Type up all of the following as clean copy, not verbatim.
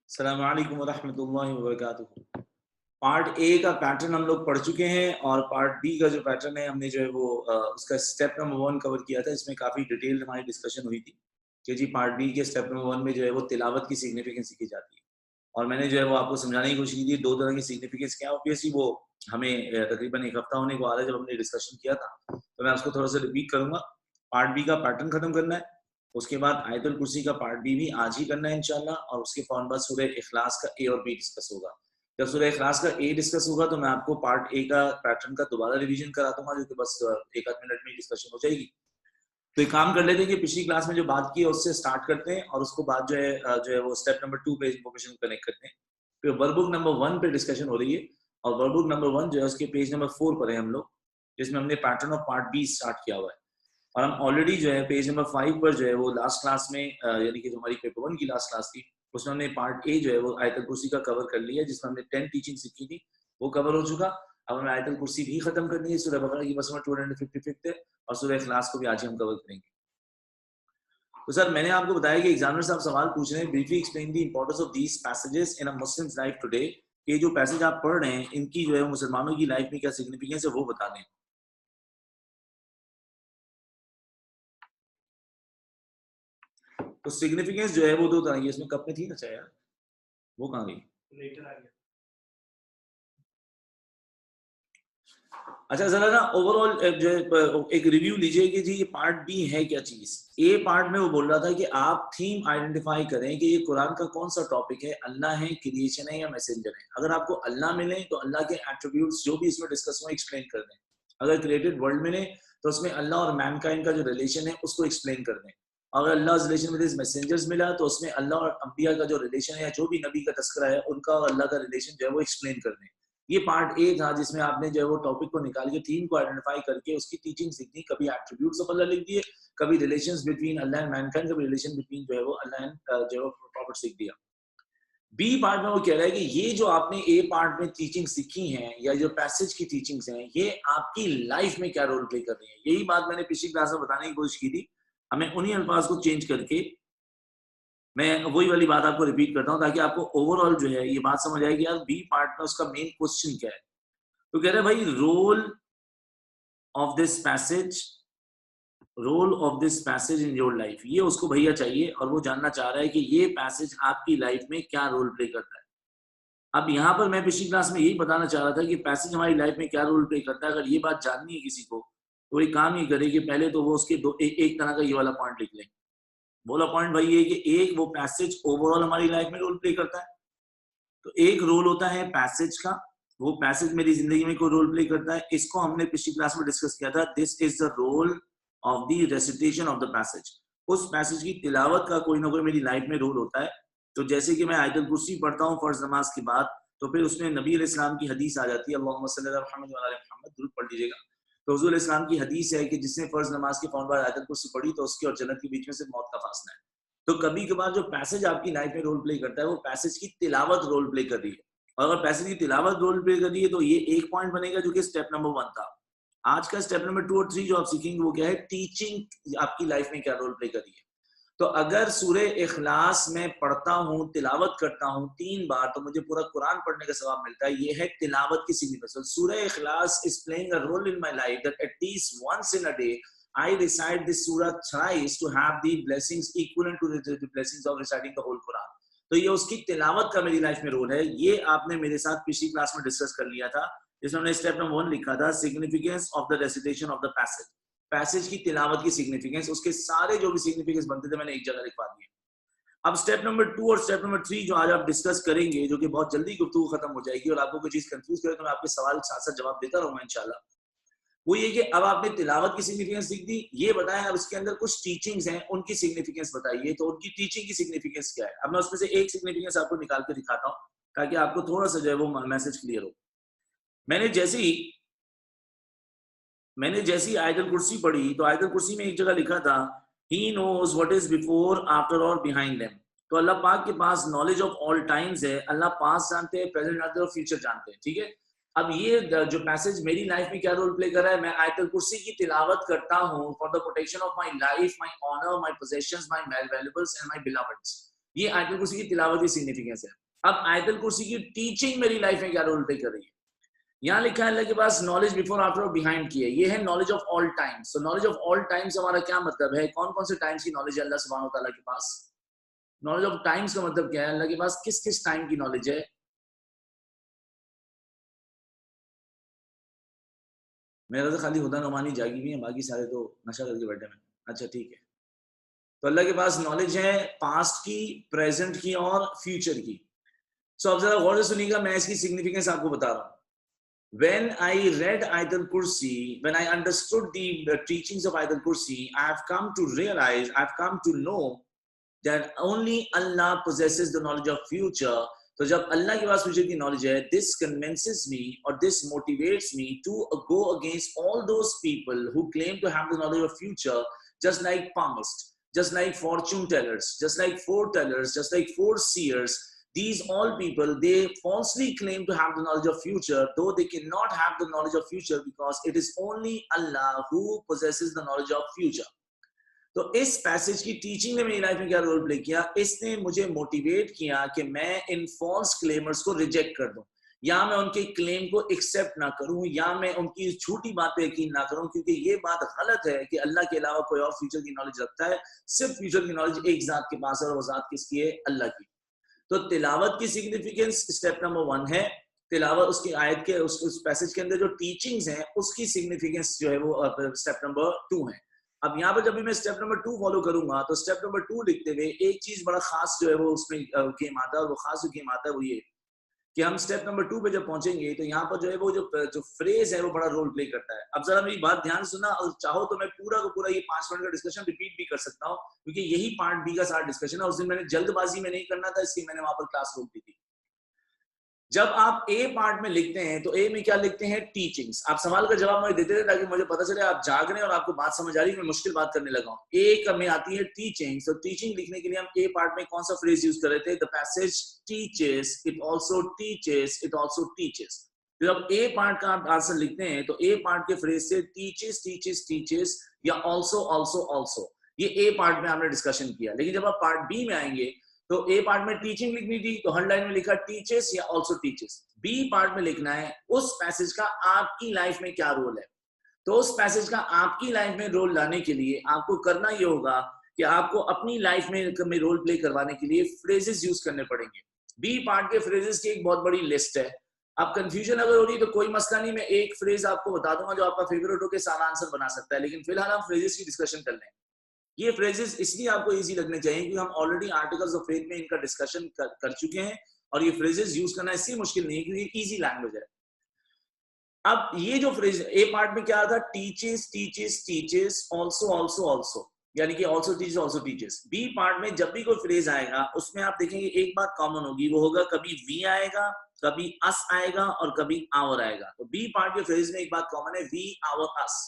अस्सलामु अलैकुम वरहमतुल्लाहि वबरकातुहू। पार्ट ए का पैटर्न हम लोग पढ़ चुके हैं और पार्ट बी का जो पैटर्न है हमने जो है वो उसका स्टेप नंबर 1 कवर किया था। इसमें काफ़ी डिटेल्ड हमारी डिस्कशन हुई थी कि जी पार्ट बी के स्टेप नंबर 1 में जो है वो तिलावत की सिग्निफिकेंस सीखी जाती है और मैंने जो है वो आपको समझाने की कोशिश की थी 2 तरह की सिग्निफिकेंस क्या है। ऑब्वियसली वो हमें तकरीबन 1 हफ्ता होने को आ रहा है जब हमने डिस्कशन किया था, तो मैं उसको थोड़ा-सा रिपीट करूँगा। पार्ट बी का पैटर्न खत्म करना है, उसके बाद आयतुल कुर्सी का पार्ट बी भी आज ही करना है इंशाल्लाह और उसके फौरन बाद सूरह इखलास का ए और बी डिस्कस होगा। जब सूरह इखलास का ए डिस्कस होगा तो मैं आपको पार्ट ए का पैटर्न का दोबारा रिवीजन करा दूंगा, जो कि बस 1 आध मिनट में डिस्कशन हो जाएगी। तो एक काम कर लेते हैं कि पिछली क्लास में जो बात की है उससे स्टार्ट करते हैं और उसको बाद जो है वो स्टेप नंबर 2 पे इंफॉर्मेशन कनेक्ट करते हैं। फिर वर्कबुक नंबर 1 पे डिस्कशन हो रही है और वर्कबुक नंबर 1 जो है उसके पेज नंबर 4 पर है हम लोग, जिसमें हमने pattern of part B start किया हुआ है और हम ऑलरेडी जो है पेज नंबर 5 पर जो है वो लास्ट क्लास में यानी कि जो हमारी पेपर 1 की लास्ट क्लास थी उसमें हमने पार्ट ए जो है वो आयतल कुर्सी का कवर कर लिया, जिसमें हमने 10 टीचिंग सीखी थी, वो कवर हो चुका। अब हमें आयतल कुर्सी भी खत्म करनी है, सूरह बकरा की बस नंबर 255 है और सूरह इखलास को भी आज ही हम कवर करेंगे। तो सर मैंने आपको बताया कि एग्जामिनर साहब सवाल पूछ रहे हैं, briefly explain the importance of these passages in a Muslim's life today. ये जो पैसेज आप पढ़ रहे हैं इनकी जो है मुसलमानों की लाइफ में क्या सिग्निफिकेंस है वो बता दें। तो सिग्निफिकेंस जो है वो 2 तरह की, इसमें कप में थी ना चाय यार, वो कहाँ गई? लेटर आ गया। अच्छा जरा ना ओवरऑल जो एक रिव्यू लीजिए कि जी ये पार्ट बी है क्या चीज। ए पार्ट में वो बोल रहा था कि आप थीम आइडेंटिफाई करें कि ये कुरान का कौन सा टॉपिक है, अल्लाह है, क्रिएशन है या मैसेंजर है। अगर आपको अल्लाह मिले तो अल्लाह के एट्रीब्यूट्स जो भी इसमें डिस्कस हुए एक्सप्लेन कर दें। अगर क्रिएटेड वर्ल्ड मिले तो उसमें अल्लाह और मैनकाइंड का जो रिलेशन है उसको एक्सप्लेन कर दें। अगर अल्लाह रिलेशन विद हिज मैसेंजर्स मिला तो उसमें अल्लाह और अंबिया का जो रिलेशन है या जो भी नबी का तस्करा है उनका और अल्लाह का रिलेशन जो है वो एक्सप्लेन कर दें। ये पार्ट ए था जिसमें आपने जो है वो टॉपिक को निकाल के थीम को आइडेंटिफाई करके उसकी टीचिंग सीखनी, कभी एट्रीब्यूट्स ऑफ अल्लाह लिख दिए, कभी relations between Allah and Mankind, कभी रिलेशन बिटवीन जो है वो अल्लाह एंड जो है प्रॉफिट सीख दिया। बी पार्ट में वो कह रहा है कि ये जो आपने ए पार्ट में टीचिंग सीखी हैं या जो पैसेज की टीचिंग्स हैं ये आपकी लाइफ में क्या रोल प्ले कर रही है। यही बात मैंने पिछली क्लास में बताने की कोशिश की थी। हमें उन्हीं अल्फाज को चेंज करके मैं वही वाली बात आपको रिपीट करता हूँ ताकि आपको ओवरऑल जो है ये बात समझ आए कि यार बी पार्ट में उसका मेन क्वेश्चन क्या है। तो कह रहे भाई of this passage role of this passage in your life, ये उसको भैया चाहिए और वो जानना चाह रहा है कि ये पैसेज आपकी लाइफ में क्या रोल प्ले करता है। अब यहाँ पर मैं पिछली क्लास में यही बताना चाह रहा था कि पैसेज हमारी लाइफ में क्या रोल प्ले करता है। अगर ये बात जाननी है किसी को तो एक काम ही करे कि पहले तो वो उसके एक तरह का ये वाला पॉइंट लिख लें। बोला पॉइंट भाई ये कि एक वो पैसेज ओवरऑल हमारी लाइफ में रोल प्ले करता है। तो एक रोल होता है पैसेज का, वो पैसेज मेरी जिंदगी में कोई रोल प्ले करता है। इसको हमने पिछली क्लास में डिस्कस किया था। This is the role of the recitation of the passage. उस पैसेज की तिलावत का कोई ना कोई मेरी लाइफ में रोल होता है। तो जैसे कि मैं आयतुल कुर्सी पढ़ता हूँ फर्ज नमाज के बाद, तो फिर उसमें नबी अलैहिस्सलाम की हदीस आ जाती है, अल्लाहुम्मा सल्ली अला मुहम्मद व अला मुहम्मद, दुरूद पढ़ लीजिएगा। तो हुजूर अलैहिस्सलाम की हदीस है कि जिसने फर्ज नमाज के फौरन बाद आयतुल कुर्सी पढ़ी तो उसके और जन्नत के बीच में सिर्फ मौत का फासला है। तो कभी कभार जो पैसेज आपकी लाइफ में रोल प्ले करता है वो पैसेज की तिलावत रोल प्ले कर रही है। और अगर पैसेज की तिलावत रोल प्ले कर रही है तो ये एक पॉइंट बनेगा जो कि स्टेप नंबर 1 था। आज का स्टेप नंबर 2 और 3 जो आप सीखेंगे वो क्या है, टीचिंग आपकी लाइफ में क्या रोल प्ले कर रही है। तो अगर सूरह इखलास में पढ़ता हूँ, तिलावत करता हूँ 3 बार तो मुझे पूरा कुरान पढ़ने का सवाब मिलता है। ये है तिलावत की सिग्निफिकेंस। सूरह इखलास is playing a role in my life that at least once in a day I recite this surah thrice to have the blessings equivalent to the blessings of reciting the whole Quran. तो ये उसकी तिलावत का मेरी life में role है। ये आपने मेरे साथ पिछली क्लास में डिस्कस कर लिया था, जिसमें हमने स्टेप नंबर 1 लिखा था significance of the recitation of the passage. Passage की तिलावत की सिग्निफिकेंस, उसके सारे जो भी सिग्निफिकेंस बनते थे मैंने एक जगह लिखवा दिए। अब स्टेप नंबर 2 और स्टेप नंबर 3 जो आज आप डिस्कस करेंगे, जो कि बहुत जल्दी गुफ्तगू खत्म हो जाएगी और आपको कोई चीज कंफ्यूज करे तो मैं आपके सवाल साथ साथ जवाब देता रहूंगा इंशाल्लाह। वो ये कि अब आपने तिलावत की सिग्निफिकेंस सीख दी, ये बताएं अब इसके अंदर कुछ टीचिंग्स हैं उनकी सिग्निफिकेंस बताइए। तो उनकी टीचिंग की सिग्निफिकेंस क्या है, अब मैं उसमें से एक सिग्निफिकेंस आपको निकाल के दिखाता हूं ताकि आपको थोड़ा सा जो है वो मैसेज क्लियर हो। मैंने जैसी आयतुल कुर्सी पढ़ी तो आयतुल कुर्सी में एक जगह लिखा था he knows what is before after और बिहाइंड देम। तो अल्लाह पाक के पास नॉलेज ऑफ ऑल टाइम्स है। अल्लाह पास जानते हैं, प्रेजेंट जानते हैं और फ्यूचर जानते हैं। ठीक है, अब ये जो पैसेज मेरी लाइफ में क्या रोल प्ले कर रहा है, मैं आयतुल कुर्सी की तिलावत करता हूँ for the protection of my life, my honour, my possessions, my valuables and my beloveds. ये आयतुल कुर्सी की तिलावत की सिग्निफिकेंस है। अब आयतुल कुर्सी की टीचिंग मेरी लाइफ में क्या रोल प्ले कर रही है? यहाँ लिखा है अल्लाह के पास नॉलेज बिफोर आफ्टर और बिहाइंड की है, ये है knowledge of all times. So knowledge of all times हमारा क्या मतलब है? कौन कौन से टाइम्स की नॉलेज है अल्लाह सुब्हानहू व तआला के पास? नॉलेज ऑफ टाइम्स का मतलब क्या है? अल्लाह के पास किस किस टाइम की नॉलेज है? मेरा तो खाली हुदा नुमानी जागी भी है, बाकी सारे तो नशा करके बैठे हैं। अच्छा ठीक है, तो अल्लाह के पास नॉलेज है पास्ट की, प्रेजेंट की और फ्यूचर की। सो अब जरा गौर से सुनिएगा, मैं इसकी सिग्निफिकेंस आपको बता रहा हूँ। When I read Ayatul Kursi, when I understood the teachings of Ayatul Kursi, I have come to realize, I have come to know that only Allah possesses the knowledge of future. तो जब अल्लाह के पास future की knowledge है, this convinces me or this motivates me to go against all those people who claim to have the knowledge of future, just like palmists, just like fortune tellers, just like foretellers, just like foreseers. These all people, they falsely claim to have the knowledge of future, though they cannot have the knowledge of future because it is only Allah who possesses the knowledge of future. तो इस passage की teaching ने मेरी life में क्या role play किया? इसने मुझे मोटिवेट किया कि मैं इन फॉल्स क्लेमर्स को रिजेक्ट कर दूं, या मैं उनके क्लेम को एक्सेप्ट ना करूं, या मैं उनकी झूठी बात पे यकीन ना करूं, क्योंकि ये बात गलत है कि अल्लाह के अलावा कोई और फ्यूचर की नॉलेज रखता है। सिर्फ फ्यूचर की नॉलेज एक जात के पास है, और वो जात किसकी है? अल्लाह की। तो तिलावत की सिग्निफिकेंस स्टेप नंबर 1 है। तिलावत उसकी आयत के उस पैसेज के अंदर जो टीचिंग्स हैं उसकी सिग्निफिकेंस जो है वो स्टेप नंबर 2 है। अब यहाँ पर जब भी मैं स्टेप नंबर 2 फॉलो करूंगा तो स्टेप नंबर 2 लिखते हुए एक चीज बड़ा खास जो है वो उसमें गेम आता है, और वो खास जो गेम आता है वो ये कि हम स्टेप नंबर 2 पे जब पहुंचेंगे तो यहाँ पर जो है वो जो फ्रेज है वो बड़ा रोल प्ले करता है। अब जरा मेरी बात ध्यान सुनना, और चाहो तो मैं पूरा का पूरा ये 5 मिनट का डिस्कशन रिपीट भी कर सकता हूँ, क्योंकि यही पार्ट बी का सारा डिस्कशन है। उस दिन मैंने जल्दबाजी में नहीं करना था, इसलिए मैंने वहां पर क्लास रोक दी थी। जब आप ए पार्ट में लिखते हैं तो ए में क्या लिखते हैं? टीचिंग्स। आप सवाल का जवाब मुझे देते थे ताकि मुझे पता चले आप जाग रहे हैं और आपको बात समझ आ रही है, मैं मुश्किल बात करने लगा हूं। ए में आती है टीचिंग्स। तो टीचिंग लिखने के लिए हम ए पार्ट में कौन सा फ्रेज यूज कर रहे थे? The passage teaches, it also teaches, it also teaches. जब ए पार्ट का आप आंसर लिखते हैं तो ए पार्ट के फ्रेज से टीचेस टीचेस टीचेस या आल्सो आल्सो आल्सो, ये ए पार्ट में हमने डिस्कशन किया। लेकिन जब आप पार्ट बी में आएंगे तो ए पार्ट में टीचिंग लिखनी थी तो हर लाइन में लिखा टीचेस या आल्सो टीचेस। बी पार्ट में लिखना है उस पैसेज का आपकी लाइफ में क्या रोल है। तो उस पैसेज का आपकी लाइफ में रोल लाने के लिए आपको करना ये होगा कि आपको अपनी लाइफ में रोल प्ले करवाने के लिए फ्रेजेस यूज करने पड़ेंगे। बी पार्ट के फ्रेजेस की एक बहुत बड़ी लिस्ट है। अब कंफ्यूजन अगर हो रही है तो कोई मसला नहीं, मैं एक फ्रेज आपको बता दूंगा जो आपका फेवरेट हो के सारा आंसर बना सकता है, लेकिन फिलहाल हम फ्रेजेस की डिस्कशन कर लें। ये फ्रेजेस इसलिए आपको इजी लगने चाहिए क्योंकि हम ऑलरेडी आर्टिकल्स ऑफ फेथ में इनका डिस्कशन कर चुके हैं, और ये फ्रेजेस यूज करना इसलिए मुश्किल नहीं है क्योंकि इजी लैंग्वेज है। अब ये जो फ्रेज ए पार्ट में क्या था? Teaches teaches teaches, also also also, यानी कि also teaches also teaches. B part में जब भी कोई फ्रेज आएगा उसमें आप देखेंगे एक बात कॉमन होगी, वो होगा कभी वी आएगा, कभी अस आएगा और कभी आवर आएगा। तो बी पार्ट के फ्रेज में एक बात कॉमन है, वी आवर अस।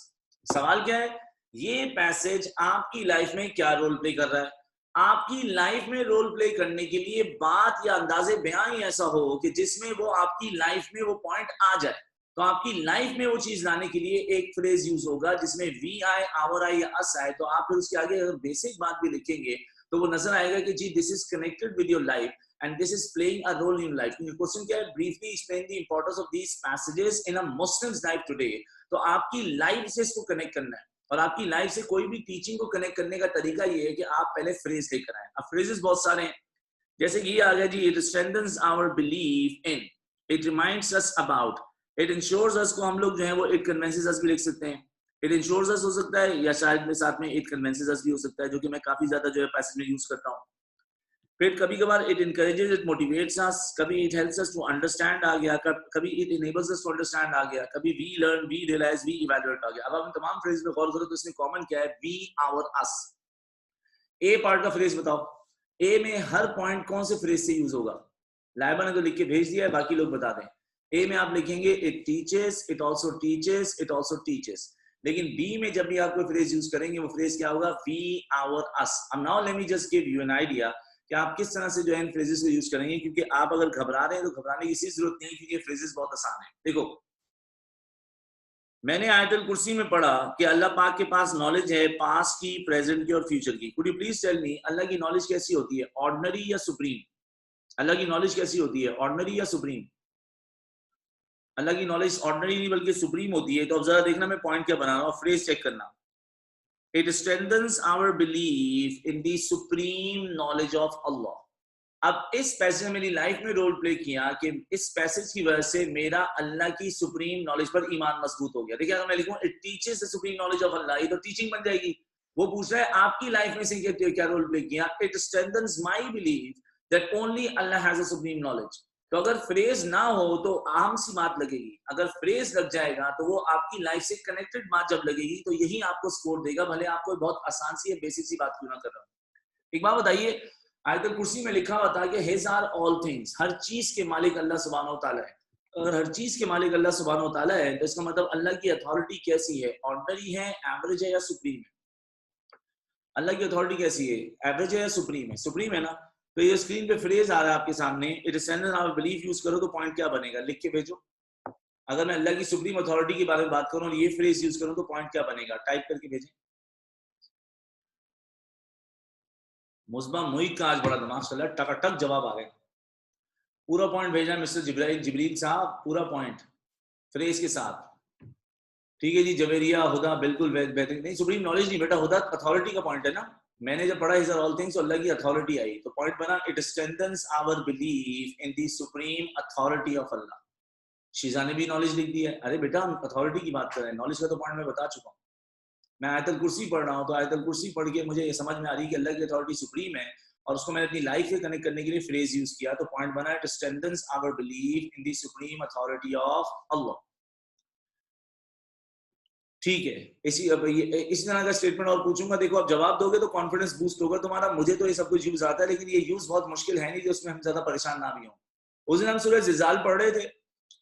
सवाल क्या है? ये पैसेज आपकी लाइफ में क्या रोल प्ले कर रहा है? आपकी लाइफ में रोल प्ले करने के लिए बात या अंदाजे बयान ही ऐसा हो कि जिसमें वो आपकी लाइफ में वो पॉइंट आ जाए। तो आपकी लाइफ में वो चीज लाने के लिए एक फ्रेज यूज होगा जिसमें वी आए, आवर आए या अस आए। तो आप फिर उसके आगे अगर बेसिक बात भी लिखेंगे तो वो नजर आएगा कि जी this is connected with your life and this is playing a role in life. Question क्या है? briefly explain the importance of these passages in a Muslim's life today. तो आपकी लाइफ से इसको कनेक्ट करना है, और आपकी लाइफ से कोई भी टीचिंग को कनेक्ट करने का तरीका ये है कि आप पहले फ्रेज लेकर आए। अब फ्रेजेस बहुत सारे हैं, जैसे कि ये आ गया जी, it strengthens our belief in, it reminds us about, it ensures us को हम लोग जो है वो it convinces us भी लिख सकते हैं। it ensures us हो सकता है, या शायद में साथ में it convinces us भी हो सकता है, जो कि मैं काफी ज्यादा जो है पैसेज में यूज करता हूँ। फिर कभी कभार it encourages, it motivates us, कभी it helps us to understand आ गया, कभी it enables us to understand आ गया, कभी we learn, we realize, we evaluate आ गया। अब हम तमाम फ्रेज में गौर करो तो इसमें कॉमन क्या है? we, our, us। A part का फ्रेज बताओ, ए में हर पॉइंट कौन से फ्रेज से यूज होगा? लाइबा ने तो लिख के भेज दिया है, बाकी लोग बता दें। ए में आप लिखेंगे it teaches, it also teaches, it also teaches। लेकिन बी में जब भी आप कोई फ्रेज यूज करेंगे वो फ्रेज क्या होगा? we, our, us। अब now let me just give you an idea कि आप किस तरह से जो है इन फ्रेजेस को यूज करेंगे, क्योंकि आप अगर घबरा रहे हैं तो घबराने की किसी जरूरत नहीं, क्योंकि फ्रेजेस बहुत आसान है। देखो, मैंने आयतुल कुर्सी में पढ़ा कि अल्लाह पाक के पास नॉलेज है पास्ट की, प्रेजेंट की और फ्यूचर की। Could you please tell me अल्लाह की नॉलेज कैसी होती है, ऑर्डिनरी या सुप्रीम? अल्लाह की नॉलेज कैसी होती है, ऑर्डिनरी या सुप्रीम? अल्लाह की नॉलेज ऑर्डिनरी नहीं बल्कि सुप्रीम होती है। तो अब जरा देखना मैं पॉइंट क्या बना रहा हूँ, फ्रेज चेक करना। It strengthens our belief in the supreme knowledge of अल्लाह। अब इस पैसेज ने मेरी लाइफ में रोल प्ले किया कि इस पैसेज की वजह से मेरा अल्लाह की सुप्रीम नॉलेज पर ईमान मजबूत हो गया। देखिए अगर मैं लिखूं it teaches the supreme knowledge of अल्लाह, ये तो टीचिंग बन जाएगी। वो पूछ रहा है आपकी लाइफ में से क्या रोल प्ले किया। It strengthens my belief that only Allah has a supreme knowledge. तो अगर फ्रेज ना हो तो आम सी बात लगेगी, अगर फ्रेज लग जाएगा तो वो आपकी लाइफ से कनेक्टेड बात जब लगेगी तो यही आपको स्कोर देगा, भले आपको बहुत आसान सी बेसिक सी बात क्यों ना कर रहा हूं। एक बात बताइए, आयतुल कुर्सी में लिखा हुआ था कि हिज आर ऑल थिंग्स, हर चीज के मालिक अल्लाह सुब्हानहू तआला है। अगर हर चीज के मालिक अल्लाह सुब्हानहू तआला है तो इसका मतलब अल्लाह की अथॉरिटी कैसी है, ऑर्डिनरी है, एवरेज है या सुप्रीम है? अल्लाह की अथॉरिटी कैसी है, एवरेज है या सुप्रीम है? सुप्रीम है ना। तो ये स्क्रीन पे फ्रेज आ रहा है आपके सामने, it is send our belief use करो तो पॉइंट क्या बनेगा, लिख के भेजो। अगर मैं अल्लाह की सुप्रीम अथॉरिटी के बारे में बात करूं और ये फ्रेज यूज करूं तो पॉइंट क्या बनेगा, टाइप करके भेजें। मुस्बा मुईद का आज बड़ा दिमाग चल रहा है, टकाटक जवाब आ गए। पूरा पॉइंट भेजना मिस्टर जिब्रील साहब, पूरा पॉइंट फ्रेज के साथ। ठीक है जी, जवेरिया हुदा बिल्कुल बेहतरीन। नहीं सुप्रीम नॉलेज नहीं बेटा, हुदा अथॉरिटी का पॉइंट है ना। मैंने जब पढ़ा इज ऑल थिंग्स, अल्लाह की अथॉरिटी आई तो पॉइंट बना it strengthens our belief in the supreme authority of अल्लाह। शीजा ने भी नॉलेज लिख दी है। अरे बेटा हम अथॉरिटी की बात कर रहे हैं, नॉलेज का तो पॉइंट मैं बता चुका हूँ। मैं आयतुल कुर्सी पढ़ रहा हूँ तो आयतुल कुर्सी पढ़ के मुझे ये समझ में आ रही है कि अल्लाह की अथॉरिटी सुप्रीम है और उसको मैंने अपनी लाइफ से कनेक्ट करने के लिए फ्रेज यूज किया तो पॉइंट बना it strengthens our belief in the supreme authority of अल्लाह। ठीक है, इसी तरह का स्टेटमेंट और पूछूंगा, देखो आप जवाब दोगे तो कॉन्फिडेंस बूस्ट होगा तुम्हारा। मुझे तो ये सब कुछ यूज आता है लेकिन ये यूज बहुत मुश्किल है नहीं कि उसमें हम ज्यादा परेशान ना भी हों। उस दिन हम सूरह ज़िलज़ाल पढ़ रहे थे।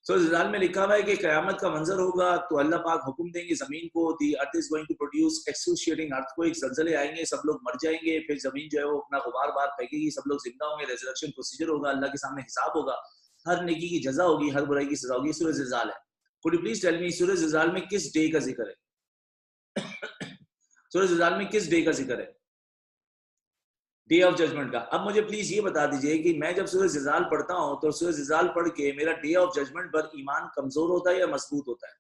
सूरह ज़िलज़ाल में लिखा हुआ है कि क़यामत का मंजर होगा तो अल्लाह पाक हुक्म देंगे जमीन को, the earth is going to produce excruciating earthquake, ज़लज़ले आएंगे, सब लोग मर जाएंगे, फिर जमीन जो है वो अपना गुबार बार फेंकेगी, सब लोग जिंदा होंगे, रेजरेक्शन प्रोसीजर होगा, अल्लाह के सामने हिसाब होगा, हर नेकी की जजा होगी, हर बुराई की सजा होगी। सूरह ज़िलज़ाल है। Could you please tell me सूरह ज़िलज़ाल में किस डे का जिक्र है? सूरह ज़िलज़ाल में किस डे का जिक्र है? डे ऑफ जजमेंट का। अब मुझे प्लीज ये बता दीजिए कि मैं जब सूरह ज़िलज़ाल पढ़ता हूं तो सूरह ज़िलज़ाल पढ़ के मेरा डे ऑफ जजमेंट पर ईमान कमजोर होता है या मजबूत होता है?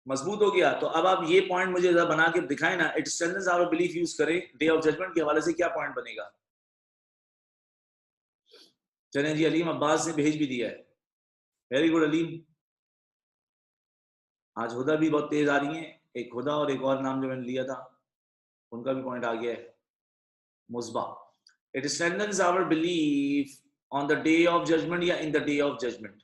मजबूत हो गया। तो अब आप ये पॉइंट मुझे जरा बना के दिखाएं ना, it strengthens our belief use करें डे ऑफ जजमेंट के हवाले से, क्या पॉइंट बनेगा? चलें जी, अलीम अब्बास ने भेज भी दिया है, वेरी गुड अलीम। आज हुदा भी बहुत तेज आ रही है, एक हुदा और एक और नाम जो मैंने लिया था उनका भी पॉइंट आ गया है, मुस्बा। It strengthens our belief on the day of judgement या in the day of judgement.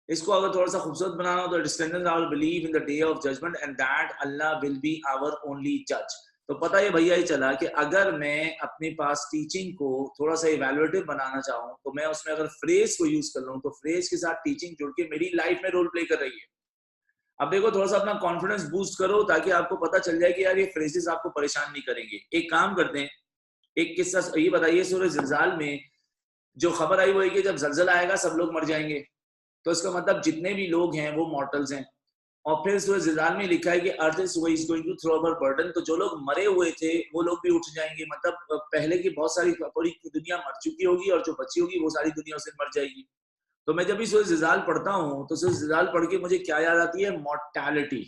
इसको अगर थोड़ा सा खूबसूरत बनाना हो तो it strengthens our belief in the day of judgement and that अल्लाह विल बी आवर ओनली जज। तो पता ये भैया ही चला कि अगर मैं अपने पास टीचिंग को थोड़ा सा इवैल्यूएटिव बनाना चाहूँ तो मैं उसमें अगर फ्रेज को यूज कर लूँ तो फ्रेज के साथ टीचिंग जुड़ के मेरी लाइफ में रोल प्ले कर रही है। अब देखो थोड़ा सा अपना कॉन्फिडेंस बूस्ट करो ताकि आपको पता चल जाए कि यार ये फ्रेजेस आपको परेशान नहीं करेंगे। एक काम करते हैं, एक किस्सा ये बताइए, सूरह ज़िलज़ाल में जो खबर आई वो है कि जब जलजला आएगा सब लोग मर जाएंगे, तो इसका मतलब जितने भी लोग हैं वो मॉर्टल्स हैं। और फिर सूरह ज़िलज़ाल में लिखा है कि earth is going to throw our burden, तो जो लोग मरे हुए थे वो लोग भी उठ जाएंगे। मतलब पहले की बहुत सारी पूरी दुनिया मर चुकी होगी और जो बची होगी वो सारी दुनिया उस दिन मर जाएगी। तो मैं जब भी सूरह ज़िलज़ाल पढ़ता हूँ तो सूरह ज़िलज़ाल पढ़ के मुझे क्या याद आती है? मॉर्टैलिटी।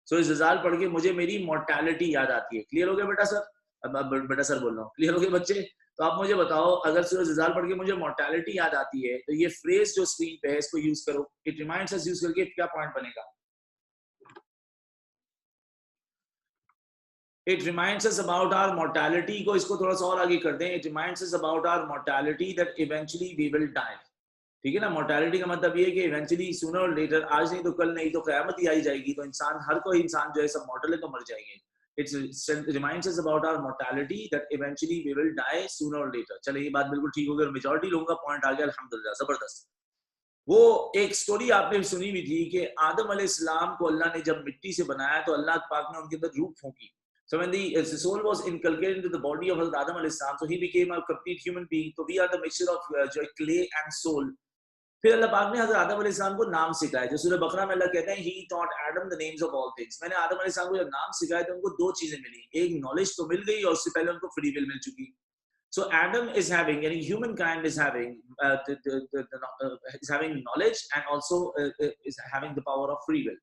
सूरह ज़िलज़ाल पढ़ के मुझे मेरी मॉर्टैलिटी याद आती है। क्लियर हो गया बेटा सर? अब बेटा सर बोल रहा हूँ, क्लियर हो गए बच्चे? तो आप मुझे बताओ, अगर सूरह ज़िलज़ाल पढ़ के मुझे मॉर्टैलिटी याद आती है तो ये फ्रेज जो स्क्रीन पे है इसको यूज करो, इट रिमाइंड्स अस यूज करके क्या पॉइंट बनेगा? It reminds us about our mortality को इसको थोड़ा सा और आगे कर दें, it reminds us about our mortality that eventually we will die. ठीक है ना, मॉर्टैलिटी का मतलब ये है कि इवेंचुअली सूनर और लेटर, आज नहीं तो कल, नहीं तो क़यामत ही आई जाएगी, तो इंसान, हर कोई इंसान जो है सब मॉर्टल है तो मर जाएंगे। It reminds us about our mortality that eventually we will die sooner और लेटर। चलिए ये बात बिल्कुल ठीक हो गई, मेजॉरिटी लोगों का पॉइंट आ गया, अल्हम्दुलिल्लाह, जबरदस्त। वो एक स्टोरी आपने सुनी हुई थी कि आदम अलैहिस्सलाम को अल्लाह ने जब मिट्टी से बनाया तो अल्लाह पाक ने उनके अंदर रूह फूंकी। So when the soul was inculcated into the body of Adam alayhi salam, so he became a complete human being. So we are the mixture of clay and soul. फिर अल्लाह पाक ने हजरत आदम अलैहिस्सलाम को नाम सिखाया, जो सूरह बकरा में अल्लाह कहते हैं, he taught Adam the names of all things. मैंने आदम अलैहिस्सलाम को जब नाम सिखाया तो उनको दो चीजें मिली, एक नॉलेज तो मिल गई और उससे पहले उनको फ्री विल मिल चुकी। So Adam is having, yani humankind is having knowledge and also is having the power of free will.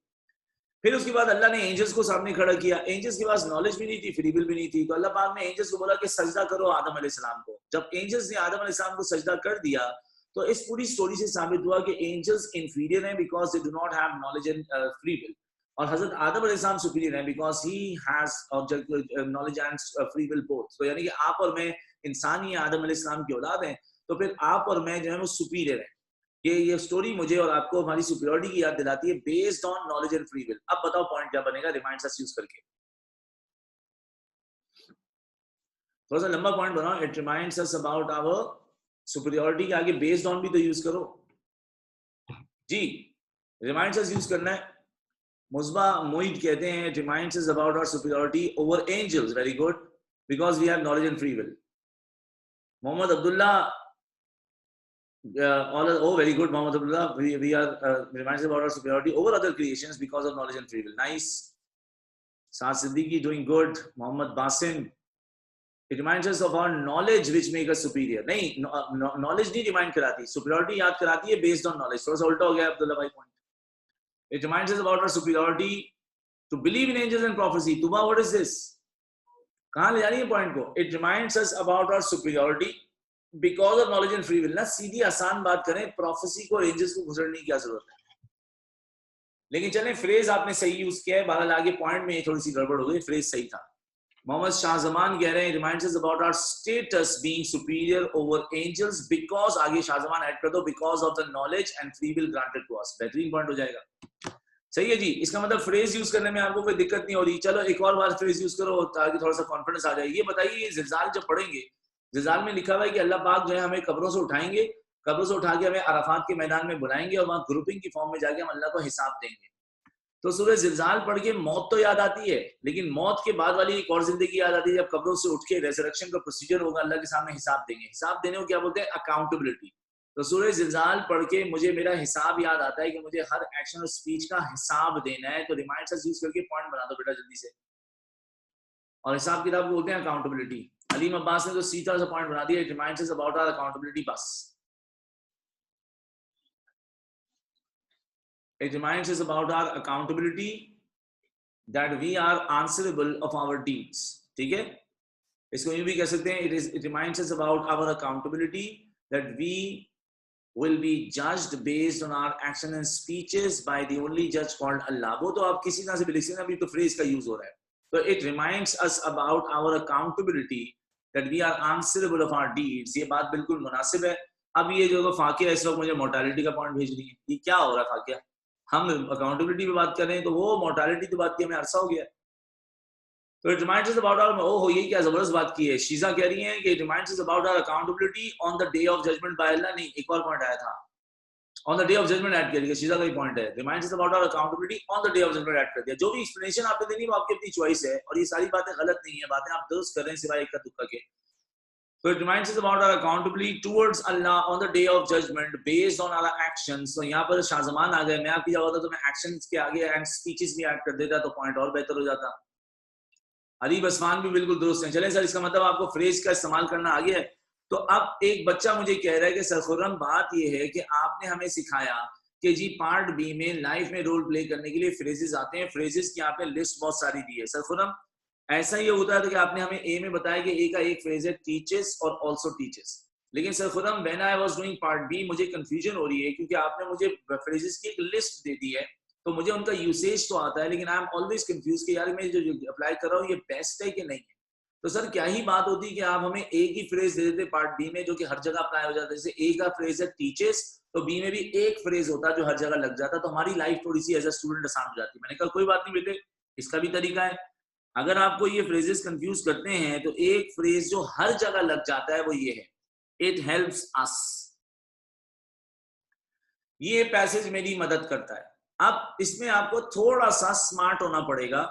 फिर उसके बाद अल्लाह ने एंजल्स को सामने खड़ा किया। एंजल्स के पास नॉलेज भी नहीं थी, फ्री विल भी नहीं थी, तो अल्लाह पाक ने एंजल्स को बोला कि सजदा करो आदम अलैहिस्सलाम को। जब एंजल्स ने आदम अलैहिस्सलाम को सजदा कर दिया तो इस पूरी स्टोरी से साबित हुआ कि एंजल्स इंफीरियर हैं because they do not have knowledge and free will, और हजरत आदम अलैहिस्सलाम सुपीरियर है because he has knowledge and free will both. तो यानी कि आप और मैं इंसान ही आदम अलैहिस्सलाम की औलाद हैं, तो फिर आप और मैं जो है वो सुपीरियर है। ये स्टोरी मुझे और आपको हमारी सुपीरियरिटी की याद दिलाती है based on knowledge and free will. अब बताओ पॉइंट क्या बनेगा रिमाइंड्स अस यूज करके। थोड़ा सा लंबा पॉइंट बनाओ, it reminds us about our superiority. के आगे बेस्ड ऑन भी तो यूज करो जी, रिमाइंड्स अस यूज करना है। मुस्बा मोइद कहते हैं it reminds us about our superiority over angels, very good, because we have knowledge and free will. Mohammad Abdullah, oh very good Mohammed Abdullah, we are reminds about our superiority over other creations because of knowledge and free will. Nice. Saad Siddiqui doing good. Mohammed Basim, it reminds us of our knowledge which make us superior. नहीं, knowledge नहीं remind कराती, superiority याद कराती है based on knowledge. थोड़ा सा उल्टा हो गया अब्दुल्ला भाई point. It reminds us about our superiority to believe in angels and prophecy. Tuba, what is this? कहाँ ले जा रही है point को? It reminds us about our superiority because of knowledge and free will. ना सीधी आसान बात करें, प्रोफेसी को और एंजल्स को घुसड़ने की क्या जरूरत है। लेकिन चलें, फ्रेज आपने सही यूज किया है, बहरहाल आगे पॉइंट में थोड़ी सी गड़बड़ हो गई, फ्रेज सही था। मोहम्मद शाहजमान कह रहे हैं reminds us about our status being superior over angels because, आगे शाहजमान ऐड कर दो, because of the knowledge and free will granted to us. बेहतरीन पॉइंट हो जाएगा। सही है जी, इसका मतलब फ्रेज यूज करने में आपको कोई दिक्कत नहीं हो रही। चलो एक और बार फ्रेज यूज करो ताकि थोड़ा सा कॉन्फिडेंस आ जाए। ये बताइए, ये जिल्जाल जब पढ़ेंगे, जिल्जाल में लिखा हुआ है कि अल्लाह पाक जो है हमें कब्रों से उठाएंगे, कब्रों से उठा के हमें अराफात के मैदान में बुलाएंगे और वहां ग्रुपिंग की फॉर्म में जाके हम अल्लाह को हिसाब देंगे। तो सूरह जिल्जाल पढ़ के मौत तो याद आती है, लेकिन मौत के बाद वाली एक और जिंदगी याद आती है जब कब्रों से उठ के रेजरेक्शन का प्रोसीजर होगा, अल्लाह के सामने हिसाब देंगे। हिसाब देने को क्या बोलते हैं? अकाउंटेबिलिटी। तो सूरह जिल्जाल पढ़ के मुझे मेरा हिसाब याद आता है कि मुझे हर एक्शन और स्पीच का हिसाब देना है। तो रिमाइंड्स अस यूज करके पॉइंट बना दो बेटा जल्दी से। और हिसाब किताब बोलते हैं अकाउंटेबिलिटी। अलीम अब्बास ने तो सीधा सा पॉइंट बना दिया, it reminds us about our accountability. बस it reminds us about our accountability, that we are answerable of our deeds। ठीक है, इसको यूं भी कह सकते हैं, it reminds us about our accountability, that we will be judged based on our action and speeches by the only judge called Allah। वो तो आप किसी तरह से भी लिख सकते हैं, अभी तो फ्रेज का यूज हो रहा है। तो it reminds us about our accountability, that we are answerable of our deeds। ये बात बिल्कुल मुनासिब है। अब ये जो फाकिया इस वक्त मुझे मोर्टालिटी का पॉइंट भेज रही है, ये क्या हो रहा है फाकिया? हम अकाउंटेबिलिटी पे बात कर रहे हैं तो वो मोर्टालिटी तो बात की हमें अरसा हो गया। तो it reminds us about our, ओहो ये क्या जबरदस्त बात की है। शीजा कह रही है कि it reminds us about our accountability on the day of judgement by अल्लाह। नहीं, एक और पॉइंट आया था, on the day of judgement add कर दिया। शीजा का ही पॉइंट है, reminds us about our accountability on the day of judgement add कर दिया। जो भी एक्सप्लेनेशन आपने देनी वो आपकी अपनी चॉइस है, और ये सारी बातें गलत नहीं है, बातें आप दुरुस्त कर रहे हैं सिवाय एक का तुक्का के। So it reminds us about our accountability towards Allah on the day of judgment based on our actions। तो यहाँ पर शाहजमान आ गए, मैं आपकी जगह होता तो मैं actions के आगे and speeches भी ऐड कर देता तो पॉइंट और बेहतर हो जाता। अली बसमान भी बिल्कुल दुरुस्त हैं। चलें सर, इसका मतलब आपको फ्रेज का इस्तेमाल करना आ गया है। तो अब एक बच्चा मुझे कह रहा है कि सर खुर्रम बात ये है कि आपने हमें सिखाया कि जी पार्ट बी में लाइफ में रोल प्ले करने के लिए फ्रेजेस आते हैं, फ्रेजेस की आपने लिस्ट बहुत सारी दी है। सर खुर्रम ऐसा ही होता है कि आपने हमें ए में बताया कि ए का एक फ्रेज है टीचर्स और आल्सो टीचर्स, लेकिन sir Khurram when I was doing part B मुझे कंफ्यूजन हो रही है क्योंकि आपने मुझे फ्रेजेस की एक लिस्ट दे दी है, तो मुझे उनका यूसेज तो आता है, लेकिन आई एम ऑलवेज कंफ्यूज कि यार मैं जो अप्लाई कर रहा हूँ ये बेस्ट है कि नहीं है। तो सर क्या ही बात होती कि आप हमें एक ही फ्रेज दे देते पार्ट बी में जो कि हर जगह अप्लाई हो जाता है। जैसे ए का फ्रेज है टीचर्स, तो बी में भी एक फ्रेज होता है जो हर जगह लग जाता है, तो हमारी लाइफ थोड़ी सी एज अ स्टूडेंट आसान हो जाती है। मैंने कहा कोई बात नहीं बेटे, इसका भी तरीका है। अगर आपको ये फ्रेजेस कंफ्यूज करते हैं तो एक फ्रेज जो हर जगह लग जाता है वो ये है, इट हेल्प्स अस। ये पैसेज मेरी मदद करता है। अब इसमें आपको थोड़ा सा स्मार्ट होना पड़ेगा।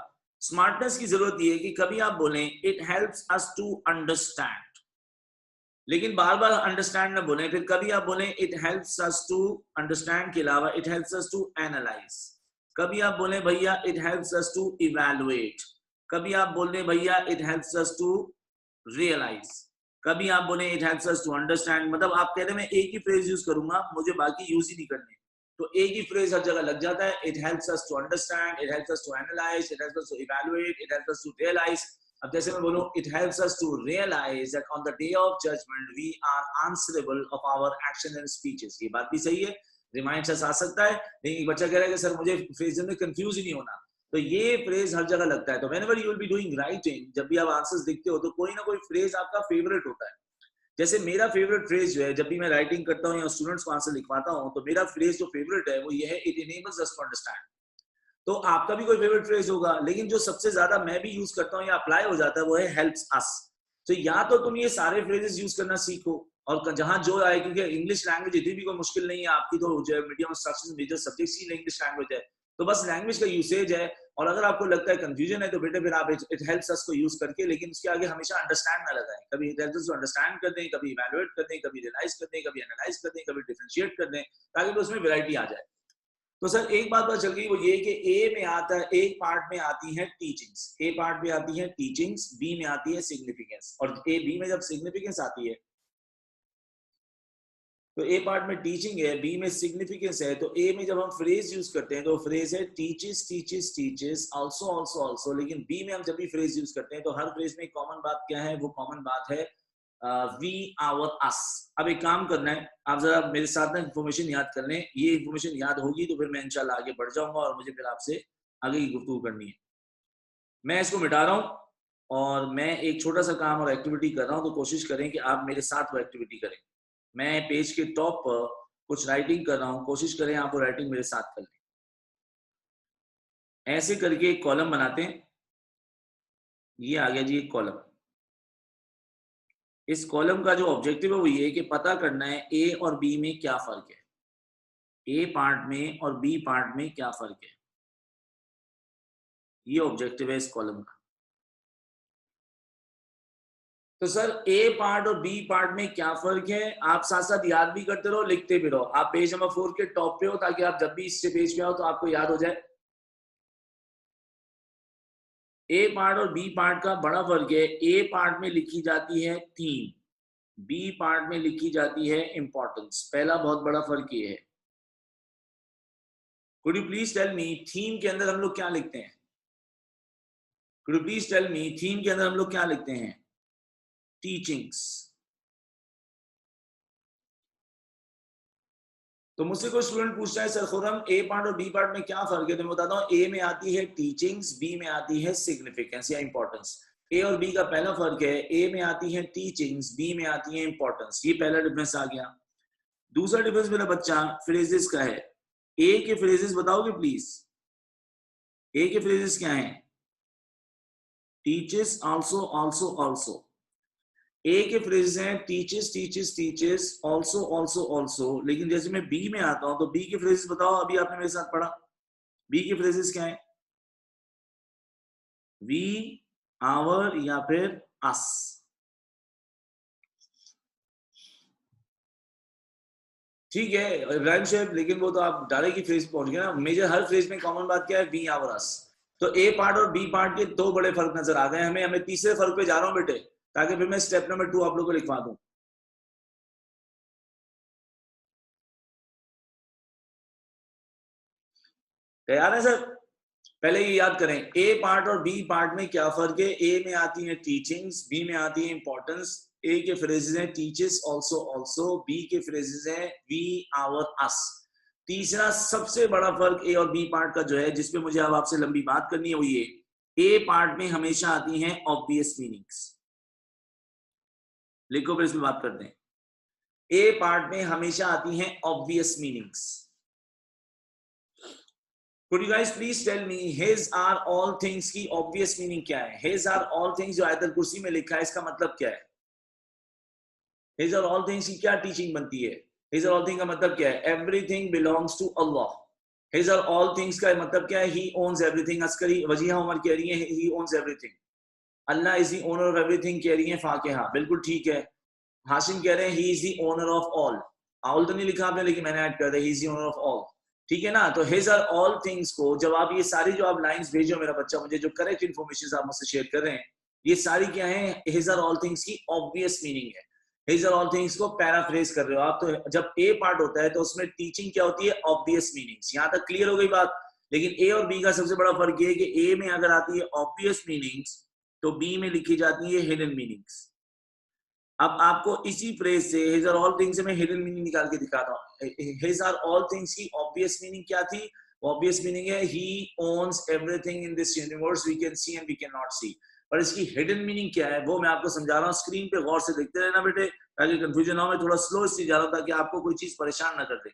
स्मार्टनेस की जरूरत ये है कि कभी आप बोलें it helps us to understand, लेकिन बार बार अंडरस्टैंड ना बोले, फिर कभी आप बोले it helps us to understand के अलावा it helps us to analyse, कभी आप बोले भैया it helps us to evaluate, कभी आप बोले भैया it helps us to realise, कभी आप बोले it helps us to understand. मतलब आप कह रहे मैं एक ही फ्रेज यूज करूंगा, मुझे बाकी यूज ही नहीं करने, तो एक ही फ्रेज हर जगह लग जाता है। It helps us to understand, it helps us to analyse, it helps us to evaluate, it helps us to realise. अब जैसे मैं बोलूं it helps us to realise that on the day of judgement we are answerable of our action and speeches. ये बात भी सही है, reminders आ सकता है, लेकिन एक बच्चा कह रहा है कि सर मुझे फ्रेज में कंफ्यूज ही नहीं होना, तो ये फ्रेज हर जगह लगता है। तो whenever you will be doing writing, जब भी आप आंसर्स लिखते हो तो कोई ना कोई फ्रेज आपका फेवरेट होता है। जैसे मेरा फेवरेट फ्रेज जो है, जब भी मैं राइटिंग करता हूँ या स्टूडेंट्स को आंसर लिखवाता हूँ, तो मेरा फ्रेज जो फेवरेट है वो ये है, it enables us to understand. तो आपका भी कोई फेवरेट फ्रेज होगा, लेकिन जो सबसे ज्यादा मैं भी यूज करता हूँ या अप्लाई हो जाता है वो है हेल्प्स अस। तो या तो तुम ये सारे फ्रेजेस यूज करना सीखो, और जहां जो आए, क्योंकि इंग्लिश लैंग्वेज इतनी भी कोई मुश्किल नहीं है आपकी, तो जो मीडियम इंस्ट्रक्शन मेजर सब्जेक्ट्स ही इंग्लिश लैंग्वेज है, तो बस लैंग्वेज का यूसेज है। और अगर आपको लगता है कंफ्यूजन है तो बेटे फिर आप इट हेल्प्स अस को यूज करके, लेकिन उसके आगे हमेशा अंडरस्टैंड ना लगाएं। कभी it helps us to understand कर दें, कभी इवैल्यूएट कर दें, कभी रियलाइज कर दें, कभी एनालाइज कर दें, कभी डिफरेंशिएट कर दें, ताकि उसमें वैरायटी आ जाए। तो सर एक बात पता चल गई, वो ये कि ए में आता है, एक पार्ट में आती है टीचिंग्स, ए पार्ट में आती है टीचिंग्स, बी में आती है सिग्निफिकेंस। और ए बी में जब सिग्निफिकेंस आती है, तो ए पार्ट में टीचिंग है, बी में सिग्निफिकेंस है, तो ए में जब हम फ्रेज यूज करते हैं तो फ्रेज है teaches teaches teaches also also also. लेकिन बी में हम जब भी फ्रेज यूज करते हैं तो हर फ्रेज में कॉमन बात क्या है, वो कॉमन बात है वी आवर अस। अब एक काम करना है, आप जरा मेरे साथ ना इन्फॉर्मेशन याद कर लें, ये इन्फॉर्मेशन याद होगी तो फिर मैं इंशाल्लाह आगे बढ़ जाऊंगा और मुझे फिर आपसे आगे की गुफ्तगू करनी है। मैं इसको मिटा रहा हूं और मैं एक छोटा सा काम और एक्टिविटी कर रहा हूं, तो कोशिश करें कि आप मेरे साथ वो एक्टिविटी करें। मैं पेज के टॉप पर कुछ राइटिंग कर रहा हूं, कोशिश करें आप वो राइटिंग मेरे साथ कर लें। ऐसे करके एक कॉलम बनाते हैं, ये आ गया जी एक कॉलम। इस कॉलम का जो ऑब्जेक्टिव है वो ये है कि पता करना है ए और बी में क्या फर्क है, ए पार्ट में और बी पार्ट में क्या फर्क है, ये ऑब्जेक्टिव है इस कॉलम का। तो सर ए पार्ट और बी पार्ट में क्या फर्क है, आप साथ साथ याद भी करते रहो, लिखते भी रहो। आप पेज नंबर 4 के टॉप पे हो, ताकि आप जब भी इससे पेज पे आओ तो आपको याद हो जाए। ए पार्ट और बी पार्ट का बड़ा फर्क है, ए पार्ट में लिखी जाती है थीम, बी पार्ट में लिखी जाती है इंपॉर्टेंस। पहला बहुत बड़ा फर्क ये है। Could you please tell me, theme के अंदर हम लोग क्या लिखते हैं? Could you please tell me, theme के अंदर हम लोग क्या लिखते हैं? टीचिंग्स। तो मुझसे कोई स्टूडेंट पूछता है सर खुरम ए पार्ट और बी पार्ट में क्या फर्क है, तो मैं बताता हूँ ए में आती है टीचिंग्स, बी में आती है सिग्निफिकेंस या इंपॉर्टेंस। ए और बी का पहला फर्क है, ए में आती है टीचिंग्स, बी में आती है इंपॉर्टेंस। ये पहला डिफरेंस आ गया। दूसरा डिफरेंस मेरा बच्चा फ्रेजेस का है। ए के फ्रेजेस बताओगे प्लीज? ए के फ्रेजेस क्या है? Teaches, also also also. A के फ्रेजेस हैं teaches teaches teaches, also also also. लेकिन जैसे मैं बी में आता हूं तो बी के फ्रेजेस बताओ, अभी आपने मेरे साथ पढ़ा। बी के फ्रेजेस क्या है? वी, आवर या फिर अस। ठीक है इब्राहिम शेख, लेकिन वो तो आप डायरेक्ट ही फ्रेज पहुंच गए ना। मेजर हर फ्रेज में कॉमन बात क्या है? वी, आवर, अस। तो ए पार्ट और बी पार्ट के दो बड़े फर्क नजर आ गए हमें। हमें तीसरे फर्क पे जा रहा हूं बेटे, ताकि फिर मैं स्टेप नंबर 2 आप लोगों को लिखवा दूं। तैयार है सर? पहले ये याद करें, ए पार्ट और बी पार्ट में क्या फर्क है। ए में आती है टीचिंग्स, बी में आती है इंपॉर्टेंस। ए के फ्रेजेस हैं टीचेस, आल्सो आल्सो। बी के फ्रेजेस हैं वी, आवर, अस। तीसरा सबसे बड़ा फर्क ए और बी पार्ट का जो है, जिसपे मुझे अब आपसे लंबी बात करनी है, वो ये, ए पार्ट में हमेशा आती हैं ऑब्वियस मीनिंग्स। लिखो फिर इसमें बात करते हैं। ए पार्ट में हमेशा आती हैं obvious meanings. Could you guys please tell me, his are all things की obvious meaning क्या है? His are all things जो आयतल कुर्सी में लिखा है, इसका मतलब क्या है? His are all things की क्या टीचिंग बनती है? His are all things का मतलब क्या है? Everything belongs to Allah. His are all things का मतलब क्या है? He owns everything. Askari Wajiha Umar कह रही है he owns everything. Allah is the owner of everything कह रही है फाकिहा, बिल्कुल ठीक है। हाशिम कह रहे हैं ही is the owner of all, all तो नहीं लिखा आपने लेकिन मैंने ऐड कर दिया ही is the owner of all, ठीक है ना। तो हिज आर ऑल थिंग्स को जब आप ये सारी जो आप लाइंस भेजो मेरा बच्चा मुझे जो करेक्ट इन्फॉर्मेशन आप मुझसे शेयर कर रहे हैं ये सारी क्या है, हिज आर ऑल थिंग्स की ऑब्वियस मीनिंग है। हिज आर ऑल थिंग्स को पैराफ्रेज कर रहे हो आप, तो जब ए पार्ट होता है तो उसमें टीचिंग क्या होती है, ऑब्वियस मीनिंग्स। यहाँ तक क्लियर हो गई बात। लेकिन ए और बी का सबसे बड़ा फर्क ये है कि ए में अगर आती है ऑब्वियस मीनिंग्स तो बी में लिखी जाती है हिडन मीनिंग्स। अब आपको इसी फ्रेज से हिज आर ऑल थिंग्स से मैं हिडन मीनिंग निकाल के दिखाता हूँ। हिज आर ऑल थिंग्स की ऑब्वियस मीनिंग क्या थी, ऑब्वियस मीनिंग है he owns everything in this universe we can see and we can not see. पर इसकी हिडन मीनिंग क्या है वो मैं आपको समझा रहा हूँ, स्क्रीन पे गौर से देखते रहना बेटे ताकि कंफ्यूजन ना हो। मैं थोड़ा स्लो इसलिए जा रहा हूँ ताकि आपको कोई चीज परेशान ना कर दे।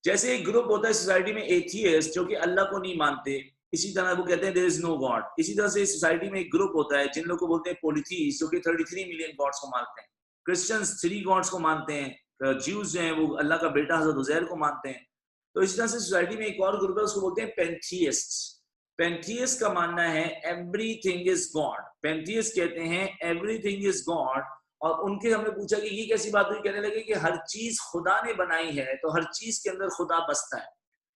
जैसे एक ग्रुप होता है सोसाइटी में एथियस्ट जो कि अल्लाह को नहीं मानते, इसी तरह वो कहते हैं देयर इज नो गॉड। इसी तरह से सोसाइटी में एक ग्रुप होता है जिन लोगों को बोलते हैं पॉलीथीस्ट जो कि 33 मिलियन गॉड्स को मानते हैं। क्रिश्चियंस 3 गॉड्स को मानते हैं, ज्यूज जो हैं वो अल्लाह का बेटा हजरत उज़ैर को मानते हैं। तो इसी तरह से सोसाइटी में एक और ग्रुप है उसको बोलते हैं पेंथियस्ट। पेंथियस्ट का मानना है एवरीथिंग इज गॉड। पेंथियस्ट कहते हैं एवरीथिंग इज गॉड। और उनके हमने पूछा कि ये कैसी बात हुई, कहने लगे कि हर चीज खुदा ने बनाई है तो हर चीज के अंदर खुदा बसता है।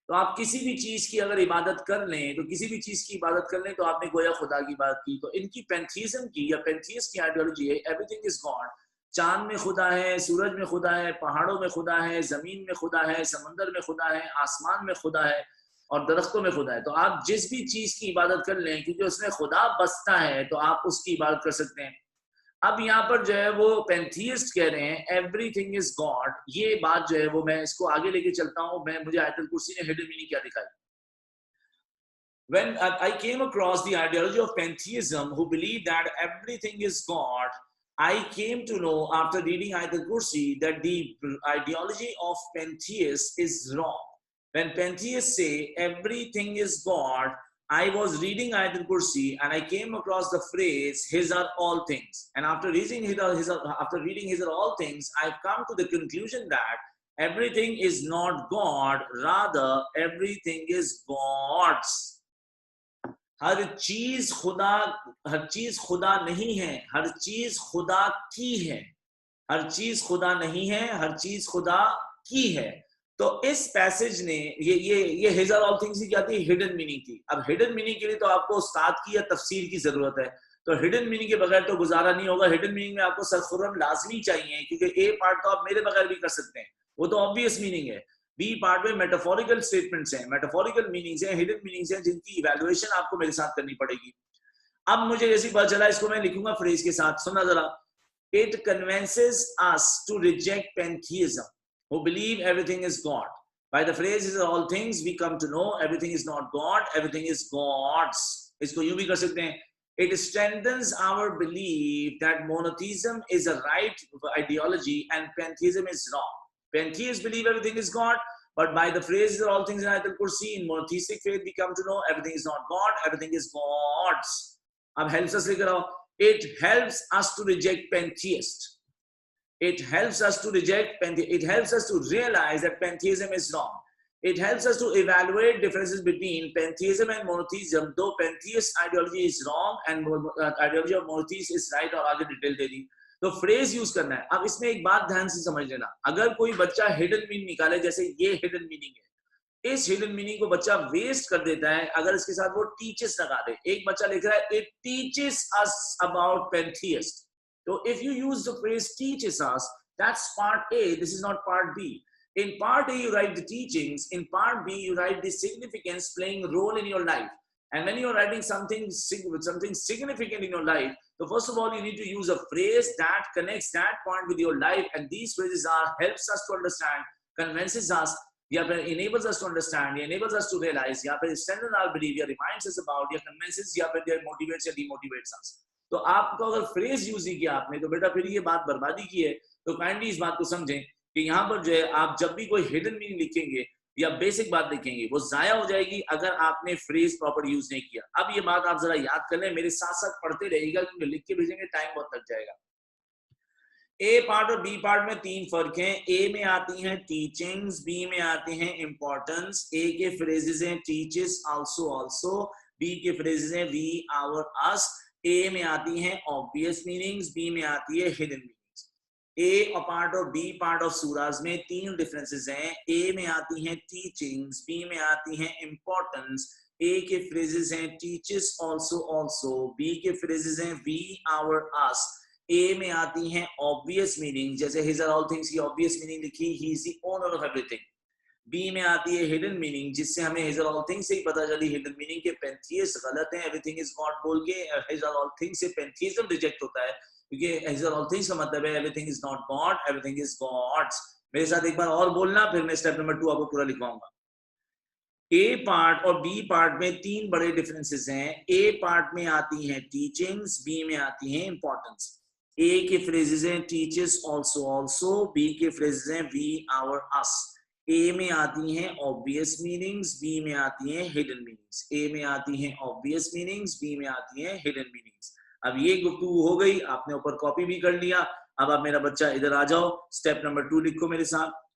तो आप किसी भी चीज की अगर इबादत कर लें तो किसी भी चीज की इबादत कर लें तो आपने गोया खुदा की बात की। तो इनकी पेंथीज्म की या पेंथियस्ट की आइडियोलॉजी है एवरीथिंग इज गॉड। चांद में खुदा है, सूरज में खुदा है, पहाड़ों में खुदा है, जमीन में खुदा है, समंदर में खुदा है, आसमान में खुदा है और दरख्तों में खुदा है। तो आप जिस भी चीज की इबादत कर लें क्योंकि उसमें खुदा बसता है तो आप उसकी इबादत कर सकते हैं। अब यहाँ पर जो है वो पेंथियस्ट कह रहे हैं एवरीथिंग इज गॉड। ये बात जो है वो मैं इसको आगे लेके चलता हूँ। मैं मुझे आयतुल कुर्सी ने हिडन मीनिंग क्या दिखाई। When I came across the ideology of pantheism who believe that everything is God, I came to know after reading Ayatul Kursi that the ideology of pantheists is wrong. When pantheists say everything is God, I was reading Ayatul Kursi and I came across the phrase "His are all things." And after reading His are all things, I've come to the conclusion that everything is not God, rather everything is God's. हर चीज खुदा नहीं है, हर चीज खुदा की है। हर चीज खुदा नहीं है, हर चीज खुदा की है। तो इस पैसेज ने ये हिज आर ऑल थिंग्स की क्या थी, हिडन मीनिंग थी। अब हिडन मीनिंग के लिए तो आपको उस्ताद की या तफसीर की जरूरत है। तो हिडन मीनिंग के बगैर तो गुजारा नहीं होगा। हिडन मीनिंग में आपको सरखुर्रम लाजमी चाहिए क्योंकि ए पार्ट तो आप मेरे बगैर भी कर सकते हैं, वो तो ऑब्वियस मीनिंग है। बी पार्ट में मेटाफोरिकल स्टेटमेंट्स हैं, मेटाफोरिकल मीनिंग्स हैं, हिडन मीनिंग्स हैं जिनकी इवैल्यूएशन आपको मेरे साथ करनी पड़ेगी। अब मुझे जैसी पता चला इसको मैं लिखूंगा फ्रेज के साथ, सुनना जरा। It convinces us to reject pantheism, who believe everything is God. By the phrases all things, we come to know everything is not God, everything is God's. इसको यूं भी कर सकते हैं। It strengthens our belief that monotheism is a right ideology and pantheism is wrong. Pantheists believe everything is God, but by the phrases all things in Ayatul Kursi, in monotheistic faith, we come to know everything is not God, everything is God's. अब helps us लेकर आओ। It helps us to reject pantheist. It helps us to reject pantheist. It helps us to realize that pantheism is wrong. It helps us to evaluate differences between pantheism and monotheism. Though pantheist ideology is wrong and ideology of monotheist is right, और आगे detail दे दी। तो phrase use करना है। अब इसमें एक बात ध्यान से समझ लेना, अगर कोई बच्चा हिडन मीनिंग निकाले जैसे ये हिडन मीनिंग है, इस हिडन मीनिंग को बच्चा वेस्ट कर देता है अगर इसके साथ वो टीचेस लगा दे। एक बच्चा लिख रहा है it teaches us about pantheist, तो if you use the phrase teaches us, that's part A, this is not part B. In part A, you write the teachings. In part B, you write the significance playing a role in your life. And when you're writing something significant in your life, so first of all, you need to use a phrase that connects that point with your life. And these phrases helps us to understand, convinces us, या फिर enables us to understand, enables us to realize, या फिर strengthens our belief, या reminds us about, या convinces, या फिर motivates या demotivates us. तो आपको अगर phrase use ही किया आपने तो बेटा फिर ये बात बर्बादी की है। तो काइंडली इस बात को समझें कि यहाँ पर जो है आप जब भी कोई हिडन मीनिंग लिखेंगे या बेसिक बात लिखेंगे वो जाया हो जाएगी अगर आपने फ्रेज प्रॉपर यूज नहीं किया। अब ये बात आप जरा याद कर लें, मेरे साथ साथ पढ़ते रहिएगा क्योंकि लिख के भेजेंगे टाइम बहुत लग जाएगा। ए पार्ट और बी पार्ट में 3 फर्क हैं। ए में आती हैं टीचिंग्स, बी में आते हैं इंपॉर्टेंस। ए के फ्रेजेस हैं टीचेस, आल्सो आल्सो। बी के फ्रेजेस हैं वी, आवर, अस। ए में आती हैं ऑब्वियस मीनिंग्स, बी में आती है हिडन मीनिंग्स। ए पार्ट और बी पार्ट ऑफ सूराज में 3 डिफरेंसेस हैं। ए में आती हैं टीचिंग्स, बी में आती हैं इंपॉर्टेंस। ए के फ्रेजेस हैं टीचेस ऑल्सो ऑल्सो, बी के फ्रेजेस हैं वी आवर अस। ए में आती हैं ऑब्वियस मीनिंग, जैसे हिज आर ऑल थिंग्स की ऑब्वियस मीनिंग लिखी he is the owner of everything. B में आती है हिडन मीनिंग, जिससे हमें हिज आर ऑल थिंग्स से ही पता चली हिडन मीनिंग के पेंथियस गलत है, एवरीथिंग इज गॉड बोल के हिज आर ऑल थिंग्स से पेंथियज्म रिजेक्ट होता है, क्योंकि हिज आर ऑल थिंग्स का मतलब है everything is not God, everything is God's. मेरे साथ एक बार और बोलना, फिर मैं स्टेप नंबर 2 आपको पूरा लिखवाऊंगा। ए पार्ट और बी पार्ट में 3 बड़े डिफरेंसेस हैं। ए पार्ट में आती हैं टीचिंग्स, बी में आती हैं इंपॉर्टेंस। ए के फ्रेजेस हैं टीचर्स ऑल्सो ऑल्सो, बी के फ्रेजेस हैं वी आवर अस। ए में आती हैं ऑब्वियस मीनिंग्स, बी में आती हैं हिडन मीनिंग्स। ए में आती हैं ऑब्वियस मीनिंग्स, बी में आती हैं हिडन मीनिंग्स। अब ये गुफ्तगू हो गई, आपने ऊपर कॉपी भी कर लिया। अब आप मेरा बच्चा इधर आ जाओ, स्टेप नंबर 2 लिखो मेरे साथ।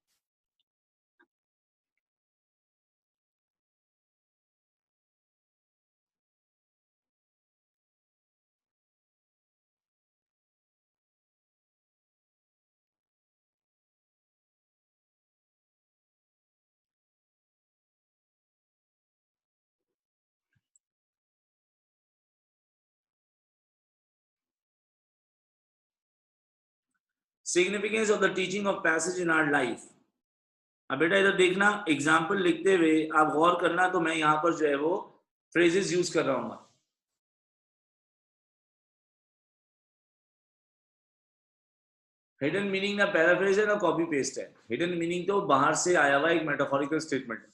Significance of the teaching of passage in our life. अब बेटा इधर देखना, एग्जाम्पल लिखते हुए आप गौर करना, तो मैं यहाँ पर जो है वो फ्रेजेस यूज कर रहा हूँ। हिडन मीनिंग ना पैराफ्रेज है ना कॉपी पेस्ट है। हिडन मीनिंग तो बाहर से आया हुआ एक मेटाफोरिकल स्टेटमेंट।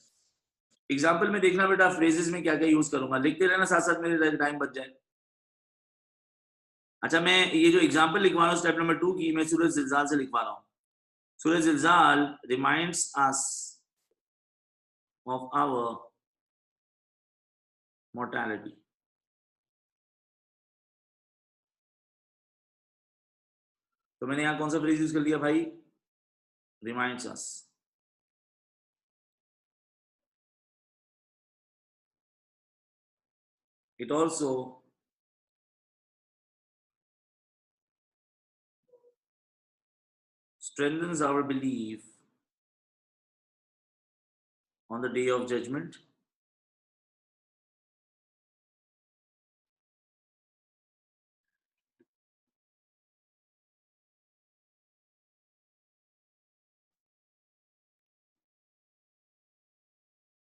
एग्जाम्पल में देखना बेटा, फ्रेजेस में क्या क्या यूज करूंगा, लिखते रहना साथ साथ, मेरे टाइम बच जाए। अच्छा, मैं ये जो एग्जाम्पल लिखवा रहा हूँ स्टेप नंबर 2 की, मैं सूरज जिलजाल से लिखवा रहा हूँ। सूरज जिलजाल reminds us of our mortality. तो मैंने यहाँ कौन सा फ्रेज यूज कर लिया भाई, reminds us. It also strengthens our belief on the day of judgment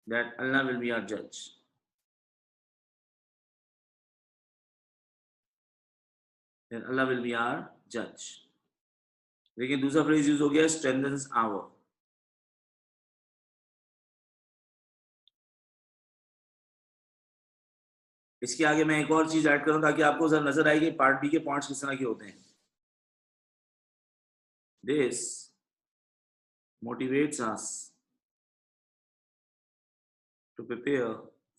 that Allah will be our judge. That Allah will be our judge. लेकिन दूसरा फ्रेज यूज हो गया strengthens our। इसके आगे मैं एक और चीज ऐड करूं ताकि आपको जरा नजर आएगी पार्ट बी के पॉइंट्स किस तरह के होते हैं। This motivates us to prepare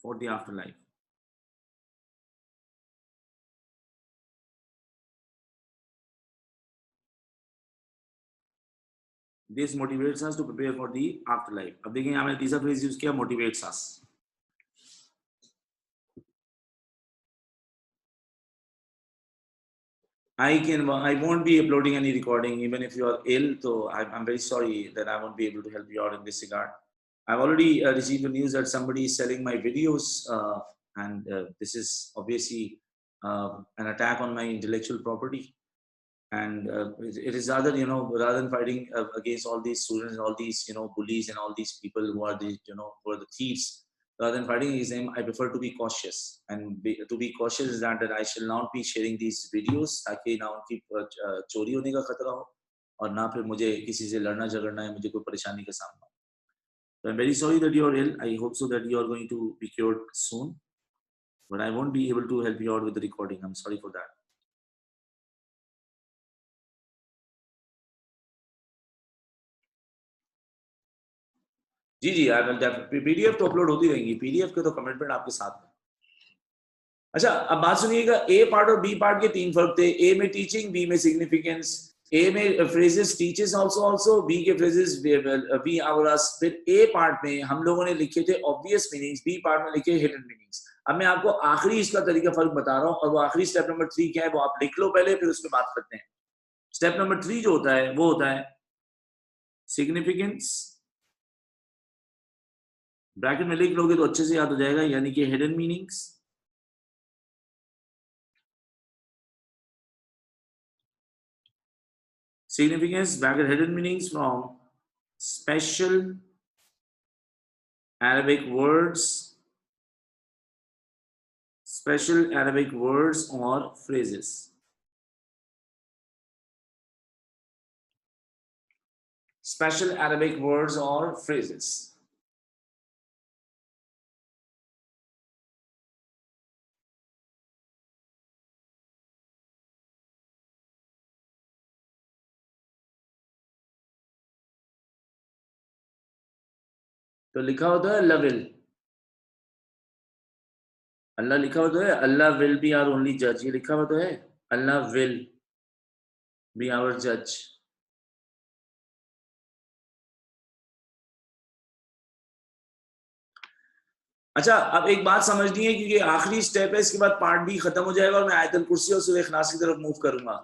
for the afterlife. This motivates us to prepare for the afterlife. अब देखिए यहाँ मैंने तीसरा फ्रेज यूज किया, motivates us. I won't be uploading any recording even if you are ill. So I'm very sorry that I won't be able to help you out in this regard. I've already received the news that somebody is selling my videos, and this is obviously an attack on my intellectual property. And it is rather, rather than fighting against all these students and all these, bullies and all these people who are the, who are the thieves, rather than fighting against them, I prefer to be cautious. And to be cautious is that I shall not be sharing these videos, ताकि ना उनकी चोरी होने का खतरा हो और ना फिर मुझे किसी से लड़ना झगड़ना है, मुझे कोई परेशानी का सामना। So I'm very sorry that you are ill. I hope so that you are going to be cured soon, but I won't be able to help you out with the recording. I'm sorry for that. जी जी, PDF तो upload होती रहेंगी, PDF के तो commitment आपके साथ में। अच्छा, अब बात सुनिएगा, ए पार्ट और बी पार्ट के 3 फर्क थे। ए में टीचिंग, बी में सिग्निफिकेंस। ए में phrases teachers also also, B के फ्रेजेस वी आवर अस। फिर ए पार्ट में हम लोगों ने लिखे थे ऑब्वियस मीनिंग्स, बी पार्ट में लिखे हिडन मीनिंग्स। अब मैं आपको आखिरी इसका तरीका फर्क बता रहा हूँ, और वो आखिरी स्टेप नंबर 3 क्या है वो आप लिख लो पहले, फिर उस पर बात करते हैं। स्टेप नंबर 3 जो होता है वो होता है सिग्निफिकेंस, ब्रैकेट में लिख लोगे तो अच्छे से याद हो जाएगा, यानी कि hidden meanings. Significance, bracket hidden meanings from special Arabic words, special Arabic words or phrases. Special Arabic words or phrases. तो लिखा होता है अल्लाह विल, अल्लाह लिखा हुआ तो है, अल्लाह विल बी आवर ओनली जज, ये लिखा हुआ तो है, अल्लाह विल बी आवर जज। अच्छा, अब एक बात समझनी है क्योंकि आखिरी स्टेप है, इसके बाद पार्ट बी खत्म हो जाएगा और मैं आयतुल कुर्सी और सूरह इखलास की तरफ मूव करूंगा।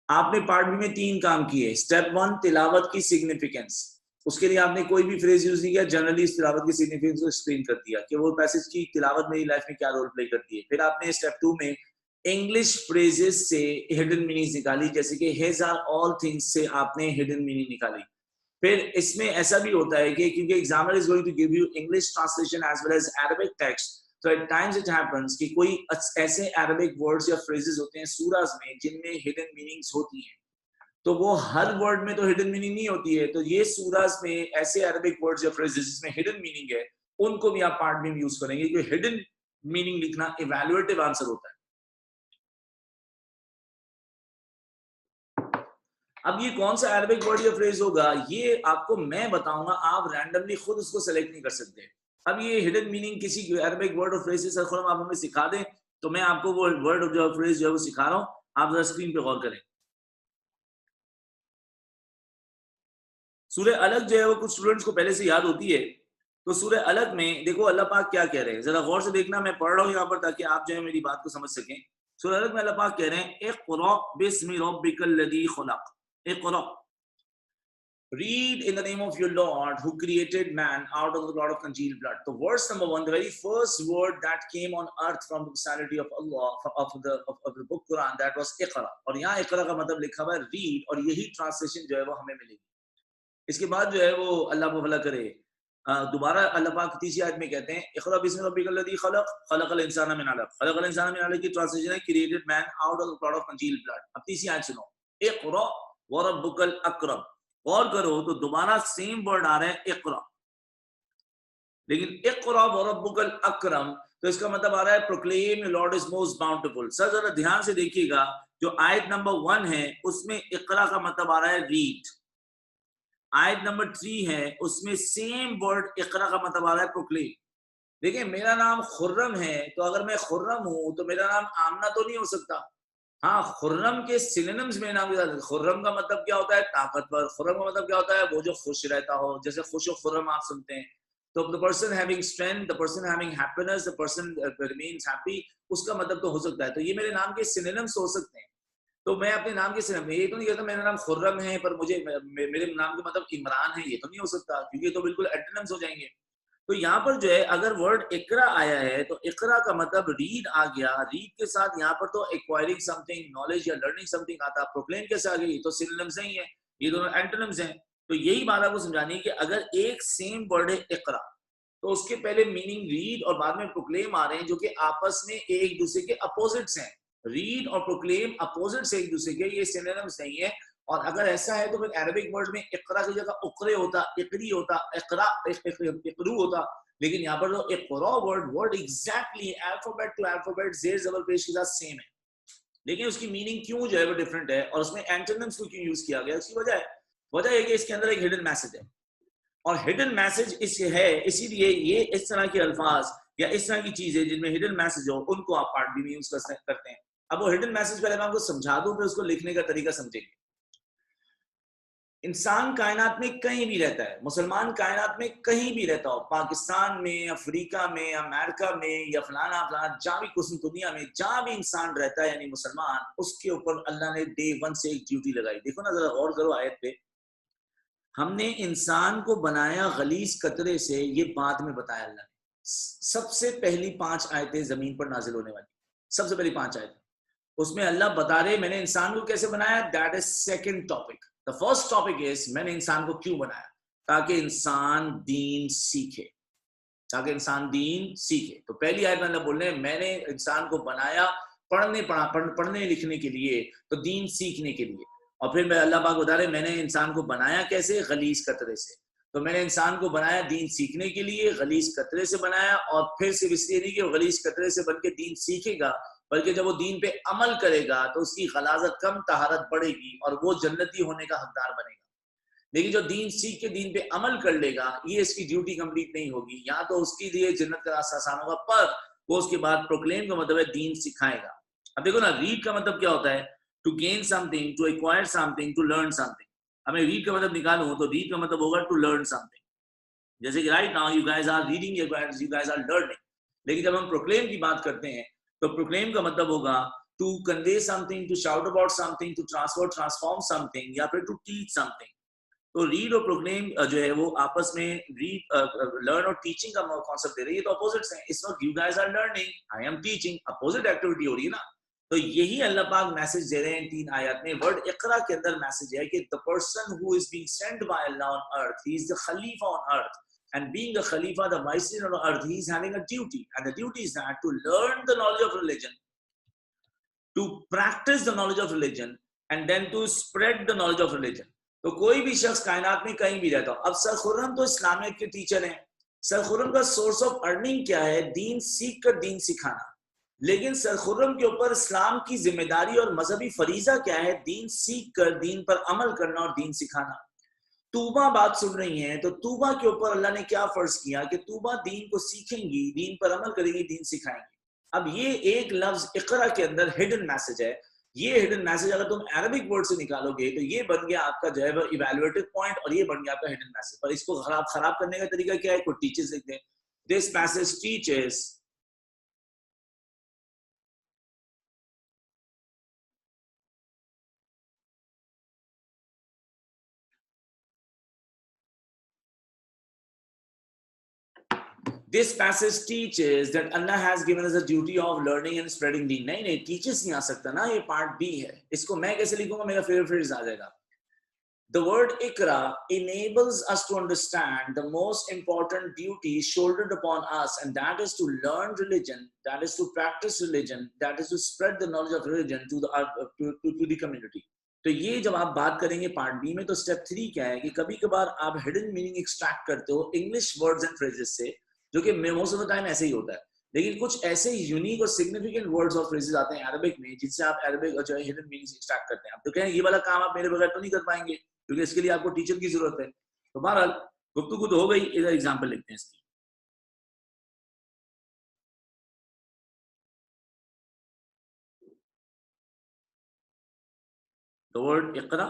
आपने पार्ट बी में 3 काम किए। स्टेप 1 तिलावत की सिग्निफिकेंस, उसके लिए आपने कोई भी फ्रेज यूज नहीं किया, जनरली इस तिलावत की सिग्निफिकेंस को एक्सप्लेन कर दिया कि वो पैसेज की तिलावत मेरी लाइफ में क्या रोल प्ले करती है। फिर आपने स्टेप 2 में इंग्लिश फ्रेजेस से हिडन मीनिंग्स निकाली, जैसे कि हिज आर ऑल थिंग्स से आपने हिडन मीनिंग निकाली। फिर इसमें ऐसा भी होता है कि क्योंकि examiner is going to give you English translation as well as Arabic text, तो एट टाइम्स इट हैपेंस कि कोई ऐसे अरबिक वर्ड्स या फ्रेजेस होते हैं सूरास में जिनमें हिडन मीनिंग्स होती हैं, तो वो हर वर्ड में तो हिडन मीनिंग नहीं होती है, तो ये सूरास में ऐसे अरबिक वर्ड्स या फ्रेजेस जिसमें हिडन मीनिंग है उनको भी आप पार्ट में यूज करेंगे, क्योंकि हिडन मीनिंग लिखना इवैल्यूएटिव आंसर होता है। अब ये कौन सा अरबिक वर्ड या फ्रेज होगा ये आपको मैं बताऊंगा, आप रैंडमली खुद उसको सेलेक्ट नहीं कर सकते। अब ये हिडन मीनिंग किसी अरबिक वर्ड और फ्रेज से सर आप हमें सिखा दें, तो मैं आपको वो वर्ड जो फ्रेज जो है वो सिखा रहा हूँ, आप जरा स्क्रीन पे गौर करें। सूरह अलग जो है वो कुछ स्टूडेंट्स को पहले से याद होती है, तो सूरह अलग में देखो अल्लाह पाक क्या कह रहे हैं, जरा गौर से देखना, मैं पढ़ रहा हूँ यहाँ पर ताकि आप जो है मेरी बात को समझ सकें। सूरह अलग में अल्लाह पाक कह रहे हैं Iqra बिस्मि रब्बिकल लज़ी खलक़, Iqra, read in the name of your Lord who created man out of the clot of congealed blood. So verse number 1, the very first word that came on earth from the personality of Allah, of the book Quran, that was Iqra. और यहाँ Iqra का मतलब लिखा हुआ है read, और यही translation जो है वो हमें मिलेगी। इसके बाद जो है वो अल्लाह को भला करे, दोबारा अल्लाह पाक तीसरी आयत में कहते हैं इक़रा बिस्मि रब्बिकल लज़ी खलक़ खलक़ल इंसाना मिन अलक़, खलक़ल इंसाना मिन अलक़ की ट्रांसलेशन है created man out of the clot of congealed blood. अब तीसरी आयत सुनो, इक़रा व रब्बुकल अकरम, गौर करो तो दोबारा सेम वर्ड आ रहा है इक़रा, लेकिन इक़रा व रब्बुकल अकरम, तो इसका मतलब आ रहा है proclaim your Lord is most bountiful. Sir जरा ध्यान से देखिएगा, जो आयत नंबर 1 है उसमें इक़रा का मतलब आ रहा है रीड, आयत नंबर 3 है उसमें सेम वर्ड इक़रा का मतलब आ रहा है प्रोक्लेम। देखिए मेरा नाम खुर्रम है, तो अगर मैं खुर्रम हूं तो मेरा नाम आमना तो नहीं हो सकता। हाँ, खुर्रम के सिनोनिम्स में नाम के, खुर्रम का मतलब क्या होता है ताकतवर, खुर्रम का मतलब क्या होता है वो जो खुश रहता हो, जैसे खुश व खुर्रम आप सुनते हैं, तो the person having strength, the person having happiness, the person remains happy, उसका मतलब तो हो सकता है। तो ये मेरे नाम के सिनोनिम्स हो सकते हैं, तो मैं अपने नाम के सिनोनिम, ये तो नहीं कहता मेरा नाम खुर्रम है पर मुझे मेरे नाम का मतलब इमरान है, ये तो नहीं हो सकता, क्योंकि तो बिल्कुल एंटोनिम्स हो जाएंगे। तो यहाँ पर जो है अगर वर्ड इकरा आया है तो इकरा का मतलब रीड आ गया, रीड के साथ यहाँ पर तो एक्वायरिंग समथिंग, नॉलेज या लर्निंग समथिंग आता, प्रोक्लेम कैसे आ गई, तो सिनोनिम्स ही है, ये दोनों एंटोनिम्स हैं। तो यही बात आपको समझानी है कि अगर एक सेम वर्ड है इकरा, तो उसके पहले मीनिंग रीड और बाद में प्रोक्लेम आ रहे हैं, जो कि आपस में एक दूसरे के अपोजिट्स हैं। रीड और प्रोक्लेम अपोजिट्स एक दूसरे के, ये सिनोनिम्स नहीं है। और अगर ऐसा है तो फिर अरबिक वर्ड में इकरा की जगह उकरे होता, इकरी होता, इकरा इकरू होता, लेकिन यहाँ पर तो इकरा word exactly alphabet to alphabet जेर जबर पेश के साथ सेम है, लेकिन उसकी मीनिंग क्यों जो है वो डिफरेंट है, और उसमें एंटोनिम्स को क्यों यूज किया गया, उसकी वजह है कि इसके अंदर एक हिडन मैसेज है, और हिडन मैसेज इस है, इसीलिए ये इस तरह के अल्फाज या इस तरह की चीजें जिनमें हिडन मैसेज हो उनको आप पार्ट बी में यूज करते हैं। अब वो हिडन मैसेज पहले मैं आपको समझा दूं, फिर उसको लिखने का तरीका समझेंगे। इंसान कायनात में कहीं भी रहता है, मुसलमान कायनात में कहीं भी रहता हो, पाकिस्तान में, अफ्रीका में, अमेरिका में या फलाना फलाना, जहां भी कुछ दुनिया में जहां भी इंसान रहता है यानी मुसलमान, उसके ऊपर अल्लाह ने डे वन से एक ड्यूटी लगाई। देखो ना जरा गौर करो आयत पे, हमने इंसान को बनाया गलीज कतरे से, ये बाद में बताया अल्लाह ने। सबसे पहली 5 आयतें जमीन पर नाजिल होने वाली, सबसे पहली 5 आयतें, उसमें अल्लाह बता रहे मैंने इंसान को कैसे बनाया, that is second topic. The first topic is मैंने इंसान को क्यों बनाया, ताकि इंसान दीन सीखे, ताकि इंसान दीन सीखे। तो पहली आयत में अल्लाह बोल रहे हैं मैंने इंसान को बनाया पढ़ने लिखने के लिए, तो दीन सीखने के लिए। और फिर मैं अल्लाह पाक बता रहे मैंने इंसान को बनाया कैसे, गलीज कतरे से। तो मैंने इंसान को बनाया दीन सीखने के लिए, गलीज कतरे से बनाया। और फिर सिर्फ इसलिए नहीं कि वो गलीज कतरे से बन के दीन सीखेगा, बल्कि जब वो दीन पे अमल करेगा तो उसकी गलाजत कम, तहारत बढ़ेगी और वो जन्नती होने का हकदार बनेगा। लेकिन जो दीन सीख के दीन पे अमल कर लेगा, ये इसकी ड्यूटी कंप्लीट नहीं होगी। यहाँ तो उसके लिए जन्नत का रास्ता आसान होगा, पर वो उसके बाद प्रोक्लेम का मतलब है दीन सिखाएगा। अब देखो ना, रीड का मतलब क्या होता है, to gain something, to acquire something, to learn something. हमें रीड का मतलब निकालूं तो रीड का मतलब होगा टू लर्न समथिंग। जैसे कि right now you guys are reading, you guys are learning. लेकिन जब हम प्रोक्लेम की बात करते हैं तो प्रोक्लेम का मतलब होगा to convey something, to shout about something, to transform something, या फिर टू टीच समथिंग। तो रीड और प्रोक्लेम जो है वो आपस में रीड लर्न और टीचिंग का कॉन्सेप्ट दे रही है, तो अपोजिट्स हैं। इस वक्त you guys are learning, I am teaching, opposite activity हो रही है ना। तो यही अल्लाह पाक मैसेज दे रहे हैं 3 आयत में। वर्ड इकरा के अंदर मैसेज है कि the person who is being sent by Allah on earth, he is the Khalifa on earth, and being a khalifa, the viceroy on earth, he is having a duty, and the duty is that to learn the knowledge of religion, to practice the knowledge of religion, and then to spread the knowledge of religion. तो कोई भी शख्स कायनात में कहीं भी रहता हो। अब सर खुर्रम तो इस्लामियत के टीचर हैं, सर खुर्रम का सोर्स ऑफ अर्निंग क्या है, दीन सीख कर दीन सिखाना। लेकिन सर खुर्रम के ऊपर इस्लाम की जिम्मेदारी और मजहबी फरीजा क्या है, दीन सीख कर दीन पर अमल करना और दीन सिखाना। तूबा बात सुन रही हैं, तो तूबा के ऊपर अल्लाह ने क्या फर्ज किया कि तूबा दीन को सीखेंगी, दीन पर अमल करेंगी, दीन सिखाएंगी। अब ये एक लफ्ज इकरा के अंदर हिडन मैसेज है। ये हिडन मैसेज अगर तुम अरबिक वर्ड से निकालोगे तो ये बन गया आपका जो है इवैल्यूएटिव पॉइंट, और ये बन गया आपका हिडन मैसेज। पर इसको खराब करने का तरीका क्या है, कोई टीचर्स लिख दें, this message teachers This passage teaches that Allah has given us a duty of learning and spreading deen. नहीं नहीं, teaches नहीं आ सकता ना, ये पार्ट बी है। इसको मैं कैसे लिखूंगा, मेरा फेवरेट फ्रेज आ जाएगा। The word ikra enables us to understand the most important duty shouldered upon us, and that is to learn religion, that is to practice religion, that is to spread the knowledge of religion to the community. तो ये जब आप बात करेंगे part B में, तो step 3 क्या है कि कभी कभार आप हिडन मीनिंग एक्सट्रैक्ट करते हो इंग्लिश वर्ड्स एंड फ्रेजेस से, जो कि मोस्ट ऑफ द टाइम ऐसे ही होता है। लेकिन कुछ ऐसे यूनिक और सिग्निफिकेंट वर्ड्स और फ्रेजेस आते हैं अरबिक में, जिससे आप अरबिक जो है हिडन मीनिंग्स एक्सट्रैक्ट करते हैं। आप तो कहें ये वाला काम आप मेरे बगैर तो नहीं कर पाएंगे, क्योंकि इसके लिए आपको टीचर की जरूरत है। तो बहरहाल गुफ्तगू तो हो गई, इधर एग्जाम्पल लिखते हैं इसकी। The word इकरा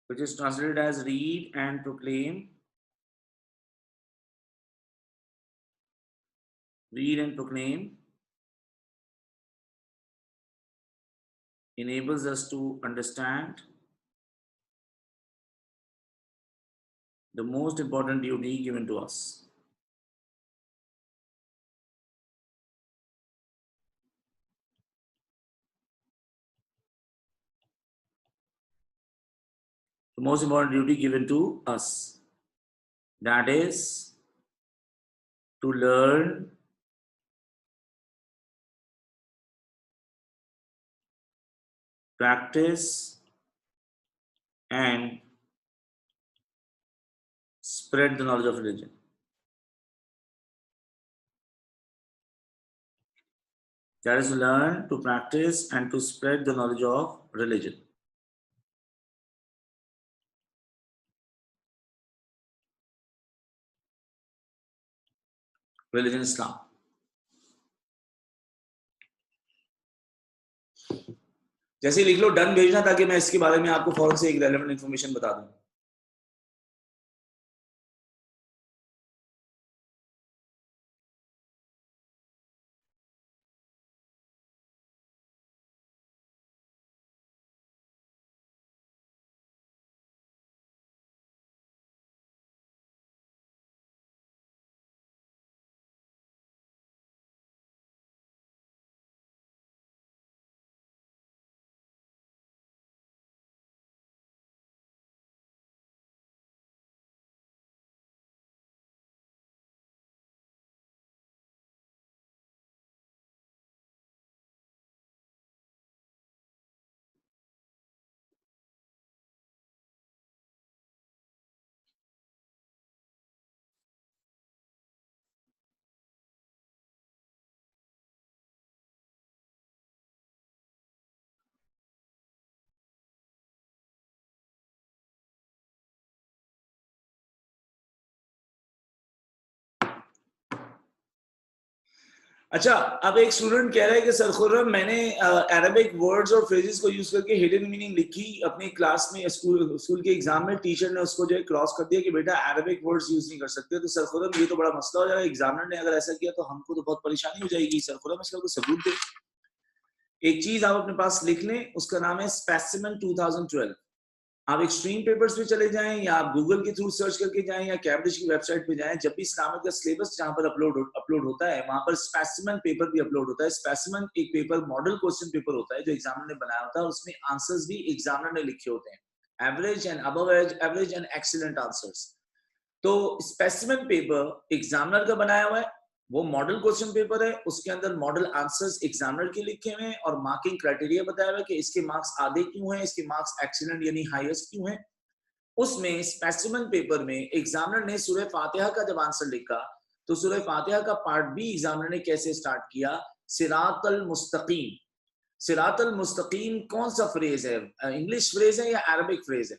which is translated as read and proclaim, read and proclaim, enables us to understand the most important duty given to us. The most important duty given to us, that is to learn, practice, and spread the knowledge of religion. That is to learn, to practice, and to spread the knowledge of religion. Religion इस्लाम। जैसे लिख लो done भेजना, ताकि मैं इसके बारे में आपको फौरन से एक रेलेवेंट इन्फॉर्मेशन बता दूं। अच्छा, अब एक स्टूडेंट कह रहा है कि सर खुर्रम, मैंने अरबिक वर्ड्स और फ्रेजेस को यूज करके हिडन मीनिंग लिखी अपनी क्लास में, स्कूल के एग्जाम में। टीचर ने उसको जो है क्रॉस कर दिया कि बेटा अरबिक वर्ड्स यूज नहीं कर सकते। तो सर खुर्रम, ये तो बड़ा मसला हो जाएगा, एग्जामिनर ने अगर ऐसा किया तो हमको तो बहुत परेशानी हो जाएगी। सर खुर्रम, इसका कोई सबूत दे। एक चीज आप अपने पास लिख लें, उसका नाम है स्पेसिमेन 2012। आप एक्सट्रीम पेपर्स पे चले जाएं, या आप गूगल के थ्रू सर्च करके जाएं, या कैम्ब्रिज की वेबसाइट पे जाएं। जब भी इस्लामिक का सिलेबस जहां पर अपलोड होता है, वहां पर स्पेसिमेन पेपर भी अपलोड होता है। स्पेसिमेन एक पेपर, मॉडल क्वेश्चन पेपर होता है जो एग्जामिनर ने बनाया होता है, उसमें आंसर्स भी एग्जामिनर ने लिखे होते हैं, average and above average and excellent answers. तो स्पेसिमेन पेपर एग्जामिनर का बनाया हुआ है, वो मॉडल क्वेश्चन पेपर है, उसके अंदर मॉडल आंसर्स एग्जामिनर के लिखे हुए हैं और मार्किंग क्राइटेरिया बताया हुआ है कि इसके मार्क्स आधे क्यों हैं, इसके मार्क्स एक्सीलेंट यानी हाईएस्ट क्यों हैं। उसमें स्पेसिमेन पेपर में एग्जामिनर ने सूरह फातिहा का जब आंसर लिखा, तो सूरह फातिहा का पार्ट बी एग्जामिनर ने कैसे स्टार्ट किया, सिरातल मुस्तकीम। सिरातल मुस्तकीम कौन सा फ्रेज है, इंग्लिश फ्रेज है या अरबिक फ्रेज है?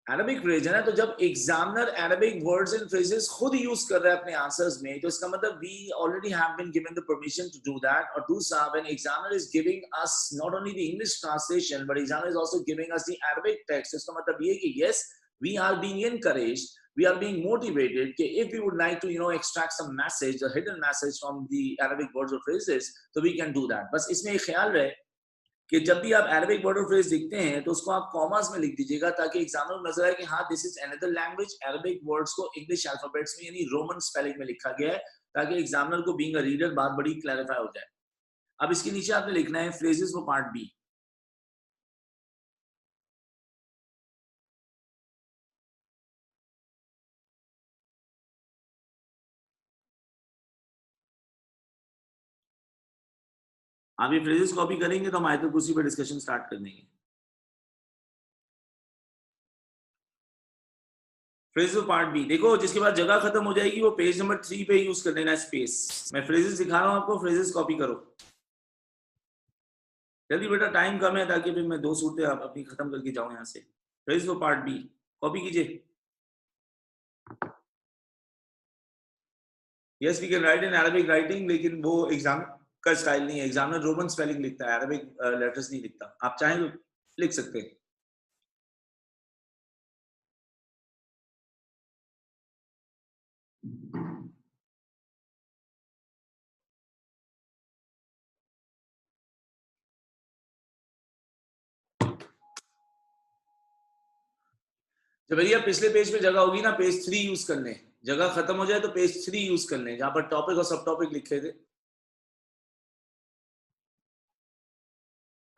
अरबिक फ्रेज है ना। तो जब examiner Arabic words and phrases खुद यूज कर रहा है अपने आंसर्स में, तो इसका मतलब we already have been given the permission to do that. और दूसरा, when examiner is giving us not only the English translation but examiner is also giving us the Arabic text, इसका मतलब ये कि yes, we are being encouraged, we are being motivated कि if we would like to extract some message, a hidden message from the Arabic words or phrases, so we can do that। बस इसमें एक ख्याल रहे कि जब भी आप अरबिक वर्ड और फ्रेज लिखते हैं तो उसको आप कॉमास में लिख दीजिएगा, ताकि एग्जामिनर को नजर आए कि हाँ, this is another language. Arabic words को इंग्लिश अल्फाबेट्स में यानी रोमन स्पेलिंग में लिखा गया है, ताकि एग्जामिनर को बीइंग अ रीडर बात बड़ी क्लैरिफाई हो जाए। अब इसके नीचे आपने लिखना है फ्रेजेस फॉर पार्ट बी। आप ये फ्रेजेस कॉपी करेंगे तो हम आयतुल कुर्सी पर डिस्कशन स्टार्ट कर देंगे। फ्रेजेस पार्ट बी देखो, जिसके बाद जगह खत्म हो जाएगी वो पेज नंबर 3 पे यूज कर लेना स्पेस। मैं फ्रेजेस दिखा रहा हूं आपको, फ्रेजेस कॉपी करो जल्दी बेटा, टाइम कम है, ताकि फिर मैं 2 सूरतें अपनी खत्म करके जाऊं यहाँ से। Phrases for part B copy कीजिए। Yes, we can write in Arabic writing, लेकिन वो एग्जाम का स्टाइल नहीं है। एग्जामिनर रोमन स्पेलिंग लिखता है, अरबिक लेटर्स नहीं लिखता। आप चाहें तो लिख सकते हैं। जब भैया पिछले पेज पे जगह होगी ना, पेज 3 यूज कर लें। जगह खत्म हो जाए तो पेज 3 यूज कर लें, जहां पर टॉपिक और सब टॉपिक लिखे थे।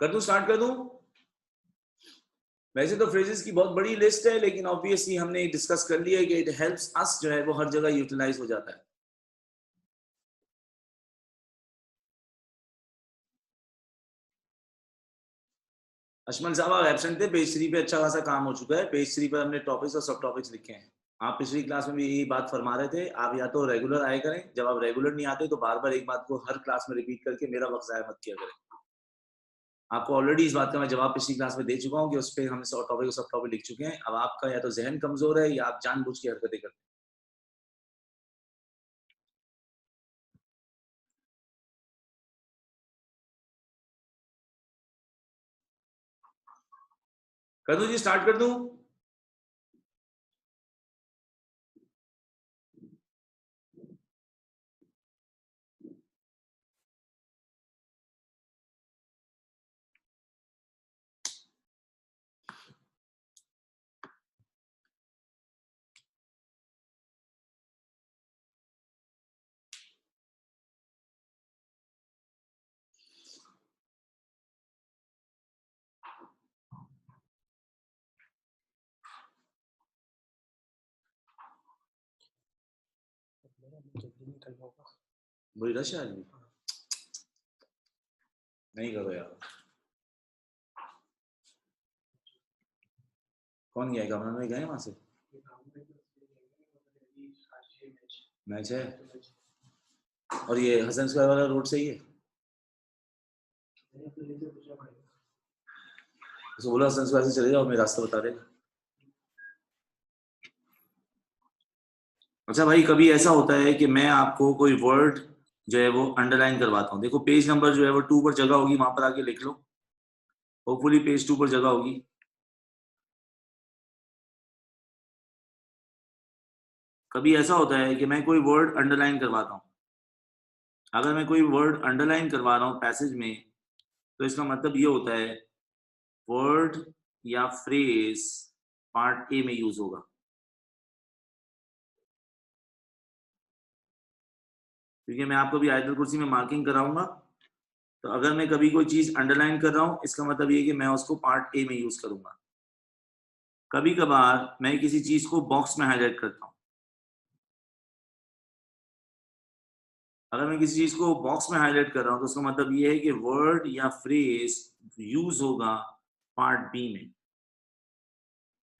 कर दूं, स्टार्ट कर दूं? वैसे तो फ्रेजेस की बहुत बड़ी लिस्ट है, लेकिन ऑब्वियसली हमने डिस्कस कर लिया है कि इट हेल्प्स अस जो है वो हर जगह यूटिलाइज हो जाता है। अशमल साहब आप एब्सेंट थे, पेज 3 पे अच्छा खासा काम हो चुका है। पेज 3 पर हमने टॉपिक्स और सब टॉपिक्स लिखे हैं। आप पिछली क्लास में भी यही बात फरमा रहे थे, आप या तो रेगुलर आया करें, जब आप रेगुलर नहीं आते तो बार बार एक बात को हर क्लास में रिपीट करके मेरा वक्त जाया मत किया करें। आपको ऑलरेडी इस बात का मैं जवाब पिछली क्लास में दे चुका हूँ कि उस पर हम टॉपिक सब टॉपिक लिख चुके हैं। अब आपका या तो जहन कमजोर है या आप जानबूझ के हरकतें करते हैं। कर दूं जी, स्टार्ट कर दूं? बुरी रश है आज भी? नहीं करो यार। कौन गया? कमरा में गए वहां से? मैच है। और ये हसन स्क्वायर वाला रोड सही है? उसको बोला हसन स्क्वायर से चले जाओ, मैं रास्ता बता देगा। अच्छा भाई, कभी ऐसा होता है कि मैं आपको कोई वर्ड जो है वो अंडरलाइन करवाता हूँ। देखो पेज नंबर जो है वो 2 पर जगह होगी, वहां पर आके लिख लो। होपफुली पेज 2 पर जगह होगी। कभी ऐसा होता है कि मैं कोई वर्ड अंडरलाइन करवाता हूँ। अगर मैं कोई वर्ड अंडरलाइन करवा रहा हूँ पैसेज में, तो इसका मतलब ये होता है वर्ड या फ्रेज पार्ट ए में यूज होगा। क्योंकि मैं आपको भी आयतल कुर्सी में मार्किंग कराऊंगा, तो अगर मैं कभी कोई चीज अंडरलाइन कर रहा हूँ, इसका मतलब ये कि मैं उसको पार्ट ए में यूज करूंगा। कभी कभार मैं किसी चीज को बॉक्स में हाईलाइट करता हूँ। अगर मैं किसी चीज को बॉक्स में हाईलाइट कर रहा हूँ, तो उसका मतलब ये है कि वर्ड या फ्रेज यूज होगा पार्ट बी में।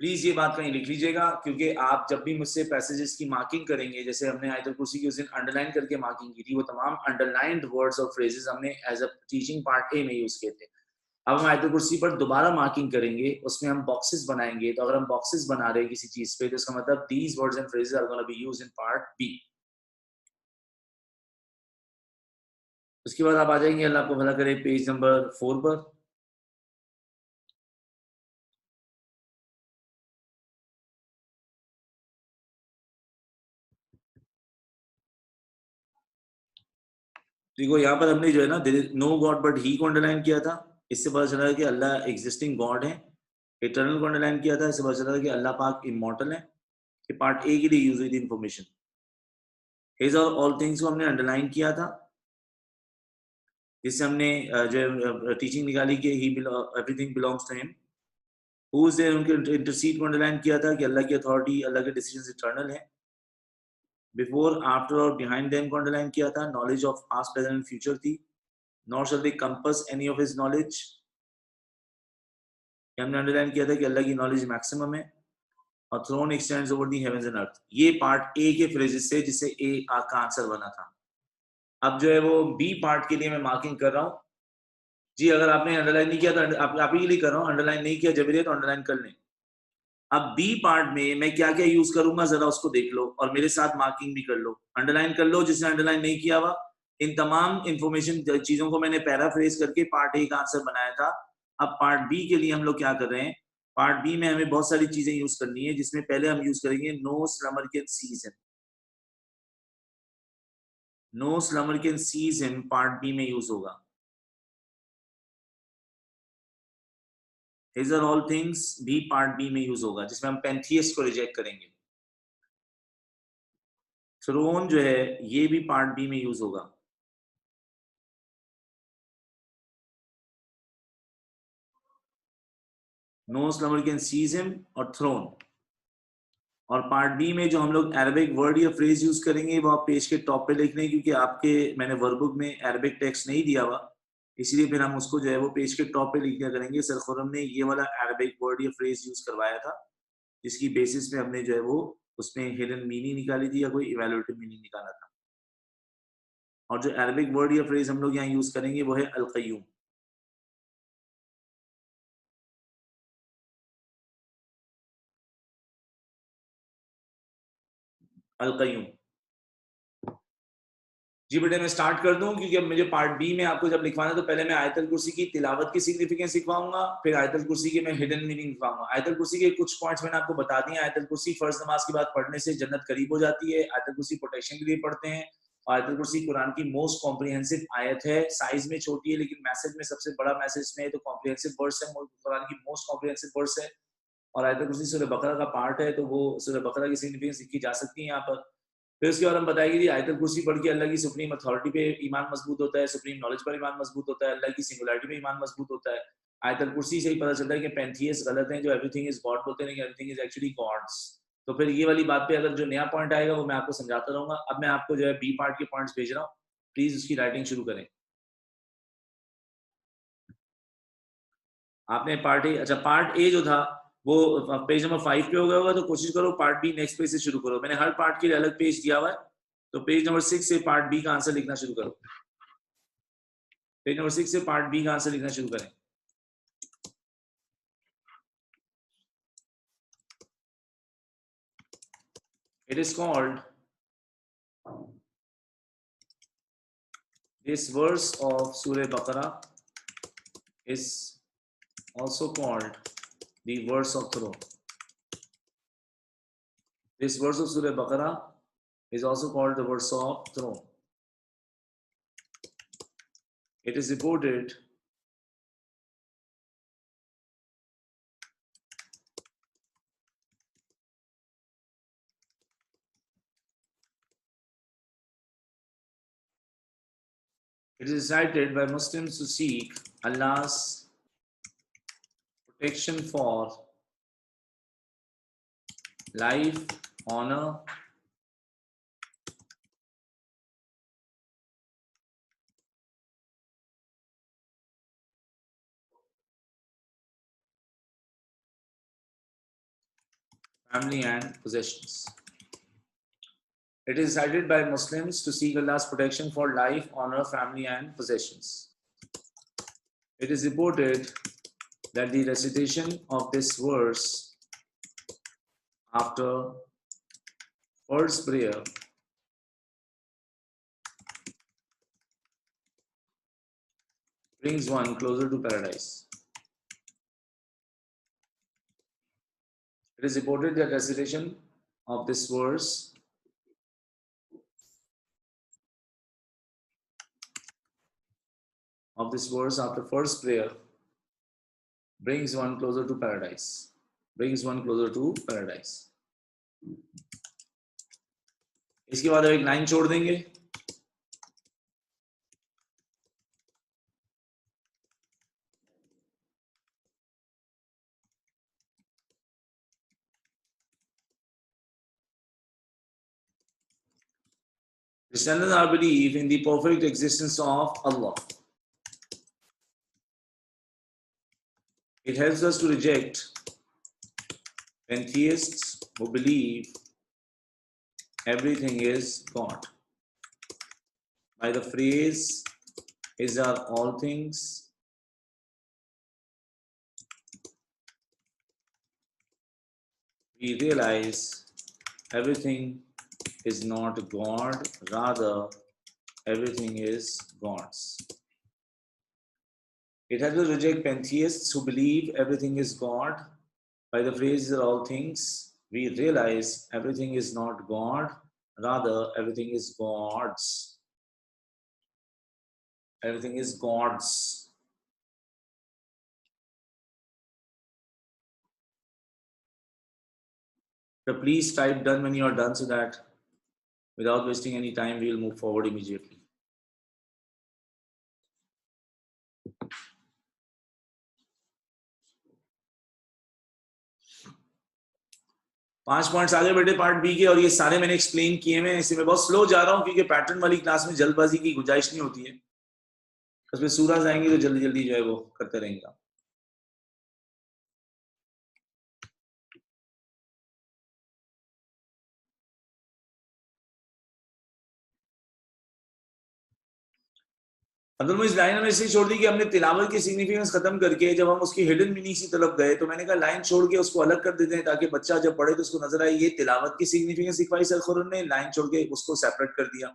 प्लीज ये बात कहीं लिख लीजिएगा, क्योंकि आप जब भी मुझसे पैसेजेस की मार्किंग करेंगे, जैसे हमने आयतल कुर्सी की उस दिन अंडरलाइन करके मार्किंग की थी, वो तमाम अंडरलाइंड वर्ड्स और फ्रेजेस हमने as a teaching part A में यूज किए थे। अब हम आयतल कुर्सी पर दोबारा मार्किंग करेंगे, उसमें हम बॉक्सेस बनाएंगे। तो अगर हम बॉक्सेस बना रहे हैं किसी चीज पे, तो इसका मतलब these words and phrases are gonna be used in part B. उसके बाद आप आ जाएंगे, अल्लाह आपको भला करे, पेज नंबर 4 पर। देखो यहाँ पर हमने जो है ना, नो गॉड बट ही को अंडरलाइन किया था। इससे पता चला कि अल्लाह एग्जिस्टिंग गॉड है। इटर्नल को अंडरलाइन किया था, इससे पता चला कि अल्लाह पाक इमॉर्टल है। कि पार्ट ए के लिए यूज हुई थी इंफॉर्मेशन। हिज और ऑल थिंग्स को हमने अंडरलाइन किया था, जिससे हमने जो टीचिंग निकाली कि he everything belongs to him. Who is there, उनके इंटरसीड को अंडरलाइन किया था कि अल्लाह की अथॉरिटी, अल्लाह के डिसीजंस इटर्नल है। बिफोर, आफ्टर और बिहाइंड देम को अंडरलाइन किया था। Knowledge of past, present and future थी। Not shall they compass any of his knowledge, हमने अंडरलाइन किया था कि अल्लाह की नॉलेज मैक्सिमम है। और throne extends over the heavens and earth, ये पार्ट ए के फ्रेजेस से, जिससे ए का आंसर बना था। अब जो है वो बी पार्ट के लिए मैं मार्किंग कर रहा हूँ। जी अगर आपने अंडरलाइन नहीं किया तो आप ही के लिए कर रहा हूँ, अंडरलाइन नहीं किया जबरिया तो अंडरलाइन कर लें। अब बी पार्ट में मैं क्या क्या यूज करूंगा, जरा उसको देख लो और मेरे साथ मार्किंग भी कर लो। अंडरलाइन कर लो जिसने अंडरलाइन नहीं किया हुआ। इन तमाम इंफॉर्मेशन चीजों को मैंने पैराफ्रेज करके पार्ट ए का आंसर बनाया था। अब पार्ट बी के लिए हम लोग क्या कर रहे हैं, पार्ट बी में हमें बहुत सारी चीजें यूज करनी है, जिसमें पहले हम यूज करेंगे no slumber can seize him. No slumber can seize him part B में यूज होगा। हिज आर ऑल थिंग्स भी पार्ट बी में यूज होगा, जिसमें हम पेंथियस को रिजेक्ट करेंगे। थ्रोन जो है ये भी पार्ट बी में यूज होगा। No slumber can seize him और थ्रोन। और पार्ट बी में जो हम लोग अरबिक वर्ड या फ्रेज यूज करेंगे, वो आप पेज के टॉप पे लिख लें, क्योंकि आपके मैंने वर्कबुक में अरबिक टेक्स्ट नहीं दिया हुआ, इसलिए फिर हम उसको जो है वो पेज के टॉप पे लिख दिया करेंगे। सर खुरम ने ये वाला अरबिक वर्ड या फ्रेज यूज करवाया था, जिसकी बेसिस पे हमने जो है वो उसमें हिडन मीनिंग निकाली थी या कोई इवेल्युएटिव मीनिंग निकाला था। और जो अरबिक वर्ड या फ्रेज हम लोग यहाँ यूज करेंगे वो है अल क़य्यूम। अल क़य्यूम। जी बेटे मैं स्टार्ट कर दूं, क्योंकि अब मुझे पार्ट बी में आपको जब लिखवाना है तो पहले मैं आयतल कुर्सी की तिलावत की सिग्निफिकेंस सिखवाऊंगा, फिर आयतल कुर्सी के मैं हिडन मीनिंग सिखवाऊंगा। आयतल कुर्सी के कुछ पॉइंट्स मैंने आपको बता दिए। आयतल कुर्सी फर्ज नमाज के बाद पढ़ने से जन्नत करीब हो जाती है। आयतल कुर्सी प्रोटेक्शन के लिए पढ़ते हैं। आयतल कुर्सी कुरान की मोस्ट कॉम्प्रिहेंसिव आयत है। साइज में छोटी है लेकिन मैसेज में सबसे बड़ा मैसेज में, तो कॉम्प्रिहेंसिव वर्स है, कुरान की मोस्ट कॉम्प्रिहेंसिव वर्स है। और आयतल कुर्सी सूरह बकरा का पार्ट है, तो वो सूरह बकरा की सिग्निफिकेंस लिखी जा सकती है यहाँ पर। फिर उसके बाद हम बताएंगे कि आयतल कुर्सी पढ़ के अल्लाह की सुप्रीम अथॉरिटी पे ईमान मजबूत होता है, सुप्रीम नॉलेज पर ईमान मजबूत होता है, अल्लाह की सिंगुलरिटी पे ईमान मजबूत होता है। आयतल कुर्सी से ही पता चलता है कि पैंथियस गलत हैं जो एवरीथिंग इज गॉड बोलते हैं, एवरीथिंग इज एक्चुअली गॉड्स। तो फिर ये वाली बात पे अगर जो नया पॉइंट आएगा वो मैं आपको समझाता रहूंगा। अब मैं आपको जो है बी पार्ट के पॉइंट्स भेज रहा हूँ, प्लीज उसकी राइटिंग शुरू करें। आपने पार्ट ए, अच्छा पार्ट ए जो था वो पेज नंबर 5 पे हो गया होगा, तो कोशिश करो पार्ट बी नेक्स्ट पेज से शुरू करो। मैंने हर पार्ट के लिए अलग पेज दिया हुआ है, तो पेज नंबर 6 से पार्ट बी का आंसर लिखना शुरू करो। पेज नंबर 6 से पार्ट बी का आंसर लिखना शुरू करें। It is called, this verse of Surah Baqarah is also called the verse of throne. This verse of Surah Baqarah is also called the verse of throne. It is reported it is recited by Muslims to seek Allah's protection for life, honor, family and possessions. It is recited by Muslims to seek Allah's protection for life, honor, family and possessions. It is reported that the recitation of this verse after first prayer brings one closer to paradise. It is reported that recitation of this verse after first prayer brings one closer to paradise. Brings one closer to paradise. इसके बाद एक line छोड़ देंगे। Strengthen our belief in the perfect existence of Allah. It helps us to reject pantheists who believe everything is God. By the phrase, "Is are all things," we realize everything is not God, rather everything is God's. It helps us reject pantheists who believe everything is God. By the phrase "are all things," we realize everything is not God, rather everything is God's. Everything is God's. So please type done when you are done, so that without wasting any time we will move forward immediately. पांच points आगे बैठे part B के, और ये सारे मैंने explain किए हैं। इसी में बहुत स्लो जा रहा हूँ क्योंकि पैटर्न वाली क्लास में जल्दबाजी की गुंजाइश नहीं होती है। उसमें सूरज आएंगे तो जल्दी जल्दी जो है वो करते रहेंगे। अब्दुल मुइज लाइन हमें इसलिए छोड़ दी कि हमने तिलावत की सिग्निफिकेंस खत्म करके जब हम उसकी हिडन मीनिंग की तरफ गए, तो मैंने कहा लाइन छोड़ के उसको अलग कर देते हैं ताकि बच्चा जब पढ़े तो उसको नजर आए ये तिलावत की सिग्निफिकेंस सिखवाई सर खुरन ने, लाइन छोड़ के उसको सेपरेट कर दिया।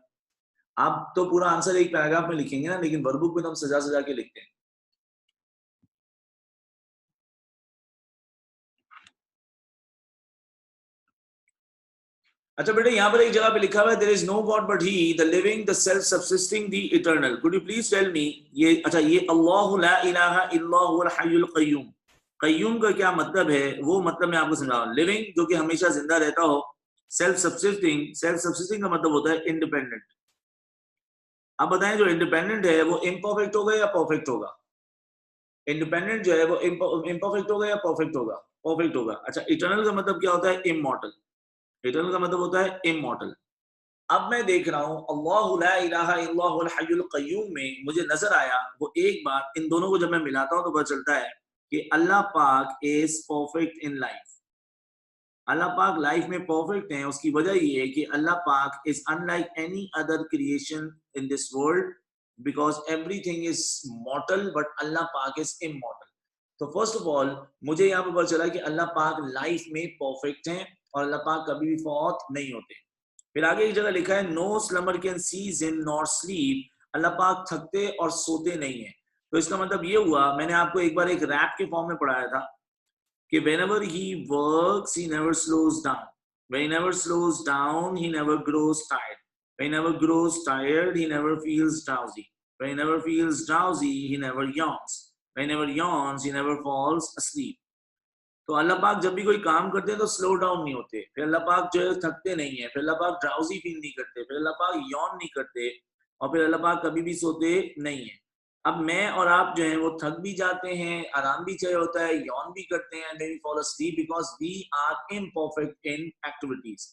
आप तो पूरा आंसर एक पैराग्राफ में लिखेंगे ना, लेकिन वर्कबुक में तो हम सजा सजा के लिखते हैं। अच्छा बेटे, यहाँ पर एक जगह पे लिखा हुआ है there is no god but he the living the self subsisting the eternal. Could you please tell me, ये अच्छा ये अल्लाहु ला इलाहा इल्ला हुवल हय्युल क़य्यूम, कय्यूम का क्या मतलब है? वो मतलब मैं आपको समझा रहा हूँ। लिविंग जो कि हमेशा जिंदा रहता हो, सेल्फ सब्सिस्टिंग, सेल्फ सब्सिस्टिंग का मतलब होता है इंडिपेंडेंट। अब बताएं जो इंडिपेंडेंट है वो इम्परफेक्ट होगा या परफेक्ट होगा? इंडिपेंडेंट जो है वो इम्परफेक्ट होगा या परफेक्ट होगा? परफेक्ट होगा। अच्छा, इटर्नल का मतलब क्या होता है? इमॉर्टल। इटर्नल का मतलब होता है इमॉर्टल। अब मैं देख रहा हूं अल्लाहु ला इलाहा इल्ला हुवल हय्युल क़य्यूम में मुझे नजर आया वो एक बात, इन दोनों को जब मैं मिलाता हूं तो पता चलता है कि अल्लाह पाक इज परफेक्ट इन लाइफ। अल्लाह पाक लाइफ में परफेक्ट है। उसकी वजह ये है कि अल्लाह पाक is unlike any other creation in this world, because everything is mortal but अल्लाह पाक इज इमॉर्टल। तो फर्स्ट ऑफ ऑल मुझे यहाँ पर पता चला कि अल्लाह पाक लाइफ में परफेक्ट हैं और अल्लाह पाक कभी भी फौत नहीं होते। फिर आगे एक जगह लिखा है no slumber can seize him nor sleep, अल्लाह पाक थकते और सोते नहीं है। तो इसका मतलब ये हुआ, मैंने आपको एक बार एक रैप के फॉर्म में पढ़ाया था कि whenever he works he never slows down, when he never slows down he never grows tired, when he never grows tired he never feels drowsy, when he never feels drowsy he never yawns, when he never yawns he never falls asleep। तो Allah पाक जब भी कोई काम करते हैं तो slow down नहीं होते, फिर अल्लाह पाक जो है थकते नहीं है, फिर अल्लाह पाक ड्राउजी फील नहीं करते, फिर अल्लाह पाक यौन नहीं करते, और फिर अल्लाह पाक कभी भी सोते नहीं है। अब मैं और आप जो है वो थक भी जाते हैं, आराम भी चाहिए होता है, यौन भी करते हैं, maybe fall asleep because we are imperfect in activities.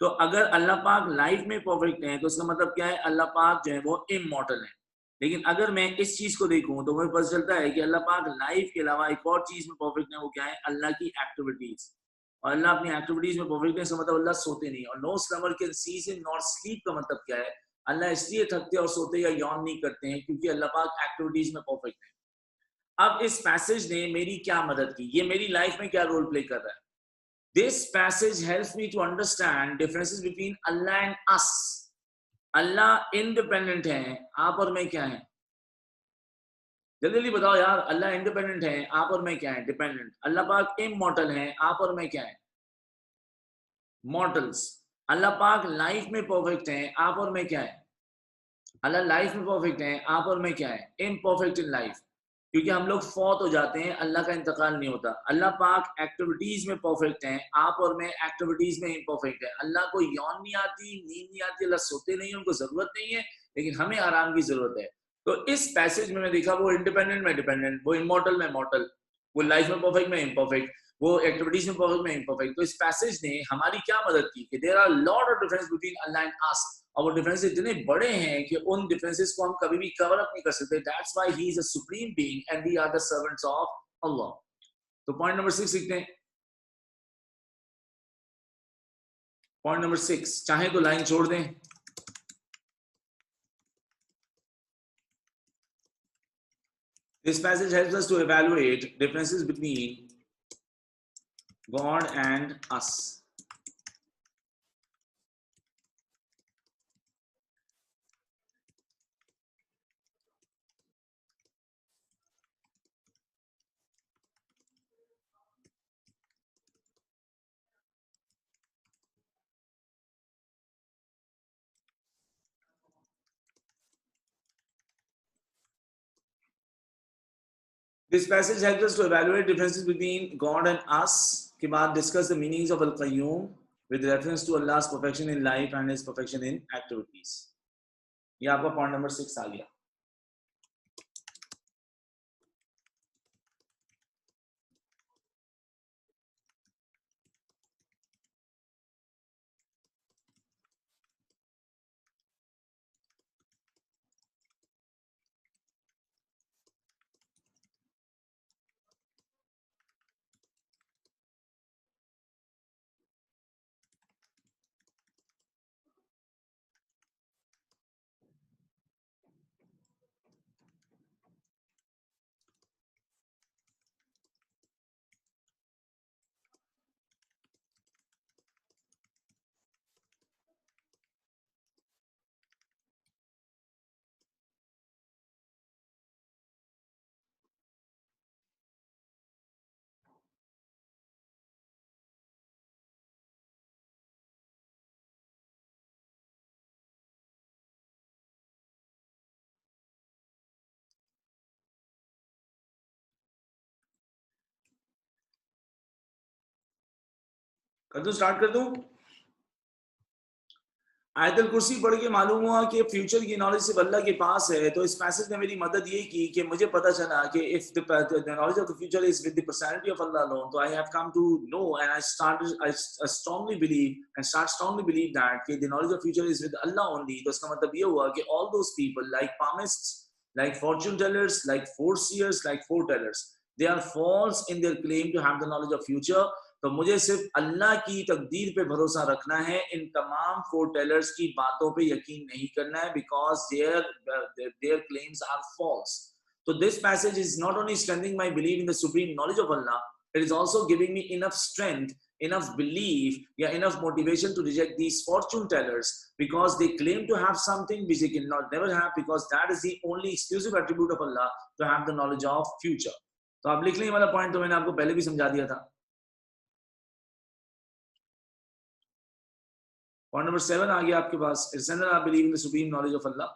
तो अगर अल्लाह पाक लाइफ में परफेक्ट है तो उसका मतलब क्या है? अल्लाह पाक जो है वो इमॉर्टल है। लेकिन अगर मैं इस चीज को देखूं तो मुझे पता चलता है कि अल्लाह पाक लाइफ के अलावा एक और चीज में परफेक्ट है, वो क्या है? अल्लाह की एक्टिविटीज। और अल्लाह अपनी एक्टिविटीज में परफेक्ट है, इसका मतलब अल्लाह सोते नहीं। और no slumber can seize him not sleep का मतलब क्या है? अल्लाह इसलिए थकते और सोते या यौन नहीं करते हैं क्योंकि अल्लाह पाक एक्टिविटीज में परफेक्ट है। अब इस पैसेज ने मेरी क्या मदद की, ये मेरी लाइफ में क्या रोल प्ले कर रहा है? This passage helps me to understand differences between Allah and us. Allah independent है, आप और मैं क्या है? जल्दी जल्दी बताओ यार, अल्लाह इंडिपेंडेंट है, आप और मैं क्या है? डिपेंडेंट। अल्लाह पाक इमॉर्टल है, आप और मैं क्या है? मॉर्टल्स। अल्लाह पाक लाइफ में परफेक्ट है, आप और मैं क्या है? अल्लाह लाइफ में परफेक्ट है, आप और मैं क्या है? Imperfect in life. क्योंकि हम लोग फौत हो जाते हैं, अल्लाह का इंतकाल नहीं होता। अल्लाह पाक एक्टिविटीज में परफेक्ट हैं, आप और मैं एक्टिविटीज में इम्परफेक्ट है। अल्लाह को यौन नहीं आती, नींद नहीं आती, अल्लाह सोते नहीं है, उनको जरूरत नहीं है, लेकिन हमें आराम की जरूरत है। तो इस पैसेज में मैं देखा वो इंडिपेंडेंट में डिपेंडेंट, वो इमॉर्टल में मॉर्टल, वो लाइफ में परफेक्ट में इम्परफेक्ट, वो एक्टिविटीज में परफेक्ट में इम्परफेक्ट। तो इस पैसेज ने हमारी क्या मदद की कि there are lot of difference between Allah and us, और वो डिफरेंसेस इतने बड़े हैं कि उन डिफरेंसेस को हम कभी भी कवर अप नहीं कर सकते। That's why he is a supreme being and we are the servants of अल्लाह। तो पॉइंट नंबर 6 लिखते हैं। पॉइंट नंबर 6, चाहे तो लाइन छोड़ दें। This passage helps us to evaluate differences between God and us. This passage helps us to evaluate differences between God and us. के बाद discuss the meanings of Al-Qayyum with reference to Allah's perfection in life and His perfection in activities. ये आपका point number 6 आ गया। कर दूं, start कर दूं? आयतल कुर्सी पढ़ के मालूम हुआ कि फ्यूचर की नॉलेज सिर्फ अल्लाह के पास है। तो इस पैसेज ने मेरी मदद ये की कि मुझे पता चला कि if the knowledge of the future is with the personality of अल्लाह अलोन, तो I have come to know and I strongly believe that कि the knowledge of future is with अल्लाह ओनली। तो इसका मतलब ये हुआ कि all those people like palmists, like fortune tellers, like foreseers, like foretellers, they are false in their claim to have the knowledge of future. तो मुझे सिर्फ अल्लाह की तकदीर पे भरोसा रखना है, इन तमाम फोरटेलर्स की बातों पे यकीन नहीं करना है, because their claims are false. तो this passage is not only strengthening my believe in the supreme knowledge of अल्लाह, it is also giving me enough strength, enough belief, yeah, enough motivation to reject these fortune tellers, because they claim to have something which they cannot never have, because that is the only exclusive attribute of Allah, to have the knowledge of future. तो आप लिख लें वाला point, तो मैंने आपको पहले भी समझा दिया था। पॉइंट नंबर 7 आ गया आपके पास, I believe in the supreme knowledge of Allah.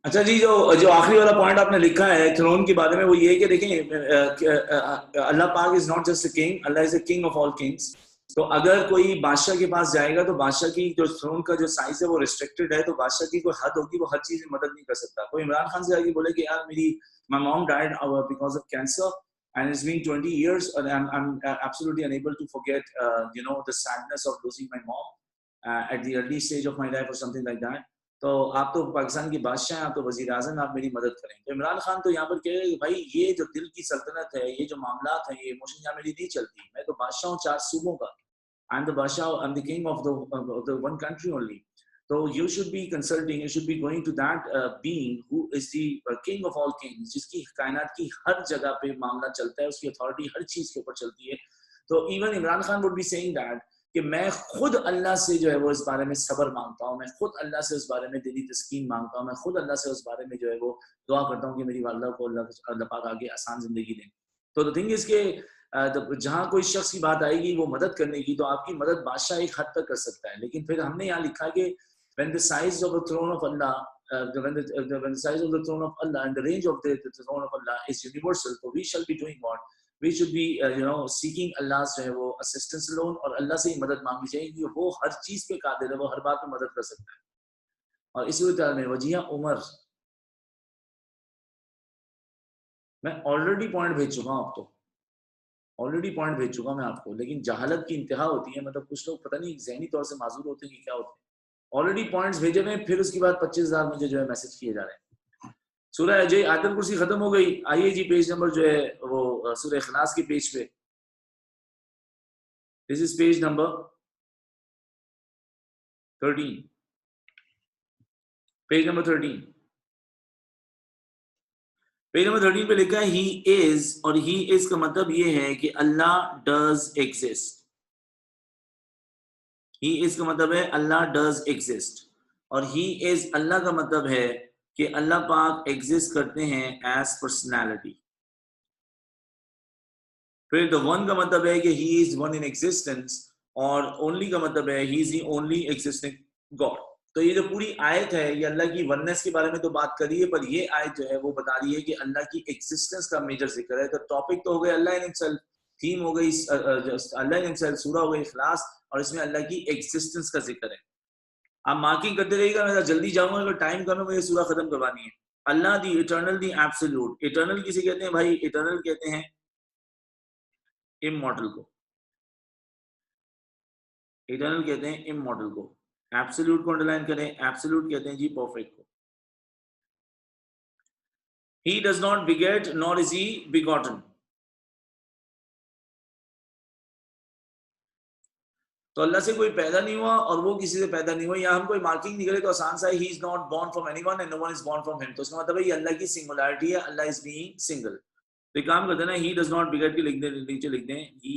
अच्छा जी, जो आखिरी वाला पॉइंट आपने लिखा है थ्रोन के बारे में, वो ये कि देखें, अल्लाह पाक is not just a king, Allah is a king of all Kings. तो अगर कोई बादशाह के पास जाएगा तो बादशाह की जो थ्रोन का जो साइज है वो रिस्ट्रिक्टेड है, तो बादशाह की कोई हद होगी, वो हर चीज में मदद नहीं कर सकता। कोई इमरान खान से आगे बोले कि यार मेरी my mom died because of cancer and it's been 20 years and I'm absolutely unable to forget the sadness of losing my mom at the early stage of my life or something like that. तो आप तो पाकिस्तान के बादशाह हैं, आप तो वजीर आजम, आप मेरी मदद करें। तो इमरान खान तो यहाँ पर कह रहे हैं भाई ये जो दिल की सल्तनत है, ये जो मामलात हैं, ये इमोशन यहाँ मेरी नहीं चलती। मैं तो बादशाह हूँ 4 सूबों का। आई एम द बादशाह, I am the king of the one country only. तो you should be consulting, you should be going to that being who is the king of all kings, जिसकी कायनात की हर जगह पे मामला चलता है, उसकी अथॉरिटी हर चीज के ऊपर चलती है। तो even Imran Khan would be saying that कि मैं खुद अल्लाह से जो है वो इस बारे में सब्र मांगता हूँ, मैं खुद अल्लाह से उस बारे में दिली तस्कीन मांगता हूँ, मैं खुद अल्लाह से उस बारे में जो है वो दुआ करता हूँ कि मेरी वालिदा को अल्लाह पाक आगे आसान जिंदगी दें। तो द थिंग इज के जहाँ कोई शख्स की बात आएगी वो मदद करने की, तो आपकी मदद बादशाह एक हद तक कर सकता है, लेकिन फिर हमने यहाँ लिखा कि when the size of the throne of Allah, when the size of the throne of Allah and the range of the throne of Allah is universal, so we shall be doing what? We should be seeking Allah's जो है वो assistance alone, और अल्लाह से ही मदद मांगनी चाहिए क्योंकि वो हर चीज पे कादिर है, वो हर बात में मदद कर सकता है। और इसी वजह में वजिया उमर, मैं ऑलरेडी पॉइंट भेज चुका हूँ आपको, ऑलरेडी पॉइंट भेज चुका मैं आपको, लेकिन जहालत की इंतहा होती है, मतलब कुछ लोग पता नहीं जहनी तौर से माजूर होते हैं कि क्या होते हैं। ऑलरेडी पॉइंट्स भेजे हुए, फिर उसके बाद 25,000 मुझे जो है मैसेज किए जा रहे हैं। सूरह अजय आयतुल कुर्सी खत्म हो गई। आइए जी पेज नंबर जो है वो सूरह इखलास के पेज पे, this is page number 13, page number 13, page number 13 पे लिखा है ही इज, और ही इज का मतलब ये है कि अल्लाह डज एग्जिस्ट। ही इज का मतलब है अल्लाह डज एग्जिस्ट, और ही इज अल्लाह का मतलब है कि अल्लाह पाक एग्जिस्ट करते हैं एज पर्सनैलिटी। फिर द वन का मतलब है कि he is one in existence, और ओनली का मतलब है he is the only existing God. तो ये जो पूरी आयत है ये अल्लाह की वननेस के बारे में तो बात करी है, पर ये आयत जो है वो बता रही है कि अल्लाह की एग्जिस्टेंस का मेजर जिक्र है। तो टॉपिक तो हो गया अल्लाह इन हिमसेल्फ, थीम हो गई अल्लाह इन हिमसेल्फ, सूरा हो गई इखलास, और इसमें अल्लाह की एग्जिस्टेंस का जिक्र है। आप मार्किंग करते रहिएगा, मैं जल्दी जाऊंगा, अगर टाइम कम है मुझे सूरा खत्म करवानी है। अल्लाह दी इटर्नल, दी एब्सोल्यूट। इटर्नल किसे कहते हैं भाई? इटर्नल कहते हैं इमॉर्टल को, इटर्नल कहते हैं इमॉर्टल को। एब्सोल्यूट को अंडरलाइन करें, एब्सोल्यूट कहते हैं जी परफेक्ट को। He does not beget nor is he begotten। तो अल्लाह से कोई पैदा नहीं हुआ और वो किसी से पैदा नहीं हुआ। यहाँ हम कोई मार्किंग नहीं करें तो आसान सा है, he is not born from anyone and no one is born from him। तो इसका मतलब है ये अल्लाह की सिंगुलरिटी है, अल्लाह is being single। तो एक काम करते हैं ना, he does not beget के लिख दें, नीचे लिख दें he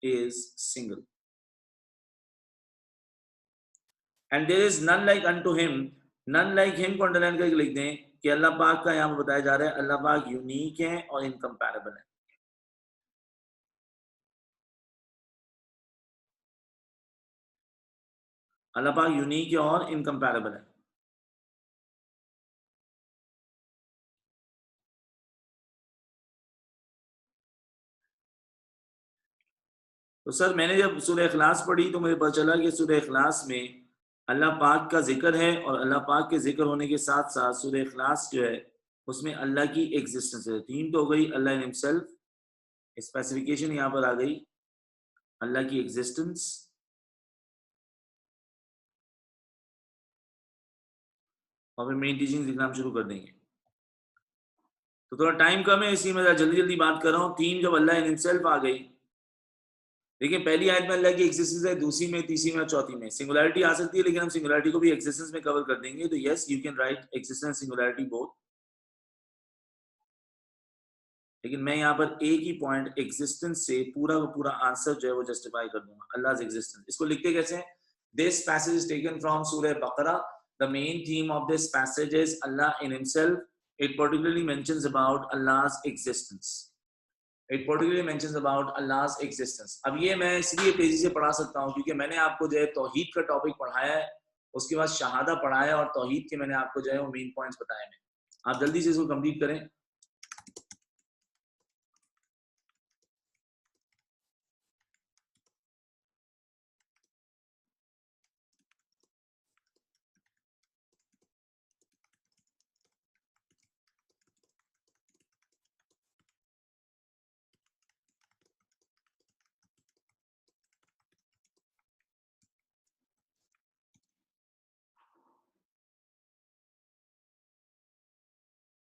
is single and there is none like unto him। none like him को अंडरलाइन करके लिख दें कि अल्लाह पाक का यहाँ पर बताया जा रहा है अल्लाह पाक यूनिक है और इनकम्पैरेबल है। अल्लाह पाक यूनिक है और इनकम्पैरेबल है। तो सर मैंने जब सूरह इखलास पढ़ी तो मुझे पता चला कि सूरह इखलास में अल्लाह पाक का जिक्र है, और अल्लाह पाक के जिक्र होने के साथ साथ सूरह इखलास जो है उसमें अल्लाह की एग्जिस्टेंस है। तीन तो हो गई अल्लाह इन हिमसेल्फ, स्पेसिफिकेशन यहाँ पर आ गई अल्लाह की एग्जिस्टेंस, और फिर मेन टीचिंग लिखना हम शुरू कर देंगे। तो थोड़ा टाइम कम है इसलिए मैं जल्दी जल्दी बात कर रहा हूँ। तीन जब अल्लाह इन हिमसेल्फ आ गई, देखिए पहली आयत में अल्लाह की एग्जिस्टेंस है, दूसरी में, तीसरी में और चौथी में सिंगुलरिटी आ सकती है, लेकिन हम सिंगुलरिटी को भी एग्जिस्टेंस में कवर कर देंगे। तो yes you can write existence singularity both, लेकिन मैं यहाँ पर एक ही पॉइंट एग्जिस्टेंस से पूरा का पूरा आंसर जो है वो जस्टिफाई कर दूंगा। अल्लाह एग्जिस्टेंस, इसको लिखते कैसे हैं? This passage is taken from सूरह बकरा। The main theme of this passage is अल्लाह in himself. It particularly mentions about अल्लाह's existence। It particularly mentions about Allah's existence। अब ये मैं इसलिए तेजी से पढ़ा सकता हूँ क्योंकि मैंने आपको जो है तौहीद का टॉपिक पढ़ाया है, उसके बाद शहादा पढ़ाया और तौहीद के मैंने आपको जो है वो मेन पॉइंट्स बताए हैं। आप जल्दी से इसको कंप्लीट करें।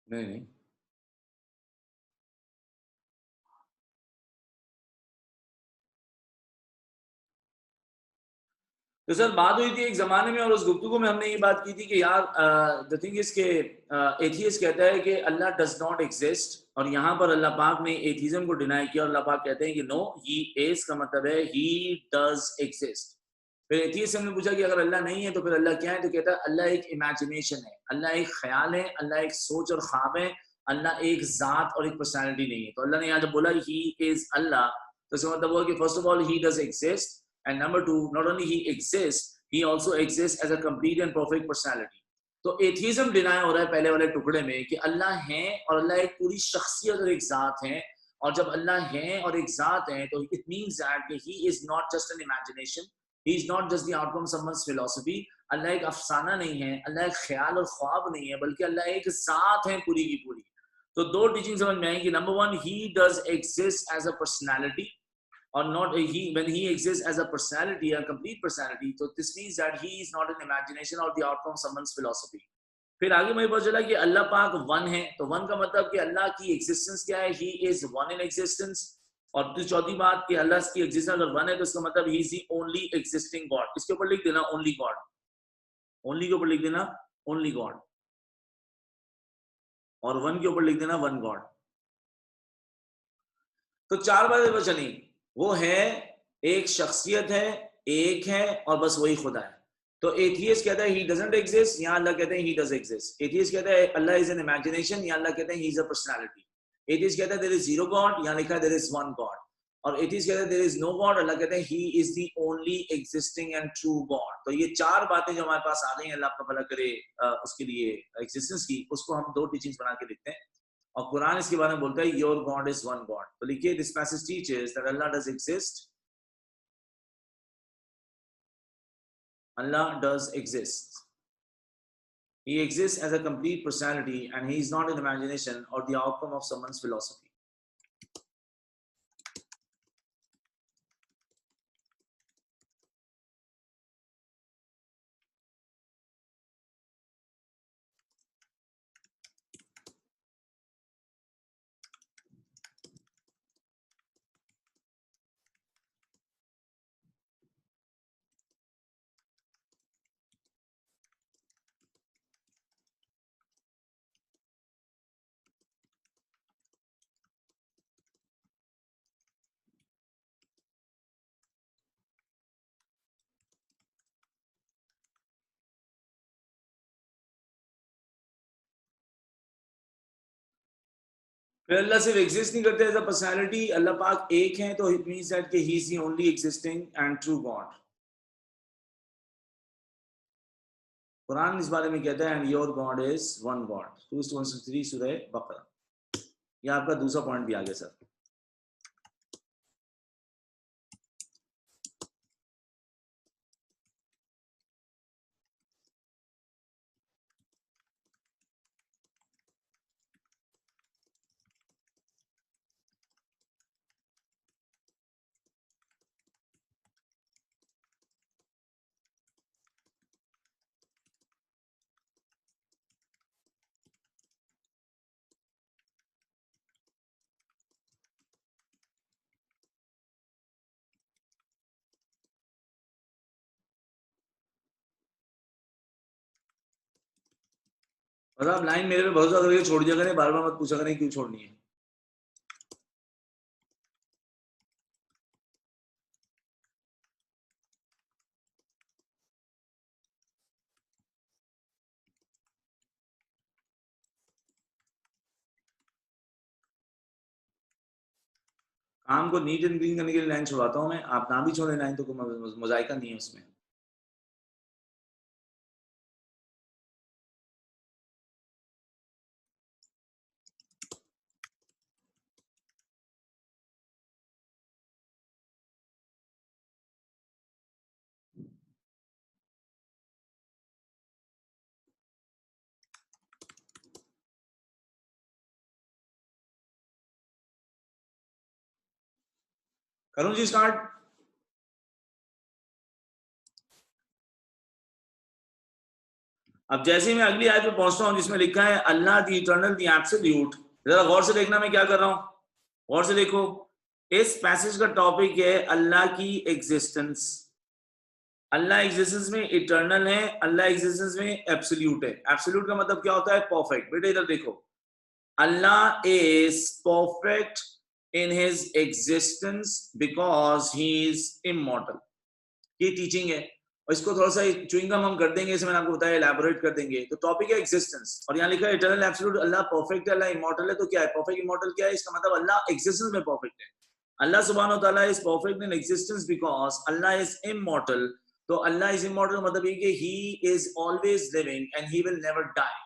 नहीं नहीं, तो सर बात हुई थी एक जमाने में और उस गुफ्तगू में हमने ये बात की थी कि यार द थिंग इज के एथियस्ट कहता है कि अल्लाह डज नॉट एग्जिस्ट, और यहाँ पर अल्लाह पाक ने एथिज्म को डिनाई किया और अल्लाह पाक कहते हैं कि नो ही इज का मतलब है ही डज एग्जिस्ट। फिर एथियस्ट से हमने पूछा कि अगर अल्लाह नहीं है तो फिर अल्लाह क्या है, तो कहता है अल्लाह एक इमेजिनेशन है, अल्लाह एक ख्याल है, अल्लाह एक सोच और ख्वाब है, अल्लाह एक जात और एक पर्सनैलिटी नहीं है। तो अल्लाह ने यहाँ जब बोला ही इज अल्लाह, तो इसका मतलब हुआ कि first of all he does exist, and number two, not only he exists, he also exists as a complete and perfect personality. तो एथिज्म डिनाई हो रहा है पहले वाले टुकड़े में कि अल्लाह है और अल्लाह एक पूरी शख्सियत और एक जात है, और जब अल्लाह है और एक जात है तो it means that he is not just an imagination, he is not just the outcome of someone's philosophy. अल्लाह एक अफसाना नहीं है, अल्लाह एक ख्याल और ख्वाब नहीं है, बल्कि अल्लाह एक जात है पूरी की पूरी। तो दो टीचिंग समझ में आई कि number one, he does exist as a personality, or not he when he exists as a personality, a complete personality, so this means that he is not an imagination or the outcome of someone's philosophy. फिर आगे मुझे पता चला कि अल्लाह पाक one है, तो वन का मतलब कि अल्लाह की एग्जिस्टेंस क्या है, he is one in existence. और फिर चौथी बात कि अल्लाह की एग्जिस्टेंस अगर वन है तो इसका मतलब ही is the only existing God. इसके ऊपर लिख देना ओनली गॉड, ओनली के ऊपर लिख देना ओनली गॉड, और वन के ऊपर लिख देना वन गॉड। तो चार बातें पता चली, वो है, एक शख्सियत है, एक है, और बस वही खुदा है। तो एथियस्ट कहता है ही डजंट एग्जिस्ट, यहाँ अल्लाह कहते हैं ही डज एग्जिस्ट। एथियस्ट कहता है अल्लाह इज एन इमेजिनेशन, यहाँ अल्लाह कहते हैं ही इज अ पर्सनालिटी। एथियस्ट कहता है देयर इज जीरो गॉड, यहाँ लिखा है देयर इज वन गॉड। और एथियस्ट कहता है देयर इज नो गॉड, अल्लाह कहते हैं ही is the only existing and true God. तो ये चार बातें जो हमारे पास आ गई, अल्लाह आपका भला करे उसके लिए एग्जिस्टेंस की, उसको हम दो टीचिंग्स बना के लिखते हैं। और कुरान इसके बारे में बोलता है your god is one God. तो लिखिए this passage teachers that Allah does exist, Allah does exist. He exists as a complete personality and he is not an imagination or the outcome of someone's philosophy. फिर अल्लाह सिर्फ exist नहीं करते as a personality, अल्लाह पाक एक है, तो it means that he is the only existing and true God. Quran इस बारे में कहता है and your god is one God, 2:163 सूरह बकरा। ये आपका दूसरा पॉइंट भी आ गया सर। और आप लाइन मेरे पे भरोसा करके छोड़ दिया करें, बार बार मत पूछा करें क्यों छोड़नी है। काम को नीट एंड क्लीन करने के लिए लाइन छुड़वाता हूँ मैं, आप ना भी छोड़े लाइन तो कोई मजायका नहीं है उसमें। करूं जी स्टार्ट? अब जैसे ही मैं अगली आयत पे पहुंचता हूं जिसमें लिखा है अल्लाह दी इटर्नल दी एब्सोल्यूट, जरा गौर से देखना मैं क्या कर रहा हूं, गौर से देखो। इस पैसेज का टॉपिक है अल्लाह की एग्जिस्टेंस। अल्लाह एग्जिस्टेंस में इटर्नल है, अल्लाह एग्जिस्टेंस में एब्सोल्यूट है। एब्सोल्यूट का मतलब क्या होता है? परफेक्ट। बेटा इधर देखो, अल्लाह is perfect in his existence because he is immortal. ये टीचिंग है, और इसको थोड़ा सा च्युइंगम हम कर देंगे, इसमें आपको बताया एलैबोरेट कर देंगे। तो टॉपिक है एग्जिस्टेंस, और यहाँ लिखा है इटर्नल एब्सोल्यूट, अल्लाह परफेक्ट है, अल्लाह इमॉर्टल है। तो क्या है परफेक्ट इमॉर्टल? क्या है इसका मतलब? अल्लाह एग्जिस्टेंस में परफेक्ट है। अल्लाह सुब्हानहू व तआला is perfect in existence because Allah is immortal. तो अल्लाह इज इमॉर्टल मतलब ये कि he is always living and he will never die.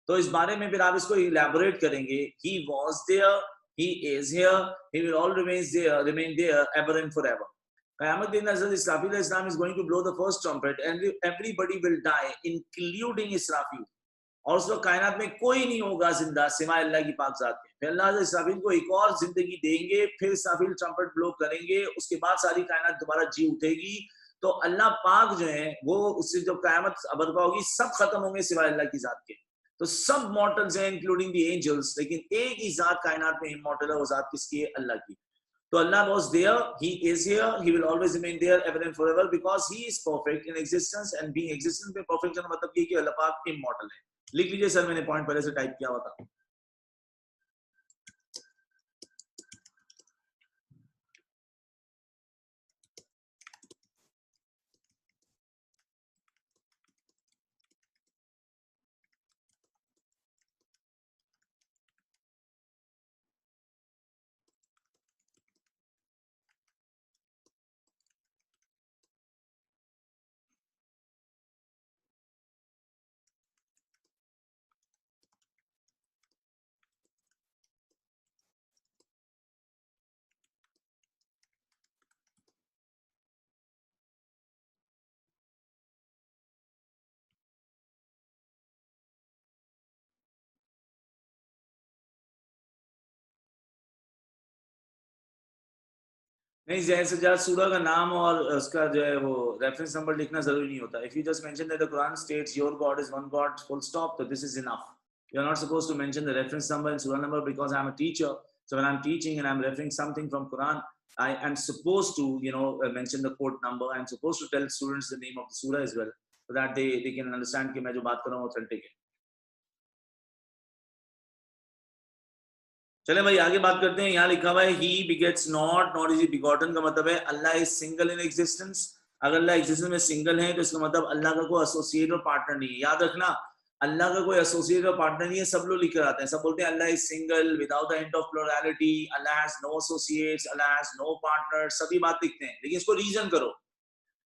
तो इस बारे में फिर आप इसको इलैबोरेट करेंगे। He was there, he is here, he will all remain there ever and forever. Qiyamah din Hazrat Israfil Islam is going to blow the first trumpet and everybody will die including Israfil. और उस वक्त कायनात में कोई नहीं होगा जिंदा सिवाय अल्लाह की पाक जात के। फिर अल्लाह इसराफील को एक और जिंदगी देंगे, फिर इसराफील ट्रम्पेट ब्लो करेंगे, उसके बाद सारी कायनात दोबारा जी उठेगी। तो अल्लाह पाक जो है वो उससे जो कायमत बर्पा होगी सब खत्म होंगे सिवाय अल्लाह की जात के। तो सब मॉर्टल्स हैं इंक्लूडिंग द एंजल्स, लेकिन एक ही जात कायनात में इमॉर्टल है, वो जात किसकी है? अल्लाह की। तो अल्लाह was there, he is here, he will always remain there ever and forever because he is perfect in existence, and being existence में perfect का मतलब ये कि अल्लाह पाक इमॉर्टल है। लिख लीजिए सर, मैंने पॉइंट पहले से टाइप किया हुआ था। नहीं, जैसे जहाँ सूरह का नाम और उसका जो है वो रेफरेंस नंबर लिखना जरूरी नहीं होता। If you just mention that the Quran states your god is one god full stop, तो this is enough. You are not supposed to mention the reference number and सूरह number because I am a teacher. So when I am teaching and I am referring something from Quran, I am supposed to, mention the quote number. I am supposed to tell students the name of the surah as well, so that they can understand कि मैं जो बात कर रहा हूँ authentic है। चले भाई आगे बात करते हैं। यहाँ लिखा हुआ है he begets not nor is he begotten, का मतलब है अल्लाह is single in existence। अगर अल्लाह एग्जिस्टेंस में सिंगल है तो इसका मतलब अल्लाह का कोई एसोसिएट और पार्टनर नहीं है। याद रखना, अल्लाह का कोई एसोसिएट और पार्टनर नहीं है। सब लोग लिख कर आते हैं, सब बोलते हैं अल्लाह is single without the hint of plurality, अल्लाह हैज नो एसोसिएट्स, अल्लाह हैज नो पार्टनर, सभी बात लिखते हैं। लेकिन इसको रीजन करो,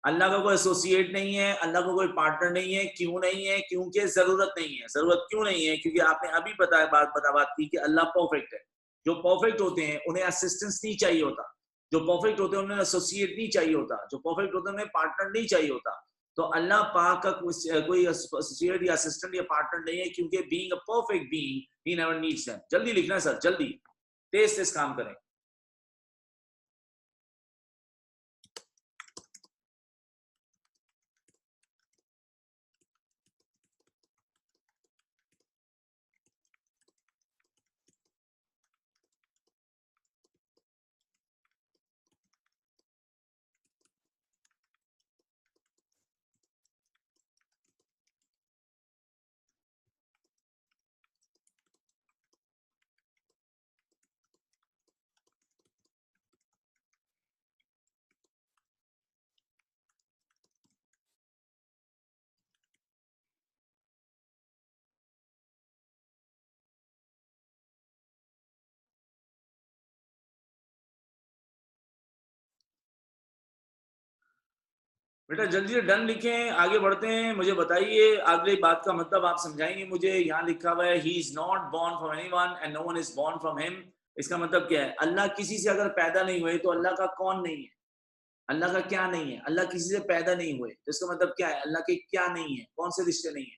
अल्लाह का कोई एसोसिएट नहीं है, अल्लाह का कोई पार्टनर नहीं है। क्यों नहीं है? क्योंकि जरूरत नहीं है। जरूरत क्यों नहीं है? क्योंकि आपने अभी बात की कि अल्लाह परफेक्ट है। जो परफेक्ट होते हैं उन्हें असिस्टेंस नहीं चाहिए होता, जो परफेक्ट होते हैं उन्हें एसोसिएट नहीं चाहिए होता, जो परफेक्ट होते हैं उन्हें पार्टनर नहीं चाहिए होता। तो अल्लाह पाक का कोई एसोसिएट या असिस्टेंट या पार्टनर नहीं है, क्योंकि being a perfect being he never needs them. जल्दी लिखना सर, जल्दी तेज तेज काम करें। बेटा जल्दी से डन लिखें, आगे बढ़ते हैं। मुझे बताइए अगली बात का मतलब आप समझाएंगे मुझे। यहाँ लिखा हुआ है he is not born from anyone and no one is born from him. इसका मतलब क्या है? अल्लाह किसी से अगर पैदा नहीं हुए तो अल्लाह का कौन नहीं है? अल्लाह का क्या नहीं है? अल्लाह किसी से पैदा नहीं हुए तो इसका मतलब क्या है? अल्लाह के क्या नहीं है? कौन से रिश्ते नहीं है?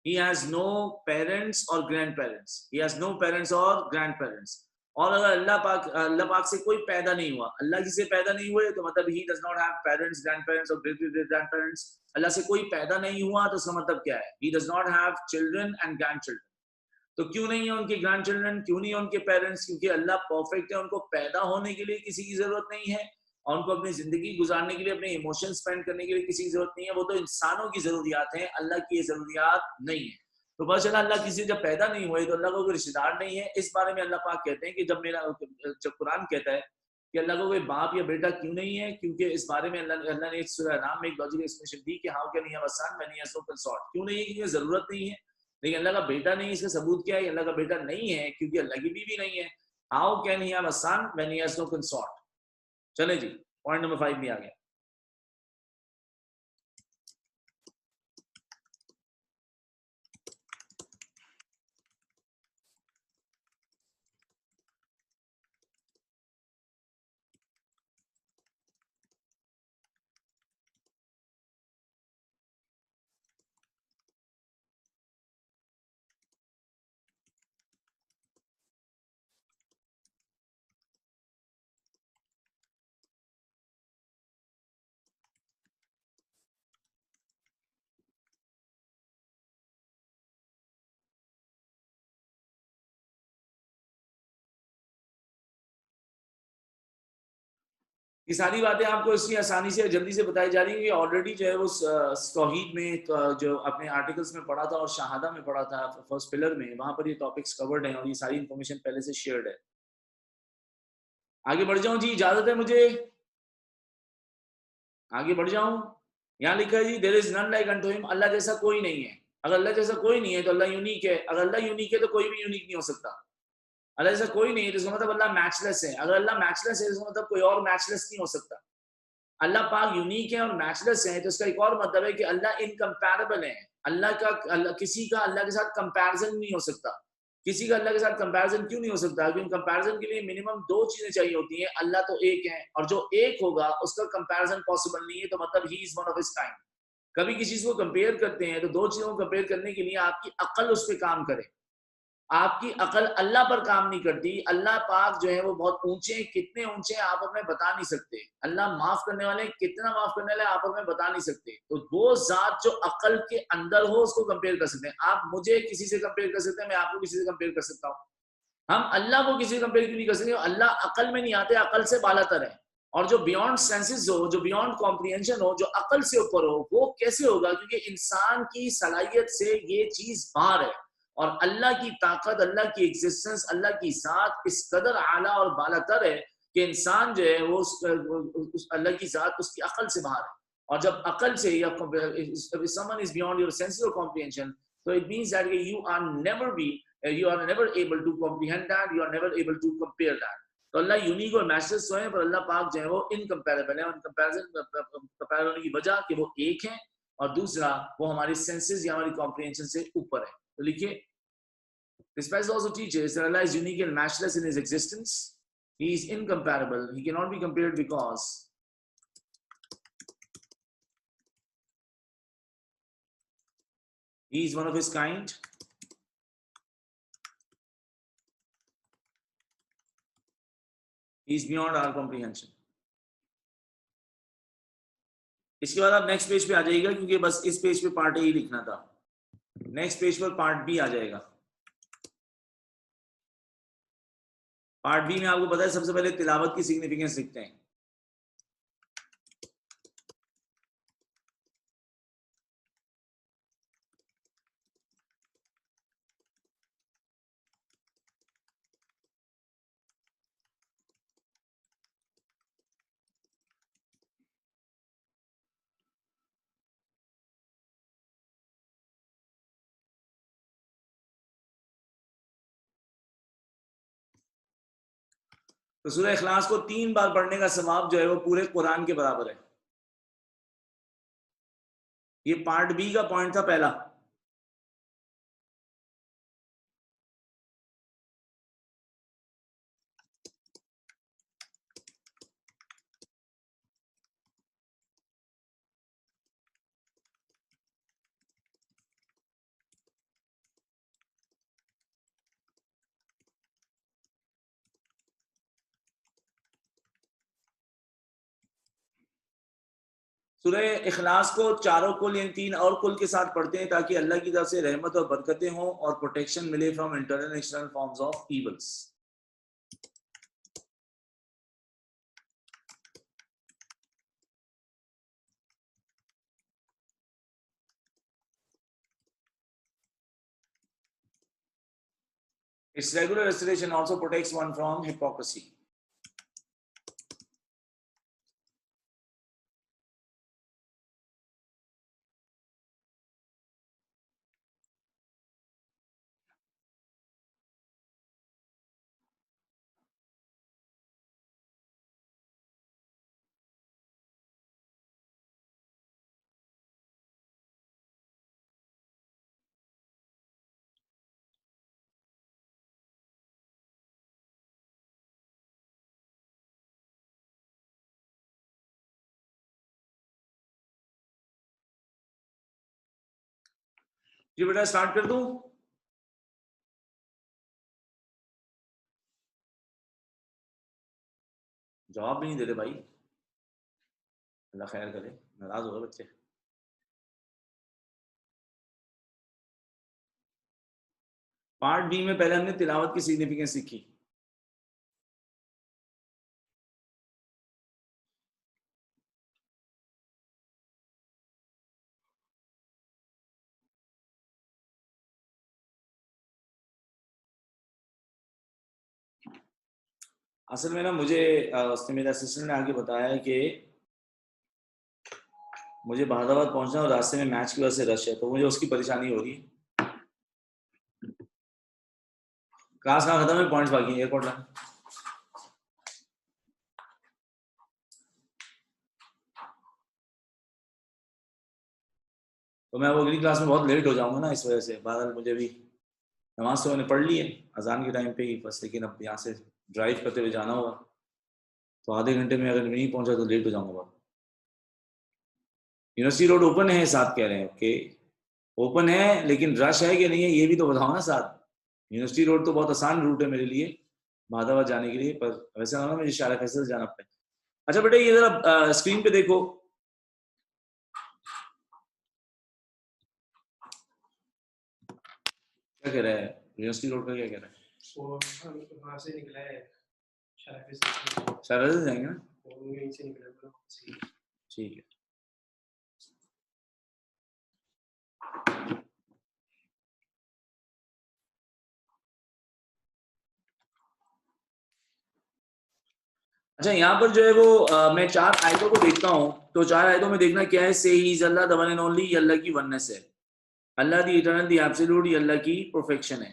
He has no parents or grandparents. He has no parents or grandparents. और अगर अल्लाह पाक से कोई पैदा नहीं हुआ, अल्लाह किसी पैदा नहीं हुए तो मतलब he does not have parents, grand parents और ग्रेट ग्रेट ग्रैंड पेरेंट्स। अल्लाह से कोई पैदा नहीं हुआ तो इसका मतलब क्या है? He does not have children and grand children. तो क्यों नहीं है उनके ग्रैंड चिल्ड्रन, क्यों नहीं है उनके पेरेंट्स? क्योंकि अल्लाह परफेक्ट है, उनको पैदा होने के लिए किसी की जरूरत नहीं है, और उनको अपनी जिंदगी गुजारने के लिए, अपने इमोशन स्पेंड करने के लिए किसी की जरूरत नहीं है। वो तो इंसानों की जरूरियात है, अल्लाह की ये जरूरियात नहीं है। तो बस चला, अल्लाह किसी जब पैदा नहीं हुए तो अल्लाह को कोई रिश्तेदार नहीं है। इस बारे में अल्लाह पाक कहते हैं कि जब कुरान कहता है कि अल्लाह को कोई बाप या बेटा क्यों नहीं है, क्योंकि इस बारे में अल्लाह ने सूरह नाम में एक लॉजिकल एक्सप्लेनेशन दी कि how can he have a son when he has no consort. क्यों नहीं है? क्योंकि जरूरत नहीं है। लेकिन अल्लाह का बेटा नहीं है, इसका सबूत क्या है? अल्लाह का बेटा नहीं है क्योंकि अल्लाह की बीवी नहीं है। How can he have a son when he has no consort? चले जी, पॉइंट नंबर 5 भी आ गया। ये सारी बातें आपको इसलिए आसानी से जल्दी से बताई जा रही है कि ऑलरेडी जो है वो तौहीद में जो अपने आर्टिकल्स में पढ़ा था और शहादा में पढ़ा था फर्स्ट पिलर में, वहां पर ये टॉपिक्स कवर्ड हैं और ये सारी इंफॉर्मेशन पहले से शेयर्ड है। आगे बढ़ जाऊं जी, इजाजत है मुझे? आगे बढ़ जाऊं? यहाँ लिखा है जी, there is none like unto him, अल्लाह जैसा कोई नहीं है। अगर अल्लाह जैसा कोई नहीं है तो अल्लाह यूनिक है। अगर अल्लाह यूनिक है तो कोई भी यूनिक नहीं हो सकता। अल्लाह जैसा कोई नहीं है तो इसका मतलब अल्लाह मैचलेस है। अगर अल्लाह मैचलेस है तो इसका मतलब कोई और मैचलेस नहीं हो सकता। अल्लाह पाक यूनिक है और मैचलेस है तो इसका एक और मतलब है कि अल्लाह इनकम्पैरेबल है। किसी का अल्लाह के साथ कंपैरिजन नहीं हो सकता। किसी का अल्लाह के साथ कंपैरिजन क्यों नहीं हो सकता? क्योंकि कंपैरिजन के लिए मिनिमम दो चीजें चाहिए होती हैं। अल्लाह तो एक है और जो एक होगा उसका कंपैरिजन पॉसिबल नहीं है, तो मतलब he is one of his kind. कभी किसी चीज को कंपेयर करते हैं तो दो चीजों को कंपेयर करने के लिए आपकी अकल उस पर काम करे। आपकी अकल अल्लाह पर काम नहीं करती। अल्लाह पाक जो है वो बहुत ऊंचे हैं, कितने ऊंचे हैं आप हमें बता नहीं सकते। अल्लाह माफ करने वाले, कितना माफ करने वाले आप हमें बता नहीं सकते। तो वो जात जो अकल के अंदर हो उसको कंपेयर कर सकते हैं। आप मुझे किसी से कंपेयर कर सकते हैं, मैं आपको किसी से कंपेयर कर सकता हूँ। हम अल्लाह को किसी से कंपेयर क्यों नहीं कर सकते? अल्लाह अकल में नहीं आते, अकल से बालातर है। और जो बियॉन्ड सेंसेस हो, जो बियॉन्ड कॉम्प्रिहेंशन हो, जो अकल से ऊपर हो, वो कैसे होगा? क्योंकि इंसान की सलाहियत से ये चीज बाहर है। और अल्लाह की ताकत, अल्लाह की एग्जिस्टेंस, अल्लाह की जात इस कदर आला और बालातर है कि इंसान जो है वो उस अल्लाह की जात उसकी अकल से बाहर है। और जब अकल से या someone is beyond your senses और कॉम्प्रिहेंशन, तो it means that you are never able to comprehend that, you are never able to compare that. तो अल्लाह यूनिक और मैचलेस तो है, पर अल्लाह पाक जो है वो इनकम्पैरेबल है। और कंपैरिजन होने की वजह कि वो एक है, और दूसरा वो हमारी सेंसेस या हमारी कॉम्प्रिहेंशन से ऊपर है। तो लिखिए, this passage also teaches that Allah is unique and matchless in his existence. He is incomparable, he cannot be compared because he is one of his kind. He is beyond our comprehension. इसके बाद आप next page पे आ जाइएगा, क्योंकि बस इस page पे part A ही लिखना था। नेक्स्ट पेज पर पार्ट बी आ जाएगा। पार्ट बी में आपको पता है सबसे पहले तिलावत की सिग्निफिकेंस लिखते हैं। तो सूरह इखलास को 3 बार पढ़ने का सवाब जो है वो पूरे कुरान के बराबर है। ये पार्ट बी का पॉइंट था पहला। सूरह इखलास को चारों कुल यानी 3 और कुल के साथ पढ़ते हैं ताकि अल्लाह की तरफ से रहमत और बरकतें हों और प्रोटेक्शन मिले from internal and external forms of evils. Its regular recitation also protects one from hypocrisy. जी बेटा स्टार्ट कर दूं? जवाब भी नहीं देते भाई, अल्लाह खैर करे, नाराज हो गए बच्चे। पार्ट बी में पहले हमने तिलावत की सिग्निफिकेंस सीखी। असल में ना मुझे उसने मेरे असिस्टेंट ने आके बताया है कि मुझे बहादुराबाद पहुंचना और रास्ते में मैच की वजह से रश है, तो मुझे उसकी परेशानी हो रही है। क्लास कहाँ खत्म है, पॉइंट्स बाकी है, एयरपोर्ट लाइन। तो मैं वो अगली क्लास में बहुत लेट हो जाऊंगा ना, इस वजह से। बहरहाल मुझे भी नमाज तो मैंने पढ़ ली है अजान के टाइम पे ही बस, लेकिन अब यहाँ से ड्राइव करते हुए जाना होगा, तो आधे घंटे में अगर नहीं पहुंचा तो लेट हो जाऊंगा बहुत। यूनिवर्सिटी रोड ओपन है साथ कह रहे हैं, ओके ओपन है, लेकिन रश है कि नहीं है ये भी तो बताओ ना साथ। यूनिवर्सिटी रोड तो बहुत आसान रूट है मेरे लिए बहादाबाद जाने के लिए, पर वैसे ना मुझे शाला फैसल जाना पड़े। अच्छा बेटा ये जरा स्क्रीन पे देखो, क्या कह रहा है यूनिवर्सिटी रोड का, क्या कह रहा है? वहां से निकला है, शाला फैसल जाएंगे ना, ठीक है। अच्छा यहाँ पर जो है वो मैं 4 आयतों को देखता हूँ, तो 4 आयतों में देखना क्या है, से he is Allah the one and only, ये अल्लाह की वननेस है। अल्लाह दी इटर्नल दी एब्सोल्यूट, ये अल्लाह की परफेक्शन है।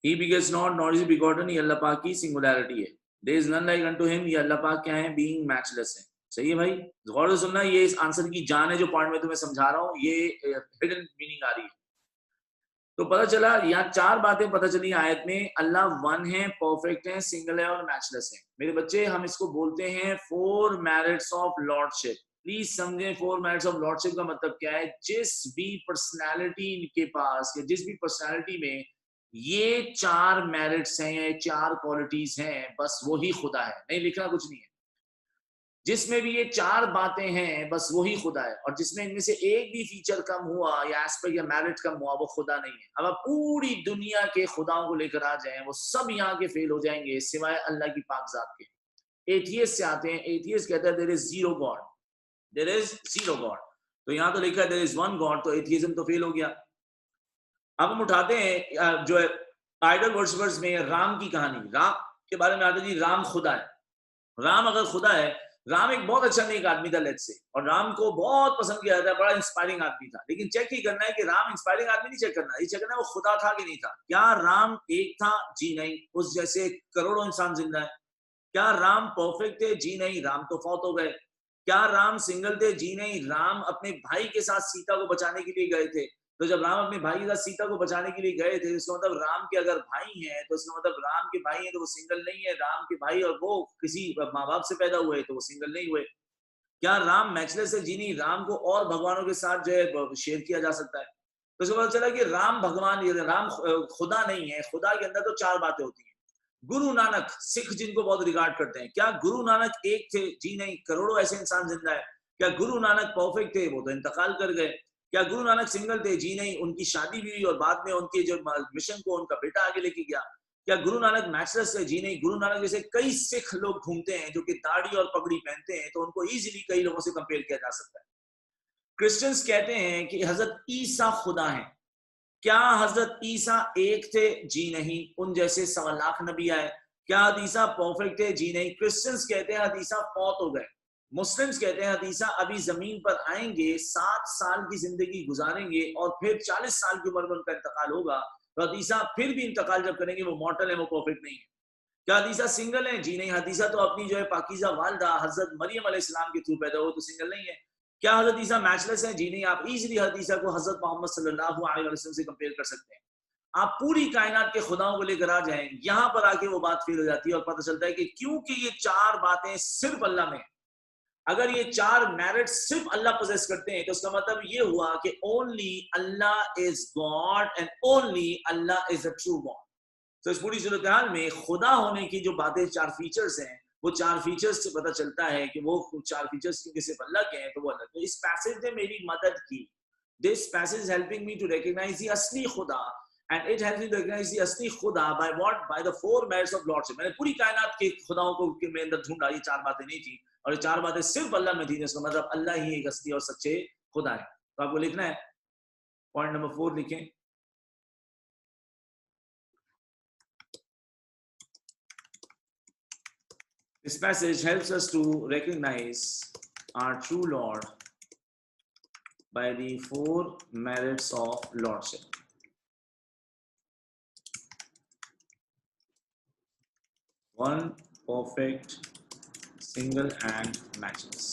ही begets not not is begotten, ये अल्लाह पाक की सिंगुलैरिटी है। There is none like unto him, ये अल्लाह पाक क्या है, बीइंग मैचलेस है। सही है भाई, गौर से सुनना, ये इस आंसर की जान है जो पॉइंट में तुम्हें समझा रहा हूँ, ये हिडन मीनिंग आ रही है। तो पता चला यहाँ 4 बातें पता चली आयत में, अल्लाह वन है, परफेक्ट है, सिंगल है और मैचलेस है। मेरे बच्चे हम इसको बोलते हैं 4 मेरिट्स ऑफ लॉर्डशिप। प्लीज समझें 4 मेरिट्स ऑफ लॉर्डशिप का मतलब क्या है। जिस भी पर्सनालिटी इनके पास या जिस भी पर्सनालिटी में ये 4 मेरिट्स हैं या 4 क्वालिटीज हैं, बस वही खुदा है, नहीं लिखना कुछ नहीं है। जिसमें भी ये 4 बातें हैं बस वही खुदा है, और जिसमें इनमें से एक भी फीचर कम हुआ या एस्पेक्ट या मेरिट कम हुआ वो खुदा नहीं है। अब आप पूरी दुनिया के खुदाओं को लेकर आ जाएं, वो सब यहाँ के फेल हो जाएंगे सिवाय अल्लाह की पाक जात के। एथियस्ट से आते हैं, एथियस्ट कहता है there is zero God, there is zero God. तो यहाँ तो लिखा है देयर इज वन गॉड, तो एथियज्म तो फेल हो गया। अब हम उठाते हैं जो है आइडल वर्शिपर्स में राम की कहानी। राम के बारे में आता जी, राम खुदा है। राम अगर खुदा है, राम एक बहुत अच्छा नेक आदमी था लेट्स से, और राम को बहुत पसंद किया जाता है, बड़ा इंस्पायरिंग आदमी था। लेकिन चेक ही करना है कि राम इंस्पायरिंग आदमी नहीं चेक करना, ये चेक करना है वो खुदा था कि नहीं था। क्या राम एक था? जी नहीं, उस जैसे करोड़ों इंसान जिंदा है। क्या राम परफेक्ट थे? जी नहीं, राम तो फौत हो गए। क्या राम सिंगल थे? जी नहीं, राम अपने भाई के साथ सीता को बचाने के लिए गए थे। तो जब राम अपने भाई के साथ सीता को बचाने के लिए गए थे, इसका मतलब राम के अगर भाई हैं तो इसका मतलब राम के भाई हैं तो वो सिंगल नहीं है। राम के भाई और वो किसी माँ बाप से पैदा हुए तो वो सिंगल नहीं हुए। क्या राम मैचलेस है? जी नहीं, राम को और भगवानों के साथ जो है शेयर किया जा सकता है। तो इसका पता चला कि राम भगवान, राम खुदा नहीं है। खुदा के अंदर तो 4 बातें होती हैं। गुरु नानक, सिख जिनको बहुत रिगार्ड करते हैं, क्या गुरु नानक एक थे? जी नहीं, करोड़ों ऐसे इंसान जिंदा है। क्या गुरु नानक परफेक्ट थे? वो तो इंतकाल कर गए। क्या गुरु नानक सिंगल थे? जी नहीं, उनकी शादी भी हुई और बाद में उनके जो मिशन को उनका बेटा आगे लेके गया। क्या गुरु नानक मैचलेस है? जी नहीं, गुरु नानक जैसे कई सिख लोग घूमते हैं जो कि दाढ़ी और पगड़ी पहनते हैं, तो उनको इजीली कई लोगों से कंपेयर किया जा सकता है। क्रिश्चियंस कहते हैं कि हजरत ईसा खुदा है। क्या हजरत ईसा एक थे? जी नहीं, उन जैसे 1.25 लाख नबी आए। क्या हदीसा परफेक्ट है? जी नहीं, क्रिश्चियंस कहते हैं हदीसा फौत हो गए। मुस्लिम्स कहते हैं हदीसा अभी जमीन पर आएंगे, 7 साल की जिंदगी गुजारेंगे और फिर 40 साल की उम्र में उनका इंतकाल होगा। तो हदीसा फिर भी इंतकाल जब करेंगे वो मॉर्टल है, वो परफेक्ट नहीं है। क्या हदीसा सिंगल है? जी नहीं, हदीसा तो अपनी जो है पाकीज़ा वालदा हजरत मरियम अलैहिस्सलाम के थ्रू पैदा हुआ, तो सिंगल नहीं है। क्या हजरत ईसा मैचलेस है? जी नहीं, आप इजीली हजरत ईसा को हजरत मोहम्मद सल्लल्लाहु अलैहि वसल्लम से कंपेयर कर सकते हैं। आप पूरी कायनात के खुदाओं को लेकर आ जाएं, यहां पर आके वो बात फेल हो जाती है और पता चलता है कि क्योंकि ये 4 बातें सिर्फ अल्लाह में, अगर ये 4 मेरिट सिर्फ अल्लाह पोजेस करते हैं, तो उसका मतलब ये हुआ कि only Allah is God and only Allah is a true God. तो इस पूरी सूरत हाल में खुदा होने की जो बातें 4 फीचर्स हैं, वो 4 फीचर्स से पता चलता है कि वो 4 फीचर्स क्योंकि सिर्फ अल्लाह के हैं, तो वो अल्लाह। तो इस पैसेज ने मेरी मदद की। This passage helping me to recognise the असली खुदा, and it helps me to recognise the असली खुदा by what? By the 4 merits of lordship. मैंने पूरी कायनात के खुदाओं को के मेरे अंदर ढूंढा, ये 4 बातें नहीं थी, और ये 4 बातें सिर्फ अल्लाह में थी। इसका मतलब अल्लाह ही एक असली और सच्चे खुदा है। तो आपको लिखना है, पॉइंट नंबर 4 लिखें। This passage helps us to recognize our true Lord by the 4 merits of Lordship. One, perfect, single and matchless.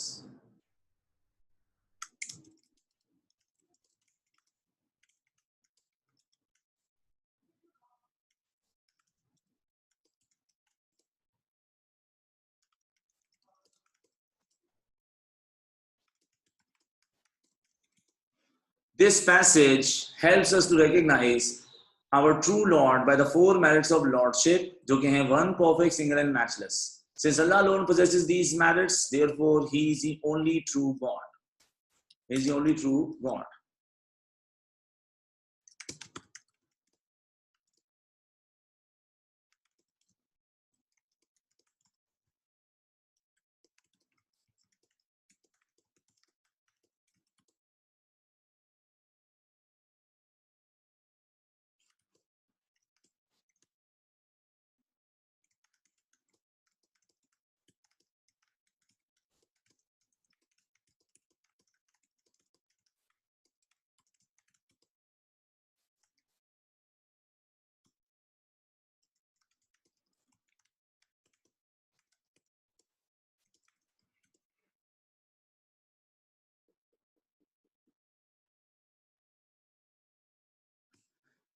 This passage helps us to recognize our true Lord by the 4 merits of Lordship, जो कि हैं 1, perfect, single and matchless. Since Allah alone possesses these merits, therefore He is the only true God. He is the only true God.